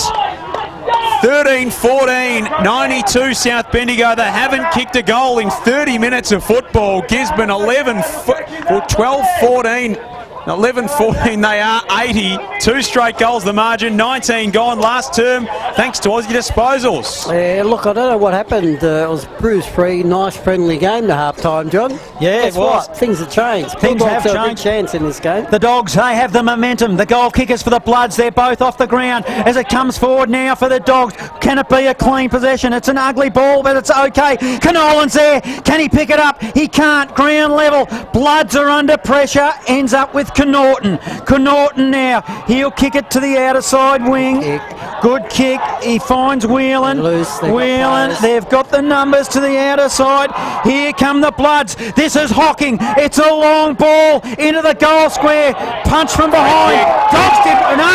13-14, 92 South Bendigo. They haven't kicked a goal in 30 minutes of football. Gisborne 12-14. 11-14, they are 80. 2 straight goals, the margin. 19 gone last term, thanks to Aussie Disposals. Yeah, look, I don't know what happened. It was bruise-free, nice, friendly game to half-time, John. Yeah, it was. Things have changed. Things have changed. A big chance in this game. The Dogs, they have the momentum. The goal kickers for the Bloods, they're both off the ground as it comes forward now for the Dogs. Can it be a clean possession? It's an ugly ball, but it's okay. Canolan's there. Can he pick it up? He can't. Ground level. Bloods are under pressure. Ends up with Connaughton. Connaughton now. He'll kick it to the outer side wing. Good kick. He finds Whelan. Whelan. They've got the numbers to the outer side. Here come the Bloods. This is Hocking. It's a long ball into the goal square. Punch from behind. Dogs did. No,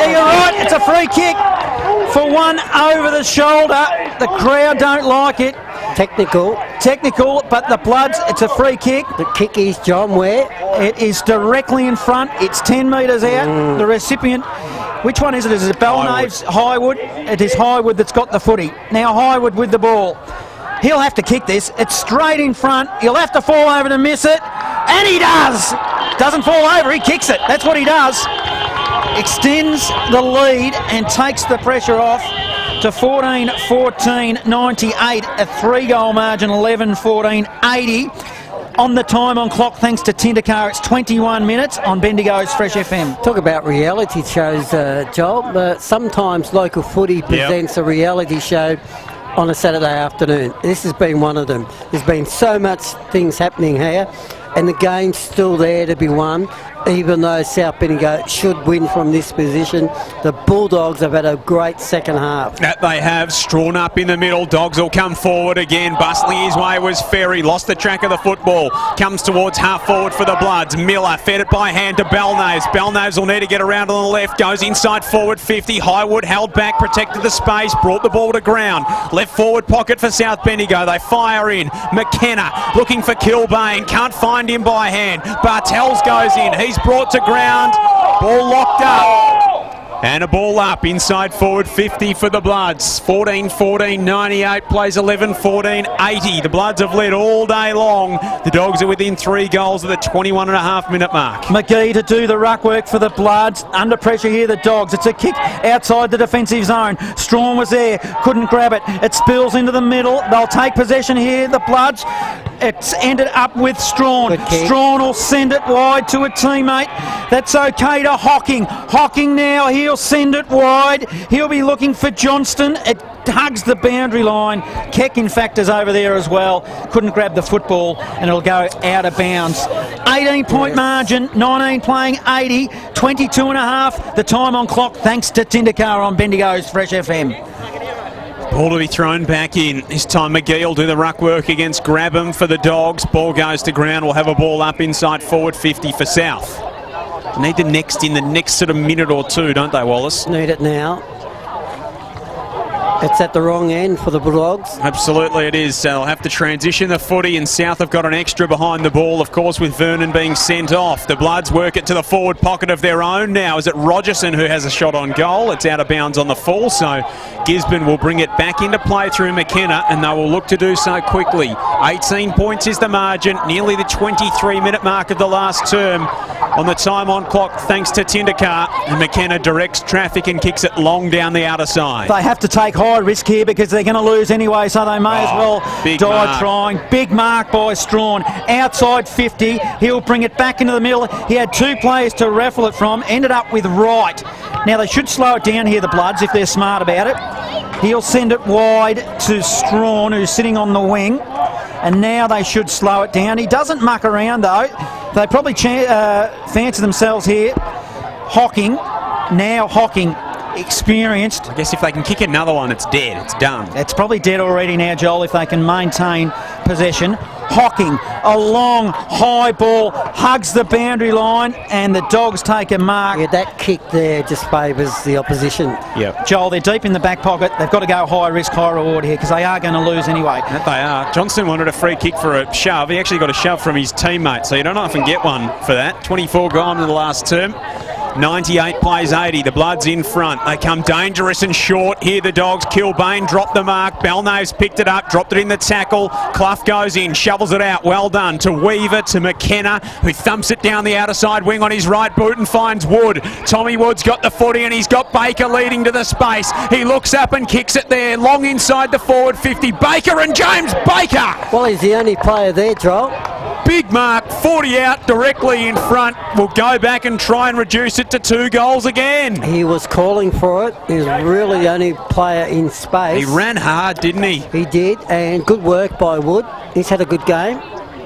you're right. It's a free kick for one over the shoulder. The crowd don't like it. Technical, but the Bloods, it's a free kick. The kick is, John, where? It is directly in front. It's 10 metres out. The recipient, which one is it? Is it Belnave's? Highwood. It is Highwood that's got the footy. Now Highwood with the ball. He'll have to kick this. It's straight in front. He'll have to fall over to miss it. And he does. Doesn't fall over, he kicks it. That's what he does. Extends the lead and takes the pressure off to 14-14, 98, a 3-goal margin, 11-14, 80. On the time on clock, thanks to Tindercar, it's 21 minutes on Bendigo's Fresh FM. Talk about reality shows, Joel. Sometimes local footy presents a reality show on a Saturday afternoon. This has been one of them. There's been so much things happening here. and the game's still there to be won. Even though South Bendigo should win from this position, the Bulldogs have had a great second half. That they have. Strawn up in the middle. Dogs will come forward again. Bustling his way was Ferry. Lost the track of the football. Comes towards half forward for the Bloods. Miller fed it by hand to Belnose. Belnose will need to get around on the left. Goes inside forward 50. Highwood held back, protected the space, brought the ball to ground. Left forward pocket for South Bendigo. They fire in. McKenna looking for Kilbane. Can't find him by hand. Bartels goes in. He's brought to ground. Ball locked up. And a ball up inside forward 50 for the Bloods. 14-14, 98 plays 11-14, 80. The Bloods have led all day long. The Dogs are within 3 goals at the 21.5-minute mark. McGee to do the ruck work for the Bloods. Under pressure here, the Dogs. It's a kick outside the defensive zone. Strawn was there, couldn't grab it. It spills into the middle. They'll take possession here, the Bloods. It's ended up with Strawn. Strawn will send it wide to a teammate. That's okay to Hocking. Hocking now, he'll send it wide. He'll be looking for Johnston. It hugs the boundary line. Keck, in fact, is over there as well. Couldn't grab the football, and it'll go out of bounds. 18-point margin, 19 playing 80, 22.5. The time on clock, thanks to Tindakar on Bendigo's Fresh FM. Ball to be thrown back in. This time McGee will do the ruck work against Grabham for the Dogs. Ball goes to ground. We'll have a ball up inside forward 50 for South. Need the next in the next sort of minute or two, don't they, Wallace? Need it now. It's at the wrong end for the Bulldogs. Absolutely it is. They'll have to transition the footy, and South have got an extra behind the ball, of course, with Vernon being sent off. The Bloods work it to the forward pocket of their own now. Is it Rogerson who has a shot on goal? It's out of bounds on the fall, so Gisborne will bring it back into play through McKenna, and they will look to do so quickly. 18 points is the margin, nearly the 23-minute mark of the last term on the time on clock, thanks to Tindakar, and McKenna directs traffic and kicks it long down the outer side. They have to take high risk here because they're going to lose anyway, so they may as well die trying. Big mark by Strawn. Outside 50. He'll bring it back into the middle. He had 2 players to raffle it from. Ended up with Wright. Now they should slow it down here, the Bloods, if they're smart about it. He'll send it wide to Strawn, who's sitting on the wing. And now they should slow it down. He doesn't muck around, though. They probably fancy themselves here. Hocking. Now Hocking. Experienced. I guess if they can kick another one, it's dead. It's done. It's probably dead already now, Joel, if they can maintain possession. Hocking, a long, high ball, hugs the boundary line, and the Dogs take a mark. Yeah, that kick there just favours the opposition. Yeah. Joel, they're deep in the back pocket. They've got to go high risk, high reward here because they are going to lose anyway. That they are. Johnston wanted a free kick for a shove. He actually got a shove from his teammate, so you don't often get one for that. 24 gone in the last term. 98 plays 80. The Bloods in front. They come dangerous and short. Here the Dogs. Kilbane dropped the mark. Belnose picked it up, dropped it in the tackle. Clough goes in, shovels it out. Well done to Weaver, to McKenna, who thumps it down the outer side wing on his right boot and finds Wood. Tommy Wood's got the footy and he's got Baker leading to the space. He looks up and kicks it there, long inside the forward 50. Baker and James Baker. Well, he's the only player there, Joel. Big mark, 40 out directly in front. We'll go back and try and reduce it to 2 goals again. He was calling for it. He was really the only player in space. He ran hard, didn't he? He did, and good work by Wood. He's had a good game.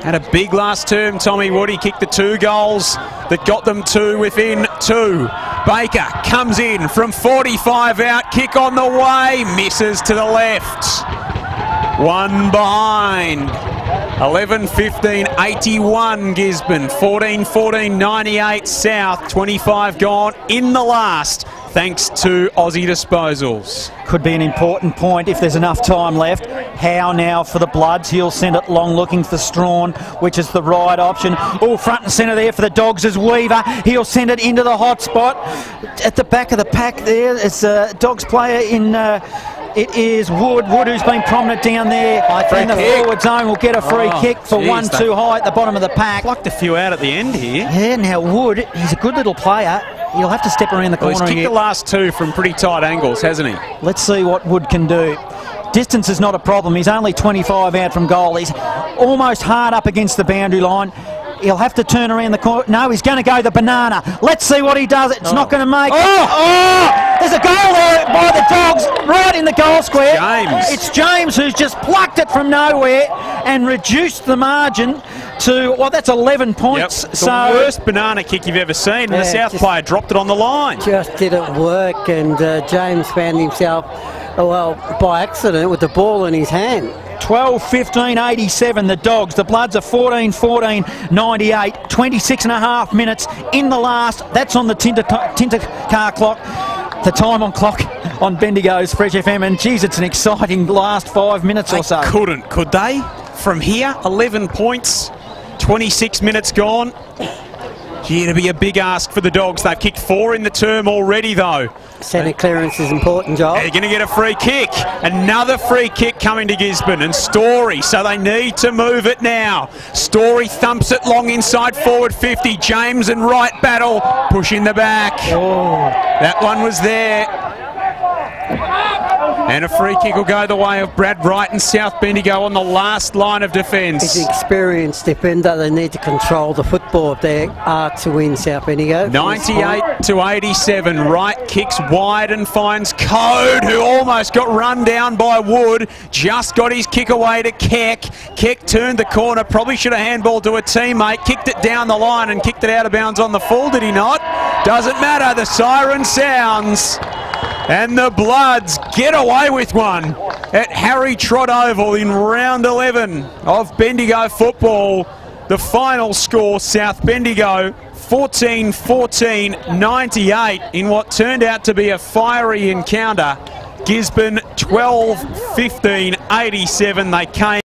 Had a big last term, Tommy Wood. He kicked the 2 goals that got them 2 within 2. Baker comes in from 45 out, kick on the way, misses to the left. 1 behind. 11-15, 81 Gisborne, 14-14, 98 South, 25 gone in the last, thanks to Aussie Disposals. Could be an important point if there's enough time left. Howe now for the Bloods. He'll send it long looking for Strawn, which is the right option. All front and centre there for the Dogs is Weaver. He'll send it into the hot spot. At the back of the pack there, it's a Dogs player in... it is Wood. Wood, who's been prominent down there in the forward zone, will get a free kick for 1 too high at the bottom of the pack. Plucked a few out at the end here. Yeah, now Wood, he's a good little player. He'll have to step around the corner. Well, he's kicked the last 2 from pretty tight angles, hasn't he? Let's see what Wood can do. Distance is not a problem. He's only 25 out from goal. He's almost hard up against the boundary line. He'll have to turn around the corner. No, he's going to go the banana. Let's see what he does. It's not going to make it. There's a goal there by the Dogs right in the goal square. James. It's James who's just plucked it from nowhere and reduced the margin to, well, that's 11 points. Yep. So the worst banana kick you've ever seen, and the South player dropped it on the line. Just didn't work, and James found himself, well, by accident with the ball in his hand. 12-15-87 the Dogs. The Bloods are 14-14-98. 26 and a half minutes in the last. That's on the Tinter car clock. The time on clock on Bendigo's Fresh FM. And geez, it's an exciting last 5 minutes or so. Couldn't, could they? From here, 11 points, 26 minutes gone. Gee, it'll be a big ask for the Dogs. They've kicked 4 in the term already, though. Centre clearance is important, Joel. They're going to get a free kick. Another free kick coming to Gisborne, and Story, so they need to move it now. Story thumps it long inside forward 50. James and Wright battle, pushing the back. Oh. That one was there. And a free kick will go the way of Brad Wright and South Bendigo on the last line of defence. He's an experienced defender. They need to control the football if they are to win South Bendigo. 98-87. Wright kicks wide and finds Code, who almost got run down by Wood. Just got his kick away to Keck. Keck turned the corner. Probably should have handballed to a teammate. Kicked it down the line and kicked it out of bounds on the full, did he not? Doesn't matter. The siren sounds. And the Bloods get away with one at Harry Trott Oval in round 11 of Bendigo football. The final score, South Bendigo 14-14-98 in what turned out to be a fiery encounter. Gisborne 12-15-87. They came